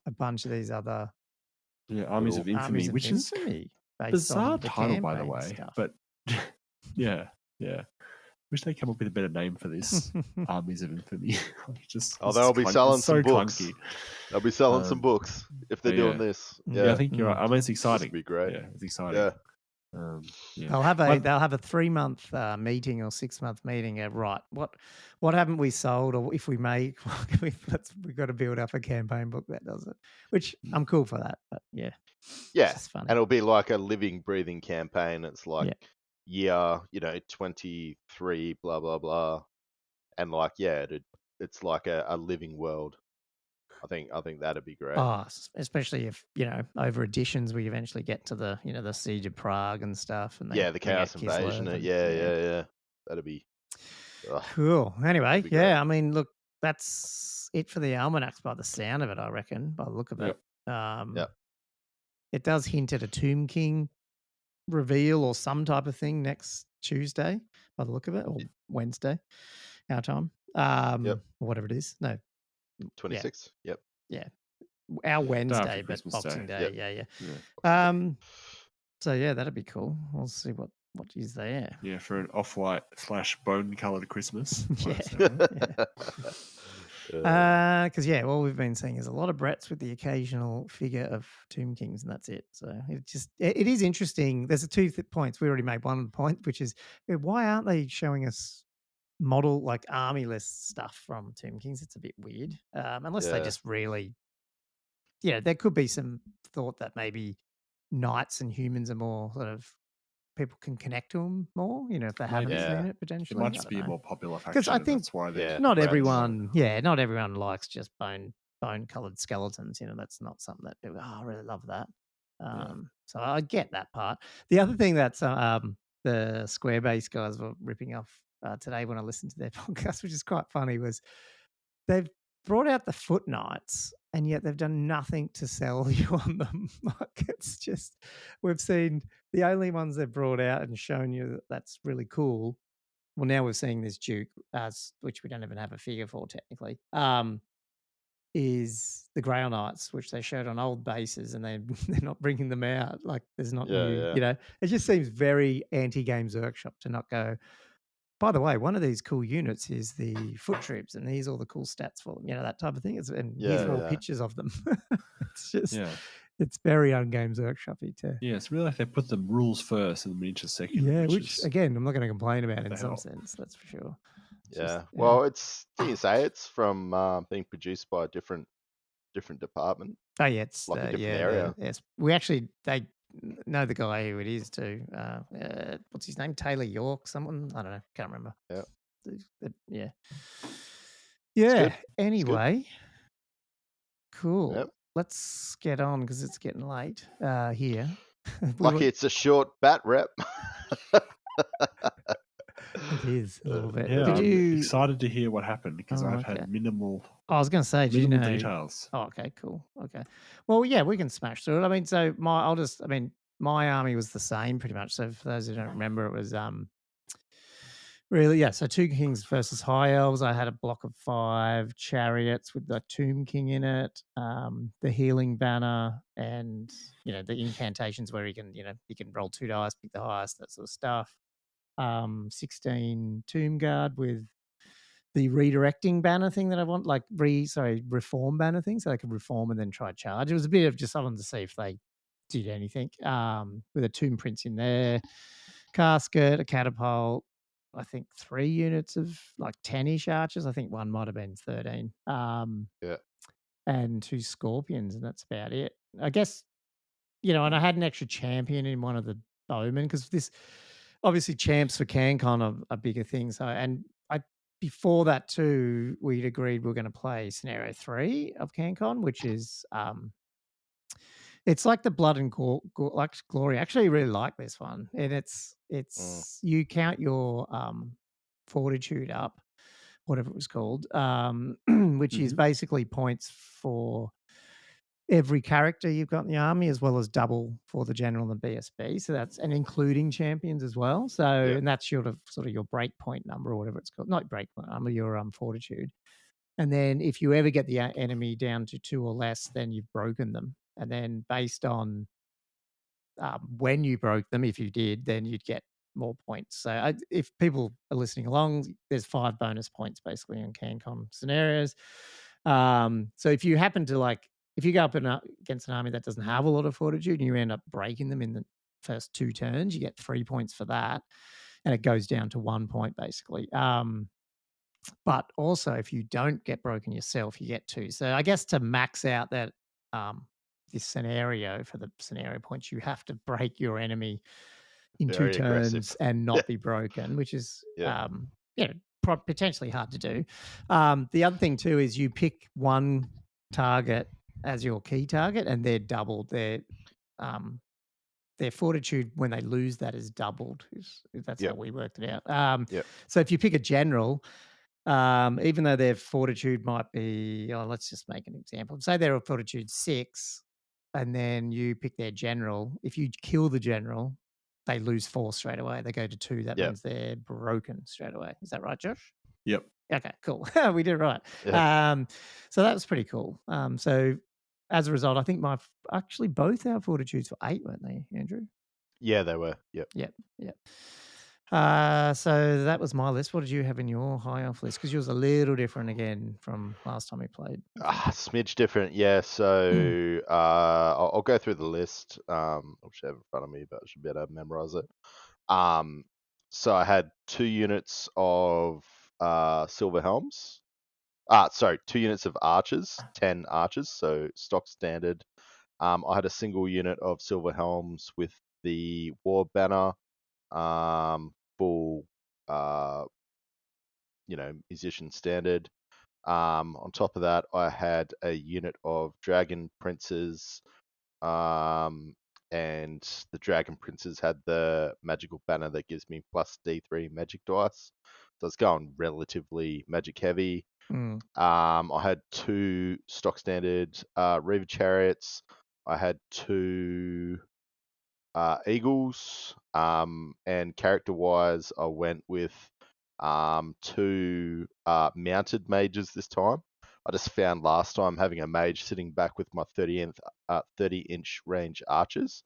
a bunch of these other Armies of Infamy, which is bizarre title, by the way. Stuff. But yeah. Wish they come up with a better name for this. Armies of Infamy. They'll be selling some books. Clunky. They'll be selling some books if they're doing this. Yeah, I think you're right. I mean, it's exciting. It'll be great. Yeah, it's exciting. Yeah. They'll have a 3-month meeting or 6-month meeting. Right, what haven't we sold, or if we make, we've got to build up a campaign book that does it. Which I'm cool for that. But yeah, it's funny. And it'll be like a living, breathing campaign. It's like year 23, blah blah blah, and like it's like a living world. I think that'd be great. Oh, especially if over editions we eventually get to the the Siege of Prague and stuff, and the Chaos Invasion. Yeah. That'd be cool. Anyway, I mean, look, that's it for the almanacs by the sound of it. I reckon, by the look of it. It does hint at a Tomb King reveal or some type of thing next Tuesday, by the look of it, or Wednesday, our time. Or whatever it is. No. 26. Yeah. Our Wednesday, but Boxing Day. Yeah. So that'd be cool. We'll see what is there. Yeah, for an off-white / bone-colored Christmas. Because all we've been seeing is a lot of Bretts with the occasional figure of Tomb Kings, and that's it. So it is interesting. There's 2 points. We already made one point, which is why aren't they showing us model like army list stuff from Tomb Kings? It's a bit weird, unless they just really there could be some thought that maybe knights and humans are more sort of people can connect to them more. You know, if they haven't seen it potentially. It might just be a more popular faction. Because I think that's why not everyone likes just bone colored skeletons. You know, that's not something that people. Oh, I really love that. So I get that part. The other thing that's the Squarebase guys were ripping off today when I listened to their podcast, which is quite funny, was they've brought out the foot knights and yet they've done nothing to sell you on them. Like it's just, we've seen the only ones they've brought out and shown you that's really cool. Well, now we're seeing this Duke, which we don't even have a figure for technically, is the Grail Knights, which they showed on old bases and they're not bringing them out. Like there's not new, you know, it just seems very anti-Games Workshop to not go, by the way, one of these cool units is the foot troops, and here's all the cool stats for them. You know, that type of thing. And here's all pictures of them. It's just, it's very un-Games Workshop-y too. Yeah, it's really like they put the rules first and the miniatures second. Yeah, which again, I'm not going to complain about in some sense. That's for sure. Well, it's, didn't you say it's from being produced by a different department? Oh yeah, it's like a different area. Yes, we actually know the guy who it is too. What's his name? Taylor York, someone? I don't know. Can't remember. Yeah. Yeah. Anyway, cool. Yep. Let's get on because it's getting late here. Lucky it's a short bat rep. It is a little bit. Yeah, I'm excited to hear what happened because I've had minimal. I was going to say, do you know details? Oh, okay, cool. Okay, well, yeah, we can smash through it. I mean, so my army was the same pretty much. So for those who don't remember, it was really so 2 kings versus high elves. I had a block of 5 chariots with the Tomb King in it, the healing banner, and you know the incantations where you can roll 2 dice, pick the highest, that sort of stuff. 16 Tomb Guard with the redirecting banner thing that I want, like reform banner thing, so they could reform and then try charge. It was a bit of just something to see if they did anything. With a Tomb Prince in there, casket, a catapult, I think 3 units of like 10-ish archers. I think one might have been 13. And 2 scorpions, and that's about it. I guess, and I had an extra champion in one of the bowmen because this. Obviously, champs for CanCon are a bigger thing. So, and before that too, we'd agreed we were going to play Scenario 3 of CanCon, which is it's like the Blood and Glory. Actually, I really like this one, and it's you count your fortitude up, whatever it was called, which is basically points for every character you've got in the army, as well as double for the general and the BSB. So that's, and including champions as well. So, and that's sort of your breakpoint number or whatever it's called. Not breakpoint number, your fortitude. And then if you ever get the enemy down to 2 or less, then you've broken them. And then based on when you broke them, if you did, then you'd get more points. So if people are listening along, there's 5 bonus points basically in CanCon scenarios. So if you happen to if you go up against an army that doesn't have a lot of fortitude and you end up breaking them in the first 2 turns, you get 3 points for that. And it goes down to 1 point basically. But also if you don't get broken yourself, you get 2. So I guess to max out that this scenario, for the scenario points, you have to break your enemy in very 2 turns and not be broken, which is potentially hard to do. The other thing too is you pick one target as your key target, and they're doubled. Their fortitude when they lose that is doubled. That's how we worked it out. So if you pick a general, even though their fortitude might be, let's just make an example. Say they're a fortitude 6, and then you pick their general. If you kill the general, they lose 4 straight away. They go to 2. That means they're broken straight away. Is that right, Josh? Yep. Okay, cool. We did it right. So that was pretty cool. So as a result, I think both our fortitudes were 8, weren't they, Andrew? Yeah, they were. Yep. So that was my list. What did you have in your high elf list? Because yours was a little different again from last time we played. Smidge different, yeah. So I'll go through the list. I should have it in front of me, but I should be able to memorize it. So I had 2 units of silver helms. 2 units of archers, 10 archers, so stock standard. I had a single unit of silver helms with the war banner, full, musician standard. On top of that, I had a unit of dragon princes, and the dragon princes had the magical banner that gives me plus D3 magic dice. So it's going relatively magic heavy. I had 2 stock standard Reaver chariots. I had 2 eagles. And character wise, I went with 2 mounted mages this time. I just found last time having a mage sitting back with my 30-inch range archers.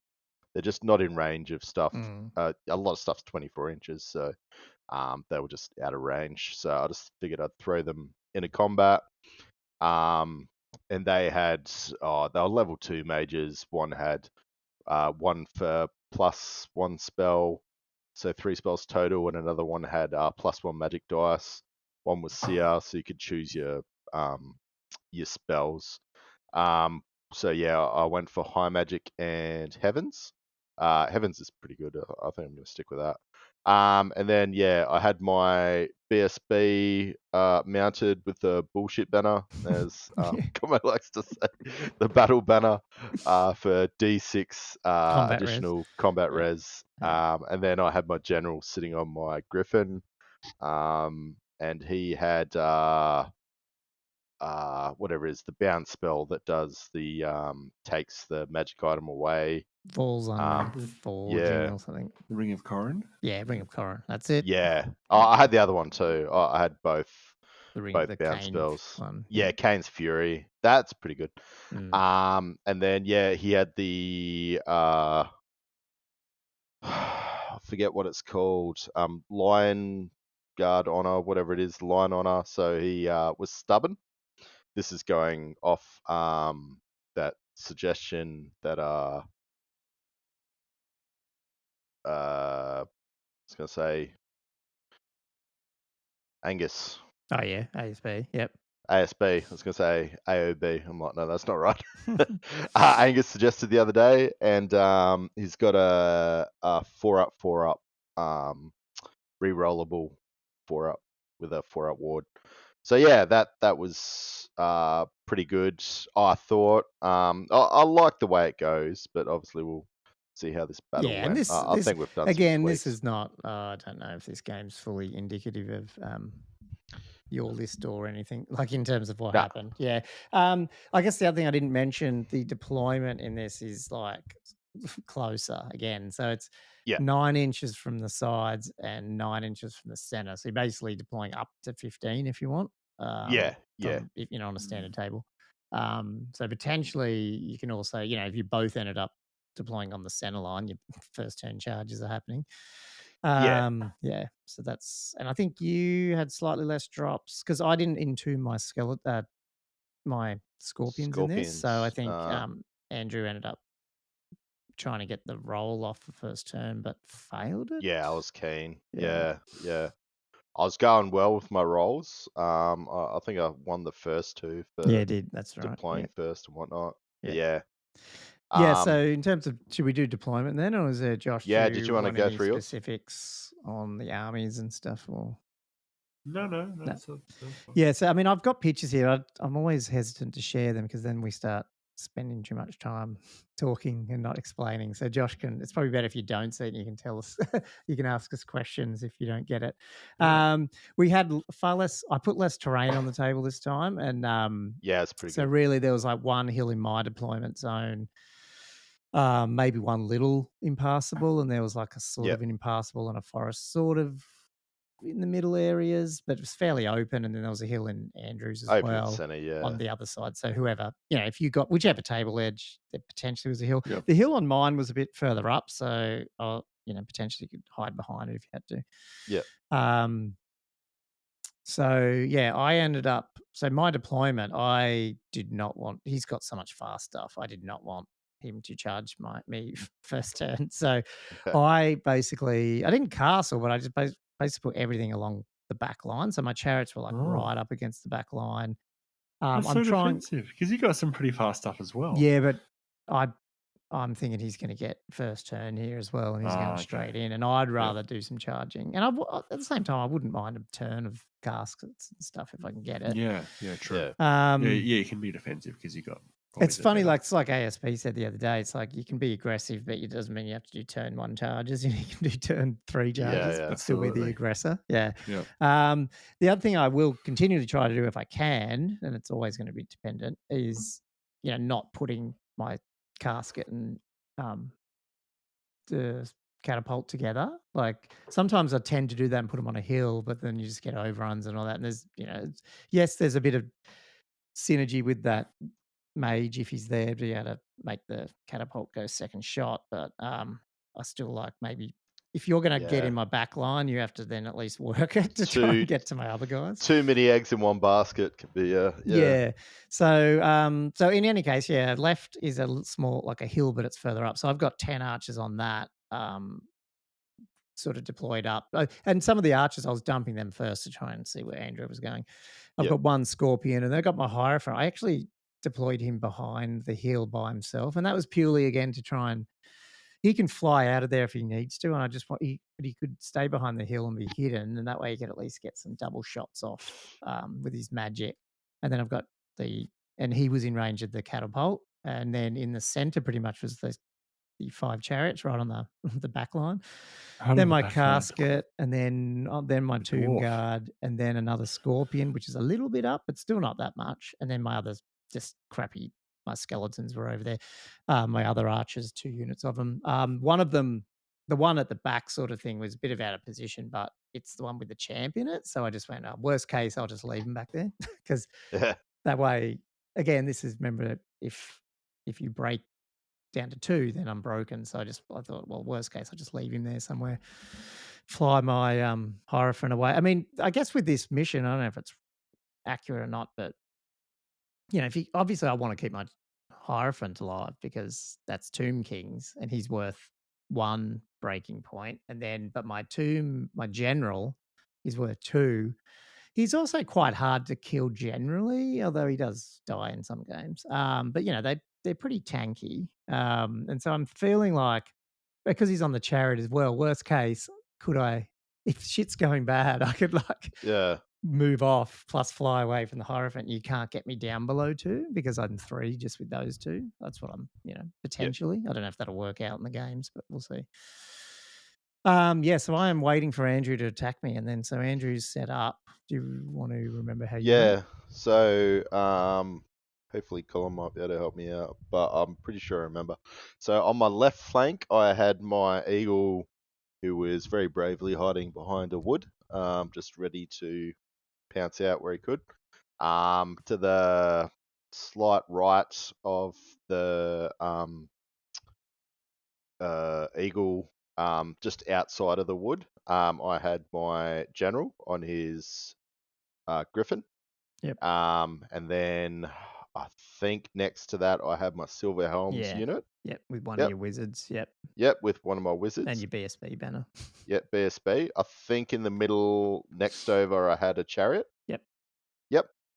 They're just not in range of stuff. A lot of stuff's 24 inches, so they were just out of range. So I just figured I'd throw them in a combat. And they were level 2 mages. One had 1 for +1 spell, so 3 spells total, and another one had +1 magic dice. One was Seer, so you could choose your spells. So yeah, I went for High Magic and Heavens. Heavens is pretty good. I think I'm going to stick with that. And then yeah, I had my BSB mounted with the bullshit banner, as Gommo likes to say, the battle banner for D6 additional combat res. And then I had my general sitting on my Griffin, and he had whatever it is, the bounce spell that does the takes the magic item away. Falls on forging or something. The Ring of Corrin? Yeah, Ring of Corrin. That's it. Yeah. I had the other one too. I had both both bounce Kane spells. One. Yeah, Kane's Fury. That's pretty good. And then yeah, he had the I forget what it's called. Lion Guard Honor, whatever it is, Lion Honor. So he was stubborn. This is going off that suggestion that I was going to say Angus. Oh yeah, ASB. Yep. ASB. I was going to say AOB. I'm like, no, that's not right. Angus suggested the other day, and he's got a 4-up, 4-up rerollable 4-up with a 4-up ward. So yeah, that was pretty good. I thought. I like the way it goes, but obviously we'll see how this battle went. And this, I think we've done again. some This is not. I don't know if this game's fully indicative of your list or anything, like in terms of what happened. Yeah. I guess the other thing I didn't mention, the deployment in this is like closer again. So it's 9 inches from the sides and 9 inches from the center. So you're basically deploying up to 15 if you want. If you're on a standard table. So potentially you can also, if you both ended up deploying on the center line, your first turn charges are happening. So that's, and I think you had slightly less drops because I didn't entomb my my scorpions in this. So I think Andrew ended up trying to get the roll off the first turn, but failed it. Yeah, I was keen. Yeah. I was going well with my rolls. I think I won the first 2 for That's right. Deploying first and whatnot. Yeah. So in terms of, should we do deployment then, or is there, Josh? Yeah. Did you want to go through specifics on the armies and stuff? Or no. Yeah. So I mean, I've got pictures here. I'm always hesitant to share them because then we start spending too much time talking and not explaining. So Josh it's probably better if you don't see it and you can tell us, you can ask us questions if you don't get it. We had far less, I put less terrain on the table this time. And it's pretty good. So really there was like one hill in my deployment zone, maybe one little impassable, and there was like a sort of an impassable and a forest sort of in the middle areas, but it was fairly open. And then there was a hill in Andrews as open well center, on the other side. So whoever, if you got whichever table edge, there potentially was a hill. The hill on mine was a bit further up, so potentially you could hide behind it if you had to. So I ended up. So my deployment, I did not want. He's got so much fast stuff. I did not want him to charge me first turn. So I didn't castle, but I just basically put everything along the back line. So my chariots were like right up against the back line. That's so defensive because you got some pretty fast stuff as well. Yeah, but I'm thinking he's going to get first turn here as well, and he's going straight in. And I'd rather do some charging. And at the same time, I wouldn't mind a turn of caskets and stuff if I can get it. Yeah, true. Yeah. You can be defensive because you got. It's funny, it's like ASP said the other day. It's like you can be aggressive, but it doesn't mean you have to do turn 1 charges. You can do turn 3 charges, but still be the aggressor. Yeah. The other thing I will continue to try to do if I can, and it's always going to be dependent, is not putting my casket and the catapult together. Like sometimes I tend to do that and put them on a hill, but then you just get overruns and all that. And there's yes, there's a bit of synergy with that mage if he's there to be able to make the catapult go second shot, but I still like maybe if you're going to get in my back line, you have to then at least work it to try and get to my other guys. Too many eggs in one basket could be So in any case, left is a small like a hill, but it's further up. So I've got 10 archers on that sort of deployed up, and some of the archers I was dumping them first to try and see where Andrew was going. I've got one scorpion, and they've got my Hierophant. I actually deployed him behind the hill by himself, and that was purely again to try and he can fly out of there if he needs to, and I just want he could stay behind the hill and be hidden, and that way he could at least get some double shots off with his magic. And then I've got and he was in range of the catapult, and then in the center pretty much was the 5 chariots right on the back line. Then my casket, and then my tomb guard, and then another scorpion, which is a little bit up, but still not that much. And then my others just crappy. My skeletons were over there. My other archers, 2 units of them. One of them, the one at the back sort of thing, was a bit of out of position, but it's the one with the champ in it. So I just went, worst case, I'll just leave him back there because that way, again, this is, remember, if you break down to 2, then I'm broken. So I thought, well, worst case, I'll just leave him there somewhere, fly my Hierophant away. I mean, I guess with this mission, I don't know if it's accurate or not, but obviously I want to keep my Hierophant alive because that's Tomb King's and he's worth 1 breaking point, and then but my general is worth 2. He's also quite hard to kill generally, although he does die in some games. But they're pretty tanky. And so I'm feeling like because he's on the chariot as well, worst case, if shit's going bad, I could move off plus fly away from the Hierophant. You can't get me down below 2 because I'm 3 just with those 2. That's what I'm, potentially. I don't know if that'll work out in the games, but we'll see. So I am waiting for Andrew to attack me, and then so Andrew's set up. Do you want to remember how you went? So hopefully Colin might be able to help me out, but I'm pretty sure I remember. So on my left flank, I had my eagle, who was very bravely hiding behind a wood, just ready to pounce out where he could. To the slight right of the eagle, just outside of the wood, I had my general on his griffin. Yep. And then I think next to that I had my Silver Helms unit. Yep, with one of your wizards. Yep, with one of my wizards. And your BSB banner. Yep, BSB. I think in the middle, next over, I had a chariot. Yep.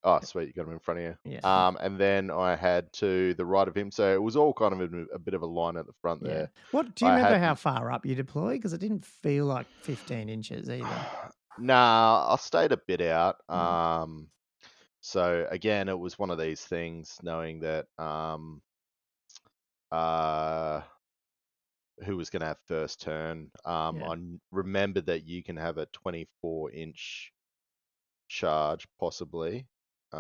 Oh, sweet, you got him in front of you. Yeah. And then I had to the right of him, so it was all kind of a bit of a line at the front there. What do you remember how far up you deployed? Because it didn't feel like 15 inches either. Nah, I stayed a bit out. So again, it was one of these things, knowing that who was going to have first turn. I remembered that you can have a 24-inch charge, possibly. Is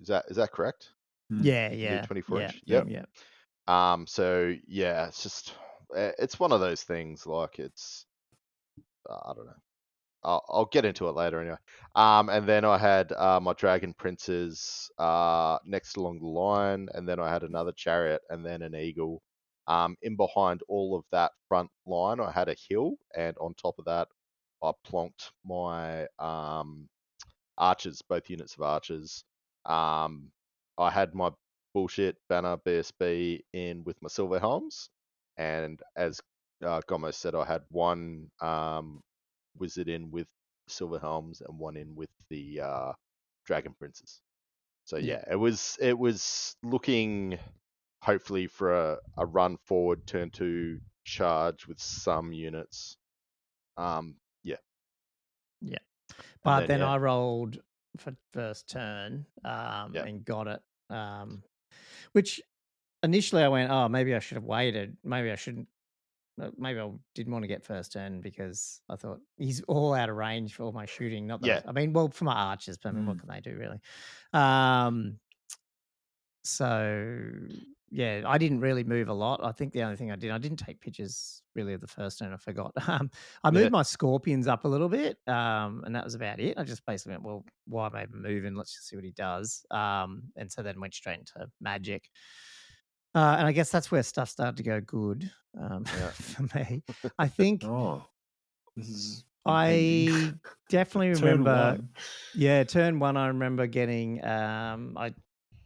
that correct? Yeah. 24 inch. Yep. So yeah, it's one of those things. Like it's, I don't know. I'll get into it later anyway. And then I had my dragon princes next along the line, and then I had another chariot, and then an eagle. In behind all of that front line, I had a hill, and on top of that, I plonked my archers, both units of archers. I had my bullshit banner BSB in with my Silver Helms, and as Gommo said, I had one wizard in with Silver Helms and one in with the Dragon Princes. So yeah, it was looking hopefully for a run forward, turn 2 charge with some units. Yeah. And But then, then I rolled for first turn and got it. Which initially I went, oh, maybe I should have waited. Maybe I shouldn't. Maybe I didn't want to get first turn because I thought he's all out of range for all my shooting. Not that I mean, well, for my archers, but I mean, what can they do really? So yeah, I didn't really move a lot. I think the only thing I didn't take pictures really of the first turn. I forgot. I moved my scorpions up a little bit, and that was about it. I just basically went, well, why am I even moving? Let's just see what he does. And so then went straight into magic. And I guess that's where stuff started to go good for me. I think this is I definitely Turn remember. one. Yeah, turn 1. I remember getting.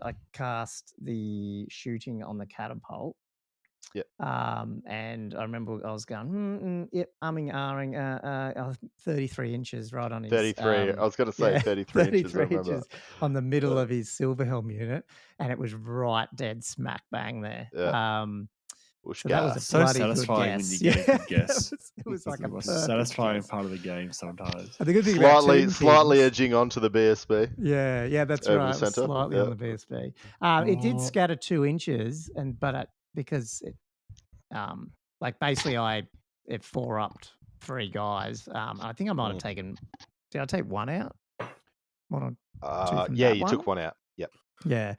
I cast the shooting on the catapult. Yep. And I remember I was going, yep, ahhing, 33 inches right on his 33. I was going to say 33 inches. I remember inches on the middle of his silver helm unit, and it was right dead smack bang there. Yeah. So that was a so bloody good satisfying guess. when you get a good guess. It was like the a most perfect satisfying guess. part of the game sometimes. The good thing about slightly edging onto the BSB. Yeah, that's over right. the center. Slightly on the BSB. It did scatter 2 inches, because it, like basically it 4-upped 3 guys. I think I might have taken. Did I take 1 out? 1 or 2 from that you took 1 out. Yep. Yeah.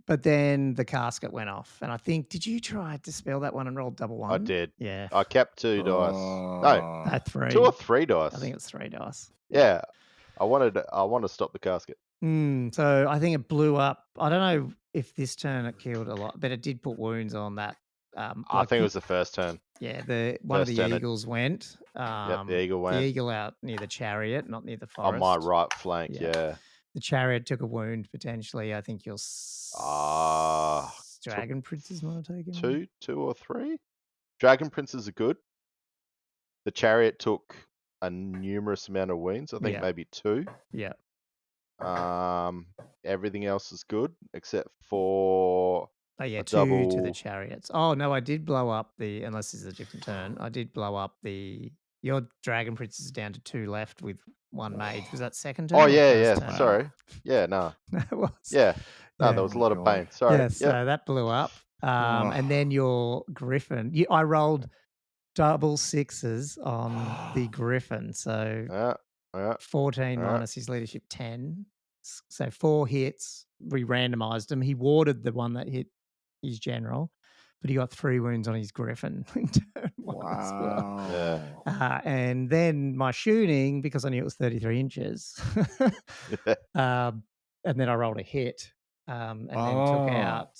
But then the casket went off, and I think, did you try to dispel that one and roll double 1? I did. Yeah. I kept 2 dice. No, 3. 2 or 3 dice. I think it's 3 dice. Yeah. I want to stop the casket. So I think it blew up. I don't know if this turn it killed a lot, but it did put wounds on that. I think it was the first turn. Yeah, one of the eagles went. Yep, the eagle went. The eagle out near the chariot, not near the forest. On my right flank, yeah. The chariot took a wound potentially. I think your dragon princes might have taken 2 or 3. Dragon princes are good. The chariot took a numerous amount of wounds. I think maybe 2. Yeah. Everything else is good except for a 2 double to the chariots. Oh no, I did blow up unless this is a different turn. I did blow up your dragon princess down to 2 left with 1 mage. Was that second turn? Oh yeah. Turn? Sorry. Yeah, no. It was. Yeah. No, there was a lot of pain. Sorry. Yeah, so that blew up. And then your griffin. I rolled double 6s on the griffin. So 14 minus his leadership 10. So 4 hits. We randomized him. He warded the one that hit his general, but he got 3 wounds on his griffin in turn 1 as well. Yeah. And then my shooting, because I knew it was 33 inches, and then I rolled a hit, and then took out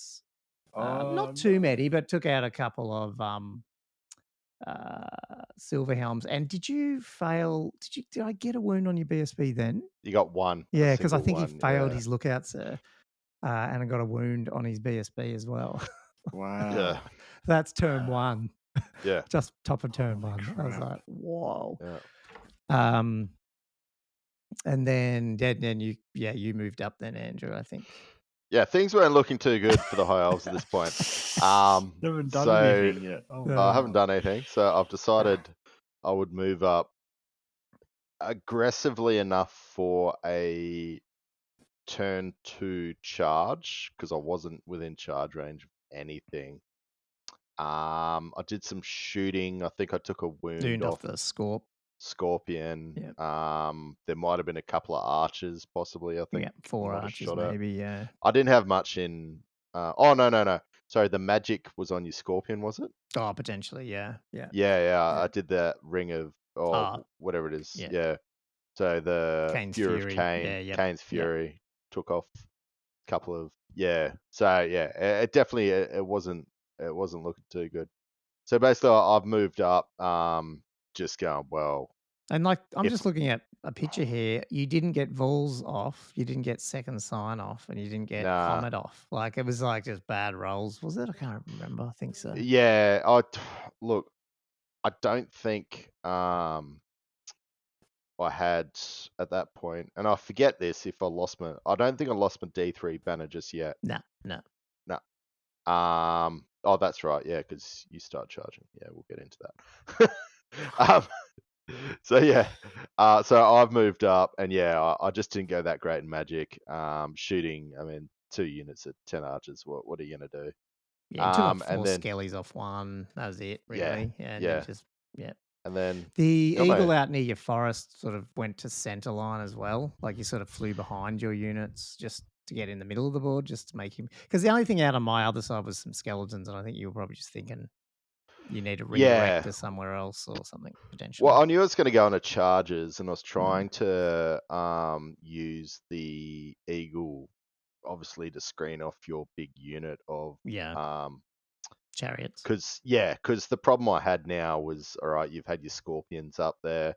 not too many, but took out a couple of silver helms. And did you fail? Did I get a wound on your BSB then? You got 1. Yeah, because I think he failed his lookout, sir, and I got a wound on his BSB as well. Wow. Yeah. That's turn 1. Yeah. Just top of turn 1. I was like, whoa. Yeah. And then you moved up then, Andrew, I think. Yeah, things weren't looking too good for the high elves at this point. Haven't done anything yet. I haven't done anything, so I've decided I would move up aggressively enough for a turn 2 charge because I wasn't within charge range of anything. I did some shooting. I think I took a wound off the scorpion. Yep. There might have been a couple of archers, possibly. I think 4 archers, maybe. Yeah. I didn't have much in. No. Sorry, the magic was on your scorpion, was it? Oh, potentially, yeah. I did that ring of whatever it is. Yeah. So the Kane's Fury of Fury. Kane, Kane's Fury took off a couple of So it definitely it wasn't looking too good. So basically, I've moved up. Just going well. And I'm just looking at a picture here. You didn't get Vols off. You didn't get second sign off, and you didn't get Comet off. Like it was like just bad rolls. Was it? I can't remember. I think so. Yeah. I don't think I had at that point, and I forget this if I lost I don't think I lost my D3 banner just yet. No. Oh, that's right. Yeah, because you start charging. Yeah, we'll get into that. So yeah, so I've moved up, and yeah, I just didn't go that great in Magic. Shooting, I mean, 2 units at 10 archers. What are you gonna do? Yeah, you took off 4 And then skellies off one. That was it, yeah, really. And then yeah, just and then the got eagle my out near your forest sort of went to center line as well. Like you sort of flew behind your units just to get in the middle of the board, just to make him. Because the only thing out on my other side was some skeletons, and I think you were probably just thinking you need to redirect yeah. to somewhere else or something potentially. Well, I knew I was going to go into charges, and I was Mm. trying to use the eagle, obviously, to screen off your big unit of chariots. Because the problem I had now was, all right, you've had your scorpions up there,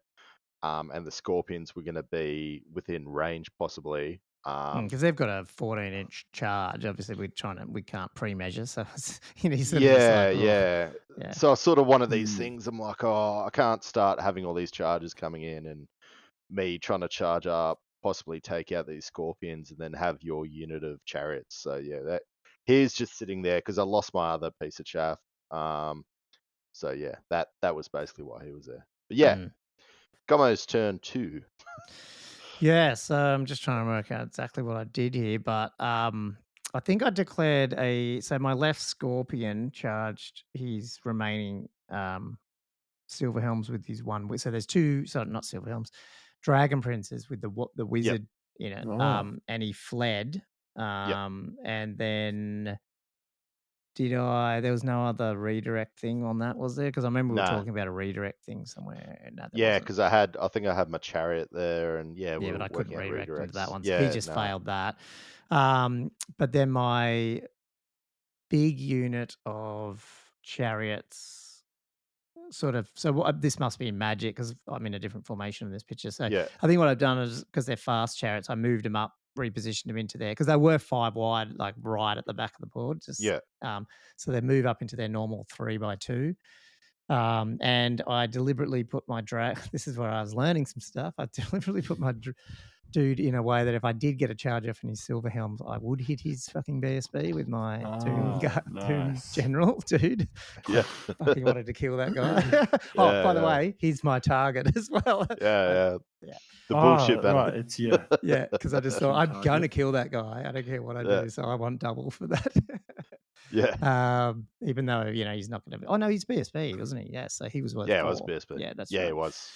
and the scorpions were going to be within range possibly. Because they've got a 14-inch charge. Obviously, we can't pre-measure, so it's, he's sort of Yeah, just like, yeah. yeah. So I sort of one of these things. I'm like, oh, I can't start having all these charges coming in, and me trying to charge up, possibly take out these scorpions, and then have your unit of chariots. So yeah, that he's just sitting there because I lost my other piece of chaff. So yeah, that was basically why he was there. But yeah, Gommo's turn 2. Yeah, so I'm just trying to work out exactly what I did here, but I think I declared so my left scorpion charged his remaining silver helms with his one. So there's 2, sorry, not silver helms, dragon princes with the wizard in it. And he fled. And then there was no other redirect thing on that, was there? Because I remember we were talking about a redirect thing somewhere. No, yeah, because I think I had my chariot there, and but I couldn't redirect into that one. So yeah, he just failed that. But then my big unit of chariots this must be in Magic because I'm in a different formation in this picture. So I think what I've done is, because they're fast chariots, I moved them up, repositioned them into there because they were 5 wide, like right at the back of the board. So they move up into their normal 3x2. And I deliberately put my this is where I was learning some stuff. I deliberately put my dude in a way that if I did get a charge off in his silver helms, I would hit his fucking BSB with my Doom General, dude. Yeah. I fucking wanted to kill that guy. By the way, he's my target as well. Yeah. The bullshit battle. Right, it's yeah, because I just thought I'm gonna kill that guy. I don't care what I do, so I want double for that. Yeah. Even though he's not going to. Oh no, he's BSB, wasn't he? Yeah, so he was worth 4. It was BSB. Yeah, that's right. Yeah, it was.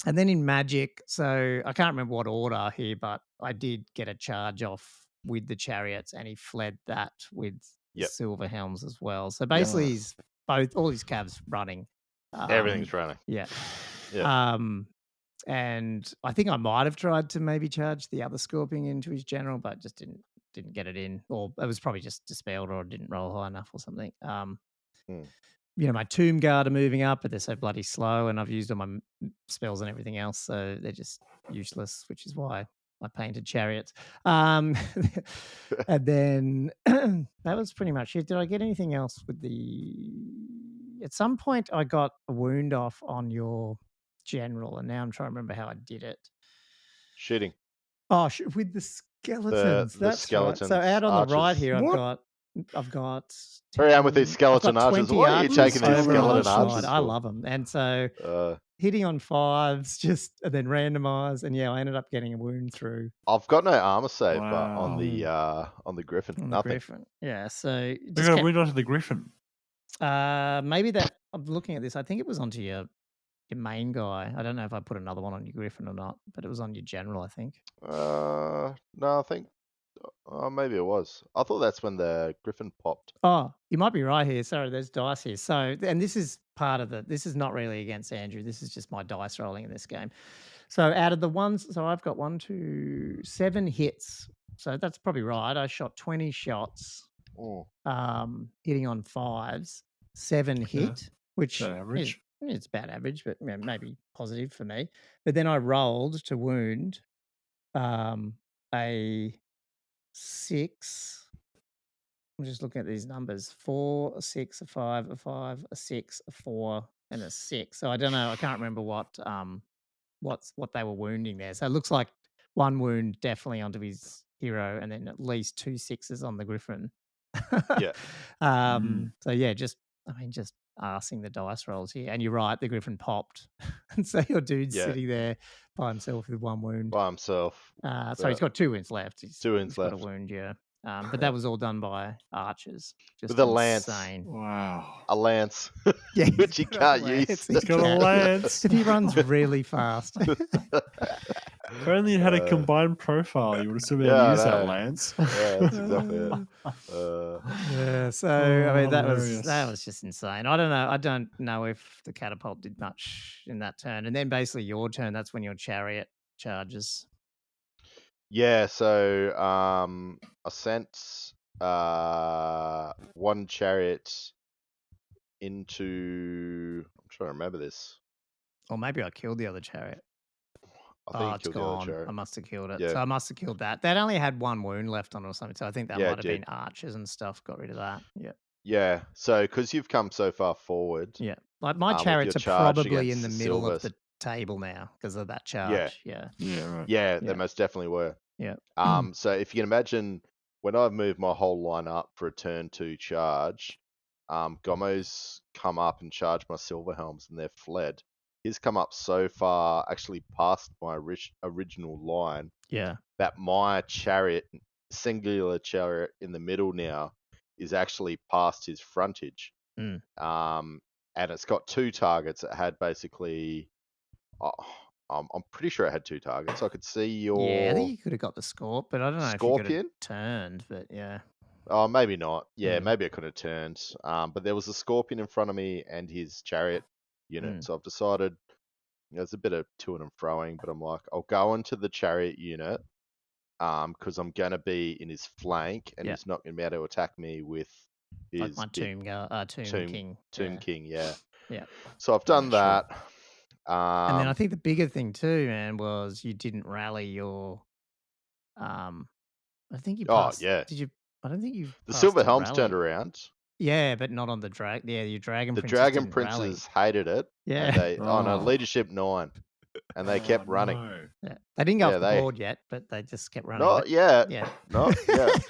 And then in Magic, so I can't remember what order here, but I did get a charge off with the chariots, and he fled that with silver helms as well. So basically, he's all his cabs running. Everything's running. Yeah. And I think I might have tried to maybe charge the other scorpion into his general, but just didn't get it in, or it was probably just dispelled, or didn't roll high enough, or something. My Tomb Guard are moving up, but they're so bloody slow, and I've used all my spells and everything else, so they're just useless, which is why I painted chariots. And then that was pretty much it. Did I get anything else with at some point I got a wound off on your general, and now I'm trying to remember how I did it. Shooting. Oh, with the skeletons. That's skeletons, right. So out on archers. the right here, I've got. Very with these skeleton archers. Why are you taking these skeleton archers? I love them, and so hitting on 5s, and then randomize, and I ended up getting a wound through. I've got no armor save, but on the griffin, nothing. Griffin. Yeah, so we got a wound onto the griffin. Maybe that I'm looking at this. I think it was onto your main guy. I don't know if I put another one on your griffin or not, but it was on your general, I think. No, I think maybe it was. I thought that's when the griffin popped. Oh, you might be right here. Sorry, there's dice here. So, and this is part of this is not really against Andrew. This is just my dice rolling in this game. So out of the ones, so I've got 1, 2, 7 hits. So that's probably right. I shot 20 shots, hitting on 5s, 7 hit, which average. It's about average, but maybe positive for me. But then I rolled to wound a 6. I'm just looking at these numbers: 4, a 6, a 5, a 5, a 6, a 4, and a 6. So I don't know. I can't remember what they were wounding there. So it looks like 1 wound definitely onto his hero, and then at least 2 6s on the griffin. So yeah, just arsing the dice rolls here. And you're right, the Griffin popped. And so your dude's sitting there by himself with 1 wound. By himself. Sorry, he's got 2 wounds left. He's 2 wounds got left. a wound, yeah. But that was all done by archers. Just with a insane. lance. Wow. A lance. Yeah, which he can't use. He's got a lance. But he runs really fast. If only you had a combined profile, you would have still been able to use that lance. Yeah, that's exactly it. So I mean that was just insane. I don't know if the catapult did much in that turn. And then basically your turn, that's when your chariot charges. Yeah, so I sent 1 chariot into. I'm trying to remember this. Or maybe I killed the other chariot. I think it's gone. I must have killed it. Yeah. So I must have killed that. That only had 1 wound left on it or something. So I think that might have been archers and stuff. Got rid of that. Yeah. Yeah. So because you've come so far forward. Yeah. Like my chariots are probably in the middle of the table now because of that charge. Yeah. Right. Yeah, they most definitely were. Yeah. So if you can imagine when I've moved my whole line up for a turn 2 charge, Gommo's come up and charged my silver helms and they're fled. He's come up so far, actually past my original line. Yeah. That my chariot, singular chariot in the middle now, is actually past his frontage. And it's got 2 targets. It had basically. I'm pretty sure it had 2 targets. I could see your. Yeah, I think you could have got the Scorp, but I don't know if you could have turned. But yeah. Oh, maybe not. Yeah, maybe I could have turned. But there was a Scorpion in front of me and his chariot unit. So I've decided, there's a bit of to and froing, but I'm like, I'll go into the chariot unit because I'm going to be in his flank and he's not going to be able to attack me with his like my Tomb King. Tomb King, yeah. Yeah. So I've done that. And then I think the bigger thing too, man, was you didn't rally your. I think you passed. Oh yeah. Did you? I don't think you. The Silver Helms turned around. Yeah, but not on the your Dragon. The Dragon Princes hated it. Yeah. And they on Leadership 9, and they kept running. No. Yeah. They didn't go off the board yet, but they just kept running. Not yet. Yeah. Not yet.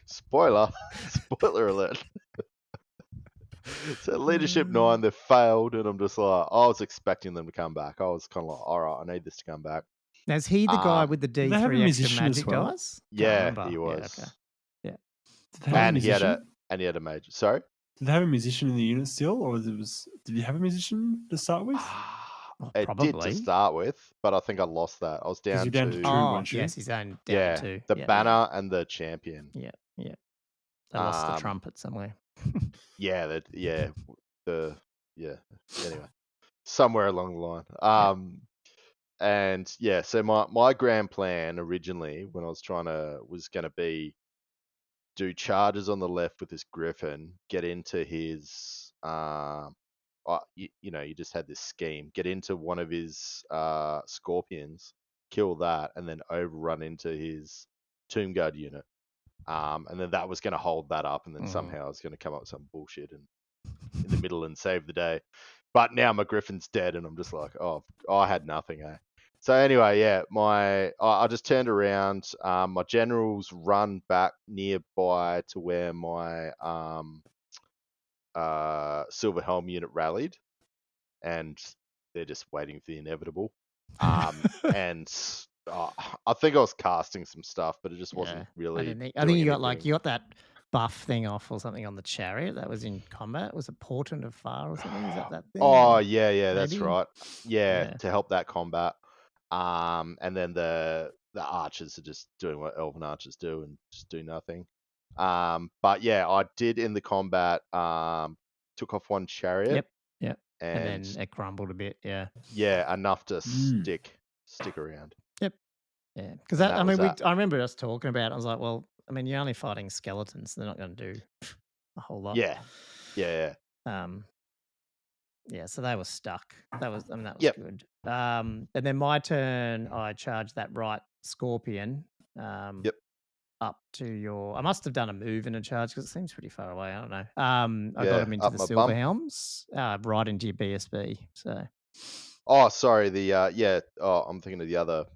Spoiler alert. So Leadership 9, they failed, and I'm just like, I was expecting them to come back. I was kind of like, all right, I need this to come back. Now, is he the guy with the D3 extra magic dice? Yeah, he was. Yeah, okay. Yeah. And he had a major. Sorry? Did they have a musician in the unit still, or did you have a musician to start with? It did to start with, but I think I lost that. I was down to 2, weren't you? Yes, he's down to 2. The banner and the champion. Yeah. They lost the trumpet somewhere. Anyway, somewhere along the line. And so my grand plan originally, when I was was going to be do charges on the left with this Griffin, get into his, you just had this scheme, get into one of his Scorpions, kill that, and then overrun into his Tomb Guard unit. And then that was going to hold that up, and then somehow I was going to come up with some bullshit in the middle and save the day. But now my Griffin's dead, and I'm just like, I had nothing, eh? So anyway, I just turned around. My generals run back nearby to where my Silver Helm unit rallied, and they're just waiting for the inevitable. And I think I was casting some stuff, but it just wasn't really. I think you got that buff thing off or something on the chariot that was in combat. Was it Portent of Far or something? Is that thing? Oh yeah, that's right. Yeah, to help that combat. And then the archers are just doing what elven archers do and just do nothing. But yeah, I did in the combat. Took off 1 chariot. Yep. And then it crumbled a bit. Yeah. Yeah, enough to stick around. Yep. Yeah, because I remember us talking about it. I was like, well, I mean, you're only fighting skeletons; so they're not going to do a whole lot. Yeah. So they were stuck. That was good. And then my turn, I charged that right Scorpion. Up to your. I must have done a move and a charge because it seems pretty far away. I don't know. I got him into the Silver Helms, right into your BSB. So. Oh, sorry. I'm thinking of the other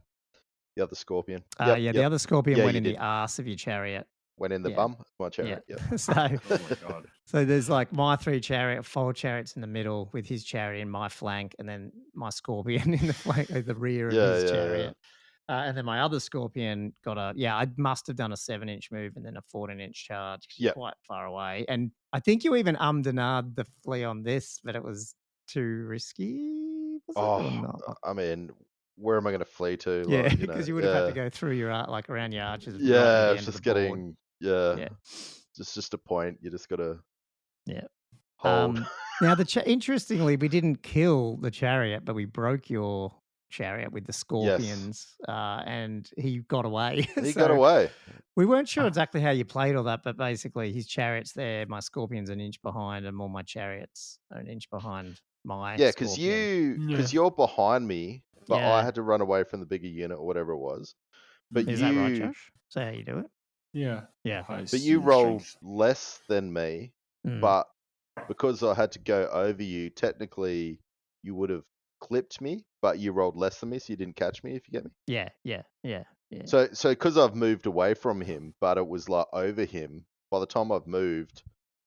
Scorpion. The other Scorpion went in the arse of your chariot. Went in the bum. My chariot. Yeah. Yep. So, Oh my god. so there's like my 4 chariots in the middle with his chariot in my flank, and then my scorpion in the flank, the rear of his chariot. And then my other scorpion got I must have done a 7-inch move and then a 14-inch charge. Quite far away. And I think you even ummed the flee on this, but it was too risky. Was it or not? I mean, where am I going to flee to? Yeah, Like, because you would have had to go through your like around your arches. Right Yeah, it's just getting just a point. You just got to hold. Now interestingly, we didn't kill the chariot, but we broke your chariot with the scorpions, and he got away. He got away. We weren't sure exactly how you played all that, but basically his chariot's there, my scorpion's an inch behind, and all my chariots are an inch behind my because you're behind me, but I had to run away from the bigger unit or whatever it was. But is that right, Josh? Is that how you do it? Yeah. But you rolled less than me, but because I had to go over you, technically you would have clipped me, but you rolled less than me, so you didn't catch me, if you get me. Yeah. So because I've moved away from him, but it was like over him, by the time I've moved,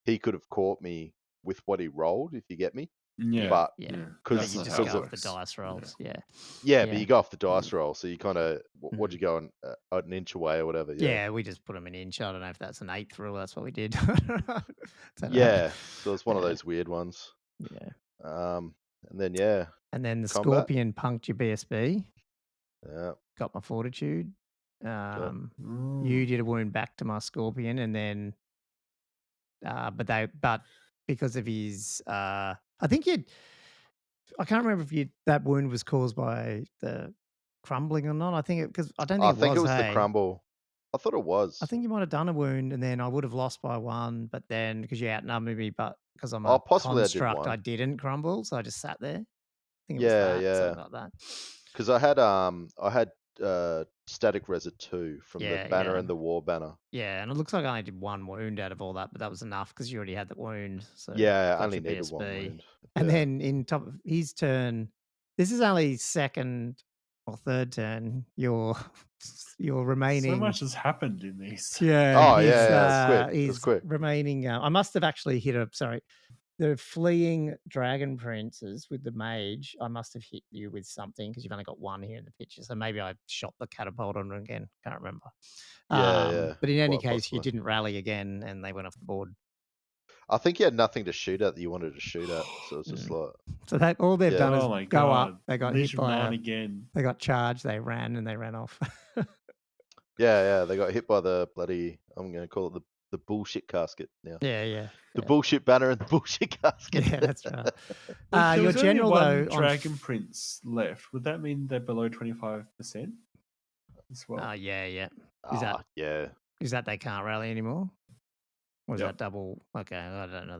he could have caught me with what he rolled, if you get me. But because you just go off the dice rolls. But you go off the dice roll, so you kind of what'd you go an inch away or whatever. We just put them an inch. I don't know if that's an 8th rule. That's what we did. So it's one of those weird ones. And then and then the scorpion punked your BSB. Got my fortitude. You did a wound back to my scorpion, and then but because of his I think I can't remember if that wound was caused by the crumbling or not. I think because I don't think it was the crumble. I thought it was. I think you might have done a wound, and then I would have lost by 1, but then because you outnumbered me, but because I'm a construct, I didn't crumble, so I just sat there. I think it was something like that. Because I had static Reza 2 from the banner and the war banner. Yeah, and it looks like I only did 1 wound out of all that, but that was enough because you already had the wound. So I only needed 1 wound. And then in top of his turn, this is only 2nd or 3rd turn. Your remaining. So much has happened in these. Yeah. It's quick. Remaining. I must have actually hit the fleeing dragon princes with the mage. I must have hit you with something because you've only got 1 here in the picture. So maybe I shot the catapult on it again. Can't remember. But in any case, possibly. You didn't rally again, and they went off the board. I think you had nothing to shoot at that you wanted to shoot at, so it's just like. So that all they've done is go up. They got hit by again. They got charged. They ran and they ran off. They got hit by the bloody. I'm going to call it the bullshit casket now. Yeah. The bullshit banner and the bullshit casket. Yeah, that's right. Your general though, dragon prince left. Would that mean they're below 25% as well? Yeah. Is that they can't rally anymore? Or is that double? Okay, I don't know.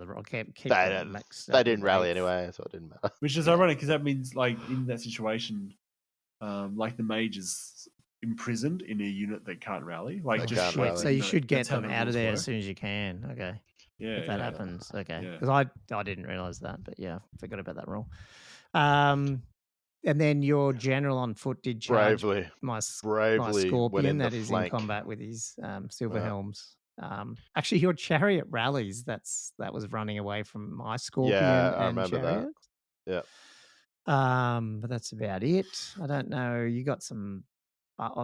They didn't rally anyway, so it didn't matter. Which is ironic because that means, like, in that situation, like the mage is imprisoned in a unit that can't rally. Like, so you should get them out of there as soon as you can. Okay. Yeah. If that happens, okay. Because I didn't realize that, but forgot about that rule. And then your general on foot did charge my scorpion that is in combat with his silver helms. Actually, your chariot rallies. That was running away from my scorpion. Yeah, I remember chariot. that. But that's about it. I don't know. You got some.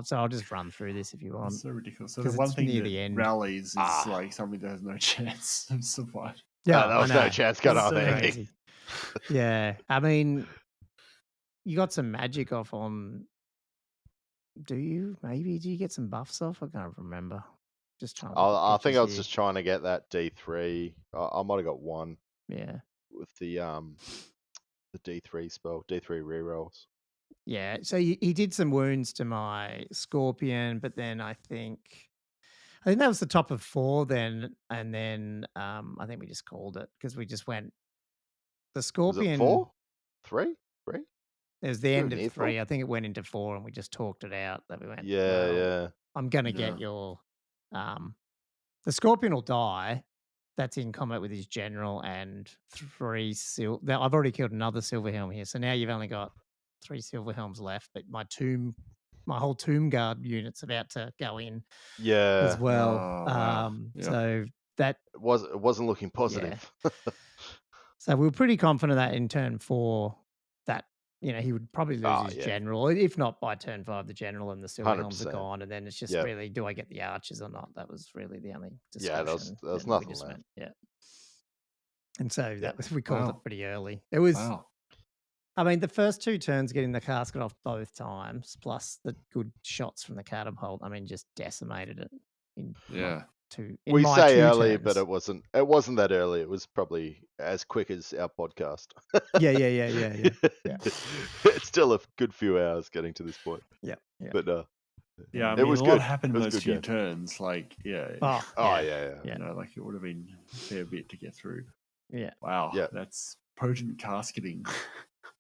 So I'll just run through this if you want. It's so ridiculous. So the one thing that rallies is like something that has no chance of surviving. Yeah, that was no chance got on anything. Yeah, I mean, you got some magic off on. Do you? Maybe do you get some buffs off? I can't remember. Just trying. I think I was just trying to get that D3. I might have got 1. Yeah. With the D3 spell, D3 rerolls. Yeah, so he did some wounds to my scorpion, but then I think that was the top of 4 then, and then I think we just called it because we just went the scorpion. Was it 4? 3? It was the end of 3. I think it went into 4, and we just talked it out that we went. Yeah. I'm gonna get your the scorpion will die. That's in combat with his general and 3 I've already killed another silver helm here, so now you've only got 3 silver helms left, but my tomb my whole Tomb Guard unit's about to go in as Yeah. well. Oh, wow. So that it wasn't looking positive. So we were pretty confident that in turn 4 that he would probably lose his general, if not by turn 5, the general and the silver helms are 100%. gone, and then it's just really, do I get the archers or not? That was really the only discussion. There was nothing left. And so we called it pretty early. It was. Wow. I mean, the first 2 turns getting the casket off both times, plus the good shots from the catapult, I mean, just decimated it. We say early, turns. but it wasn't that early. It was probably as quick as our podcast. Yeah. It's still a good few hours getting to this point. Yeah. But I mean, it was a good. lot happened in those few game. turns. Like, yeah. Like it would have been a fair bit to get through. Yeah. Wow. Yeah. That's potent casketing.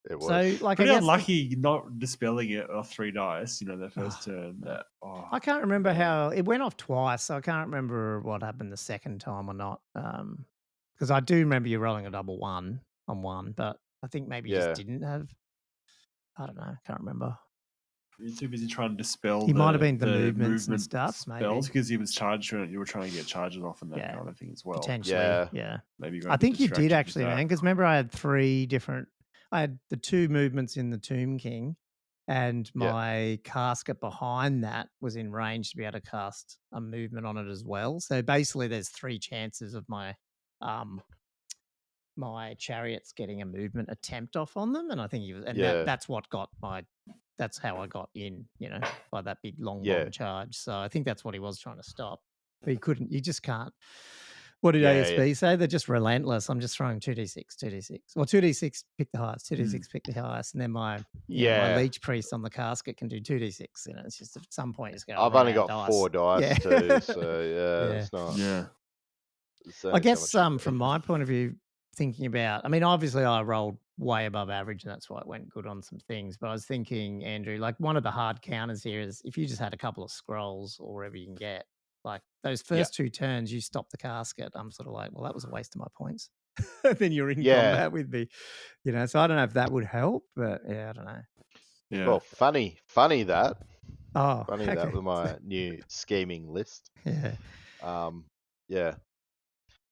It was. So, like, pretty unlucky not dispelling it off 3 dice. The first turn. I can't remember how it went off twice. So I can't remember what happened the second time or not. Because I do remember you rolling a double 1 on 1, but I think maybe you just didn't have. I don't know. I can't remember. You're too busy trying to dispel. He might have been the movements and stuff, spells, because he was charged. You were trying to get charges off and that kind of thing as well. Potentially, yeah. Maybe I think you did actually, man. Because remember, I had 3 different. I had the 2 movements in the Tomb King, and my casket behind that was in range to be able to cast a movement on it as well. So basically, there's 3 chances of my my chariots getting a movement attempt off on them, and I think he was, and that's what got my. That's how I got in, by that big long bomb charge. So I think that's what he was trying to stop, but he couldn't. You just can't. What did ASB say? They're just relentless. I'm just throwing 2d6, 2d6. Well, 2d6, pick the highest. 2d6, pick the highest. And then my leech priest on the casket can do 2d6. It's just at some point it's going. I've only got 4 dice too, so it's not. Yeah. I guess from my point of view, thinking about. I mean, obviously I rolled way above average, and that's why it went good on some things. But I was thinking, Andrew, like one of the hard counters here is if you just had a couple of scrolls or whatever you can get. Like those first 2 turns, you stop the casket. I'm sort of like, well, that was a waste of my points. Then you're in combat with me, So I don't know if that would help, but I don't know. Yeah. Well, funny that. Oh, funny that with my new scheming list. Yeah.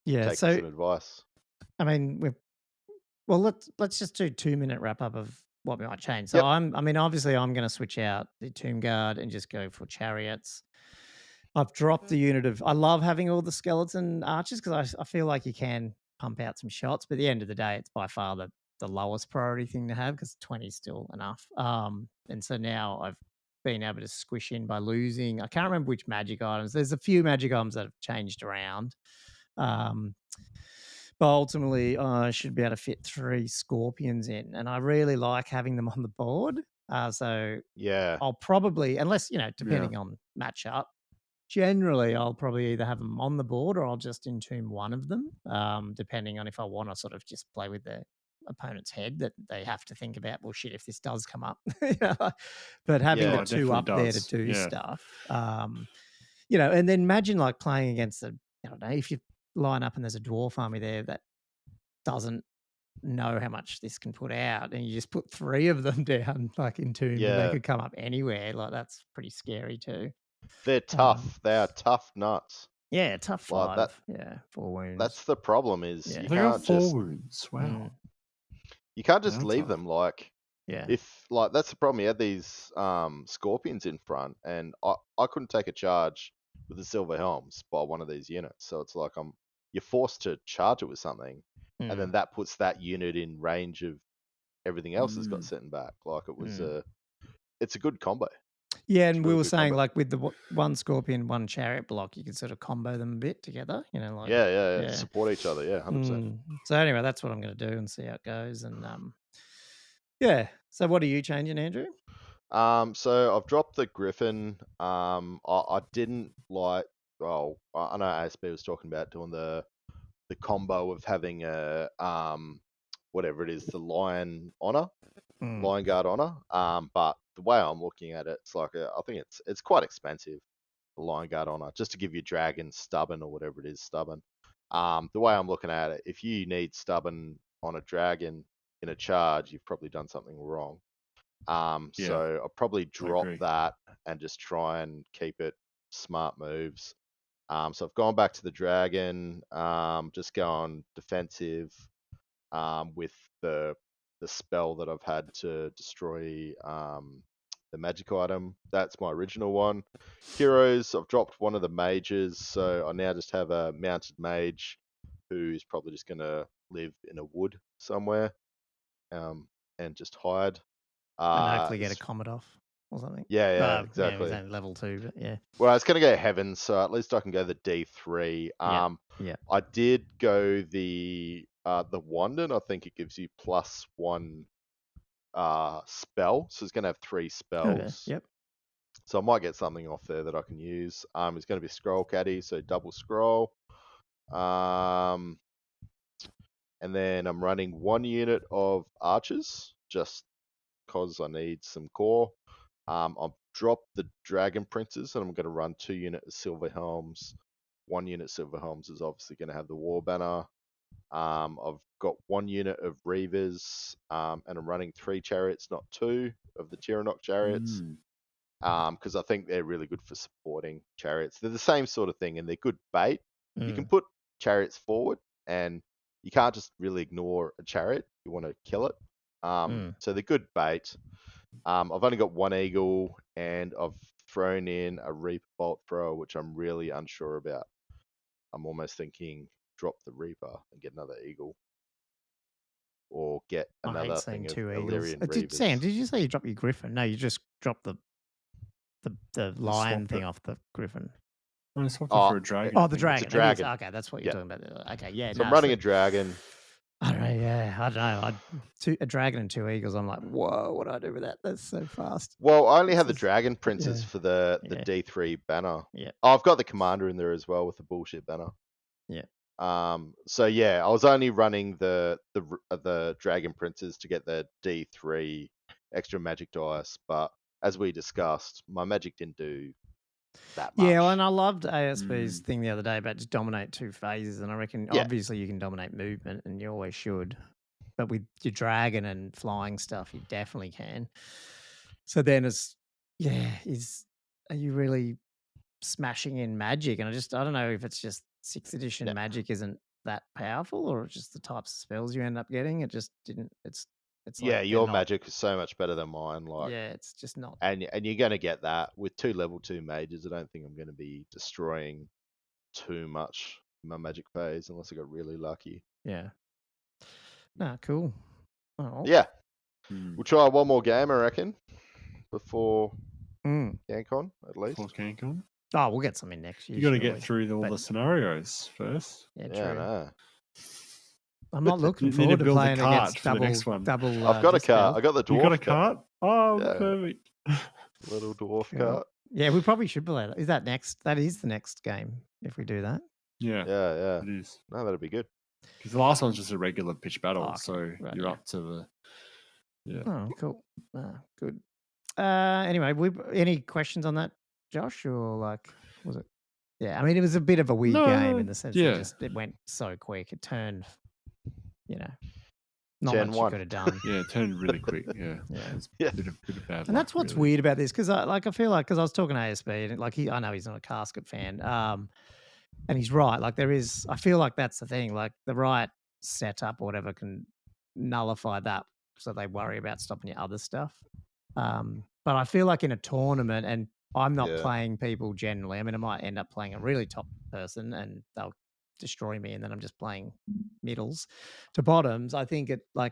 Take some advice. I mean, let's just do 2-minute wrap up of what we might change. So obviously I'm going to switch out the Tomb Guard and just go for chariots. I've dropped the unit of. I love having all the skeleton archers because I feel like you can pump out some shots, but at the end of the day, it's by far the lowest priority thing to have because 20 is still enough. And so now I've been able to squish in by losing. I can't remember which magic items. There's a few magic items that have changed around. But ultimately, I should be able to fit 3 scorpions in, and I really like having them on the board. So I'll probably, unless depending on matchup. Generally, I'll probably either have them on the board or I'll just entomb one of them, depending on if I want to sort of just play with the opponent's head that they have to think about, well, shit, if this does come up. But having the 2 up there to do stuff, and then imagine like playing against I don't know, if you line up and there's a dwarf army there that doesn't know how much this can put out and you just put 3 of them down like entombed and they could come up anywhere. Like that's pretty scary too. They're tough. They are tough nuts. Yeah, tough 5. 4 wounds. That's the problem is you they can't got 4 just wounds. Wow. You can't just leave them like if like that's the problem. You had these scorpions in front, and I couldn't take a charge with the silver helms by one of these units. So it's like you're forced to charge it with something, and then that puts that unit in range of everything else that's got sitting back. Like it was it's a good combo. Yeah, and we were saying combo. Like with the 1 scorpion, 1 chariot block, you could sort of combo them a bit together. Like support each other. Yeah, 100%. So anyway, that's what I'm going to do and see how it goes. And so what are you changing, Andrew? So I've dropped the Griffin. I didn't like. Well, I know ASB was talking about doing the combo of having a whatever it is, the Lion Honor, Lion Guard Honor. But the way I'm looking at it, it's like I think it's quite expensive, the Lion Guard Honor, just to give you Dragon Stubborn or whatever it is, Stubborn. The way I'm looking at it, if you need Stubborn on a Dragon in a charge, you've probably done something wrong. So I'll probably drop that and just try and keep it smart moves. So I've gone back to the dragon, just going defensive with the spell that I've had to destroy the magic item. That's my original one. Heroes, I've dropped one of the mages, so I now just have a mounted mage who's probably just going to live in a wood somewhere and just hide. And hopefully get a comet off or something. Yeah, exactly. Yeah, he's only level 2, but yeah. Well, it's going to go heaven, so at least I can go the D3. Yeah. I did go the Wanden. I think it gives you +1 spell, so it's going to have 3 spells. Okay. Yep. So I might get something off there that I can use. It's going to be scroll caddy, so double scroll. And then I'm running 1 unit of archers, just because I need some core. I've dropped the dragon princes, and I'm going to run 2 units of silver helms. 1 unit of silver helms is obviously going to have the war banner. I've got 1 unit of reavers, and I'm running 3 chariots, not 2 of the Tyrannok chariots. Because I think they're really good for supporting chariots. They're the same sort of thing, and they're good bait. You can put chariots forward, and you can't just really ignore a chariot. You want to kill it. So they're good bait. I've only got 1 eagle, and I've thrown in a Reaper bolt thrower, which I'm really unsure about. I'm almost thinking drop the Reaper and get another eagle, or get another thing of Illyrian Reavers. Sam, did you say you dropped your Griffin? No, you just dropped the lion thing off the Griffin. I swapped it for a dragon. Oh, the dragon. It's a dragon. Okay, that's what you're talking about. Okay, yeah. So I'm running a dragon. I don't know. Yeah, I don't know. A dragon and 2 eagles. I'm like, whoa, what do I do with that? That's so fast. Well, I only have the dragon princes for the D3 banner. Yeah. Oh, I've got the commander in there as well with the bullshit banner. Yeah. So yeah, I was only running the dragon princes to get the D3 extra magic dice, but as we discussed, my magic didn't do that much. Yeah, and I loved ASB's thing the other day about just dominate 2 phases, and I reckon obviously you can dominate movement, and you always should, but with your dragon and flying stuff, you definitely can. So then are you really smashing in magic? And I don't know if it's just 6th edition magic isn't that powerful, or just the types of spells you end up getting. It just didn't. It's like your magic is so much better than mine. Like it's just not. And you're going to get that with 2 level 2 mages. I don't think I'm going to be destroying too much in my magic phase unless I got really lucky. Yeah. No, cool. Oh. Yeah. We'll try one more game, I reckon, before GameCon, at least. Before GameCon? Oh, we'll get something next year. You got to get through all the scenarios first. Yeah, true. No. I'm not looking forward to playing against double. I've got a cart. I got the dwarf. You got a cart? Oh, perfect. Little dwarf cart. Yeah, we probably should play that. Is that next? That is the next game if we do that. Yeah. It is. No, that'll be good. Because the last one's just a regular pitch battle, so you're up to the. Yeah. Oh, cool. Good. Anyway, any questions on that, Josh, or was it? Yeah, I mean, it was a bit of a weird game in the sense that it went so quick. It turned, not much you could have done. Yeah, it turned really quick. Yeah. It's a bit of bad. And that's what's weird about this, because I feel like, because I was talking to ASB, and I know he's not a casket fan, and he's right. Like I feel like that's the thing. Like the right setup or whatever can nullify that, so they worry about stopping your other stuff. But I feel like in a tournament, and I'm not playing people generally. I mean, I might end up playing a really top person and they'll destroy me, and then I'm just playing middles to bottoms. I think I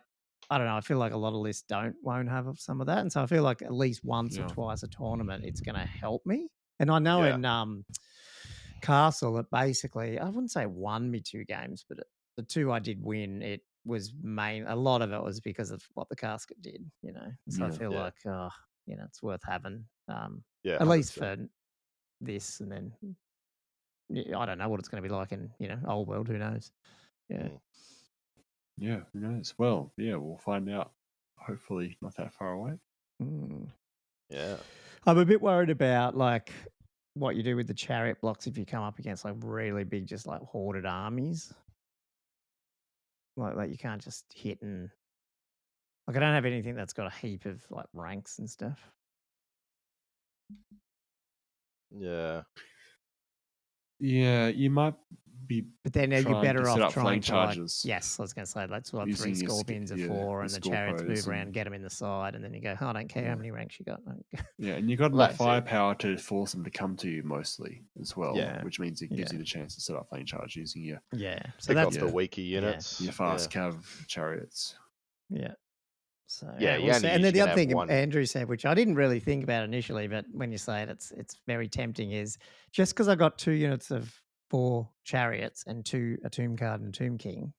don't know. I feel like a lot of lists won't have some of that, and so I feel like at least once or twice a tournament, it's going to help me. And I know in Castle, it basically, I wouldn't say won me 2 games, but the 2 I did win, it was a lot of it was because of what the casket did, So I feel like, it's worth having, at least for this, and then I don't know what it's going to be like in, old world. Who knows? Yeah. Yeah, who knows? Well, yeah, we'll find out. Hopefully, not that far away. Yeah. I'm a bit worried about what you do with the chariot blocks if you come up against really big, just hoarded armies. Like you can't just hit and Like I don't have anything that's got a heap of like ranks and stuff. Yeah. Yeah, you might be. But then you're better off trying to charges. yes, I was going to say that's what 3 scorpions are for, and the chariots move around, get them in the side, and then you go, oh, I don't care how many ranks you got. Yeah, and you got enough firepower to force them to come to you mostly as well. Yeah. Which means it gives you the chance to set up flame charge using your so that's the weaker units, your fast cav chariots. Yeah. So we'll see. And then the other thing Andrew said, which I didn't really think about initially, but when you say it, it's very tempting. Is just because I got 2 units of 4 chariots and 2 a Tomb Guard and Tomb King,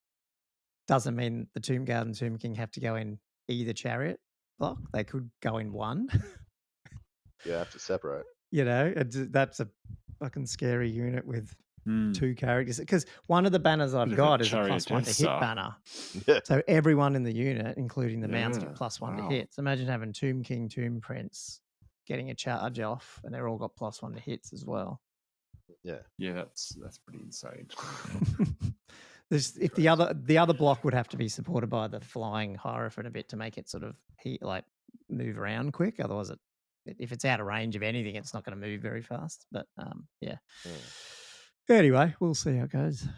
doesn't mean the Tomb Guard and Tomb King have to go in either chariot block. They could go in one. You have to separate. That's a fucking scary unit with 2 characters, because one of the banners I've got is a +1 to hit banner. So everyone in the unit, including the mounts, get +1 to hit. So imagine having Tomb King, Tomb Prince getting a charge off, and they're all got +1 to hits as well. Yeah, that's pretty insane. If the other block would have to be supported by the flying Hierophant a bit to make it sort of move around quick. Otherwise, if it's out of range of anything, it's not going to move very fast. But Anyway, we'll see how it goes.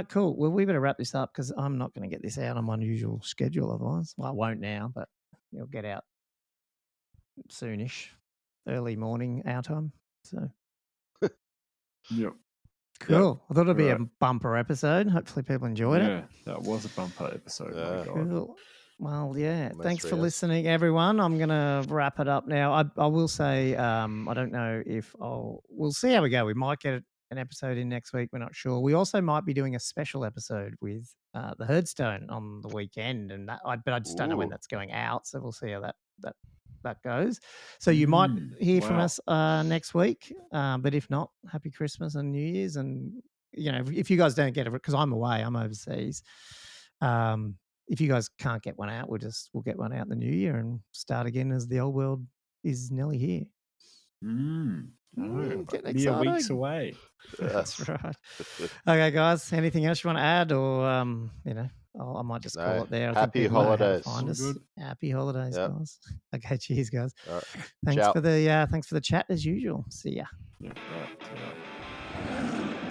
Cool. Well, we better wrap this up because I'm not going to get this out on my usual schedule otherwise. Well, I won't now, but it'll get out soonish, early morning our time. So, yep. Cool. I thought it'd be a bumper episode. Hopefully people enjoyed it. Yeah, that was a bumper episode. My God. Cool. Well, thanks for listening, everyone. I'm going to wrap it up now. I will say, I don't know if we'll see how we go. We might get an episode in next week. We're not sure. We also might be doing a special episode with the Herdstone on the weekend, and but I just don't know when that's going out. So we'll see how that goes. So you might hear from us next week. But if not, happy Christmas and New Year's. And if you guys don't get it, because I'm away, I'm overseas. If you guys can't get one out, we'll get one out in the new year and start again as the old world is nearly here. Mere weeks away. That's right. Okay, guys. Anything else you want to add, or I might just call it there. Happy holidays. Find us. Happy holidays, guys. Okay, cheers, guys. Right. Thanks for the chat as usual. See ya. Yeah, right.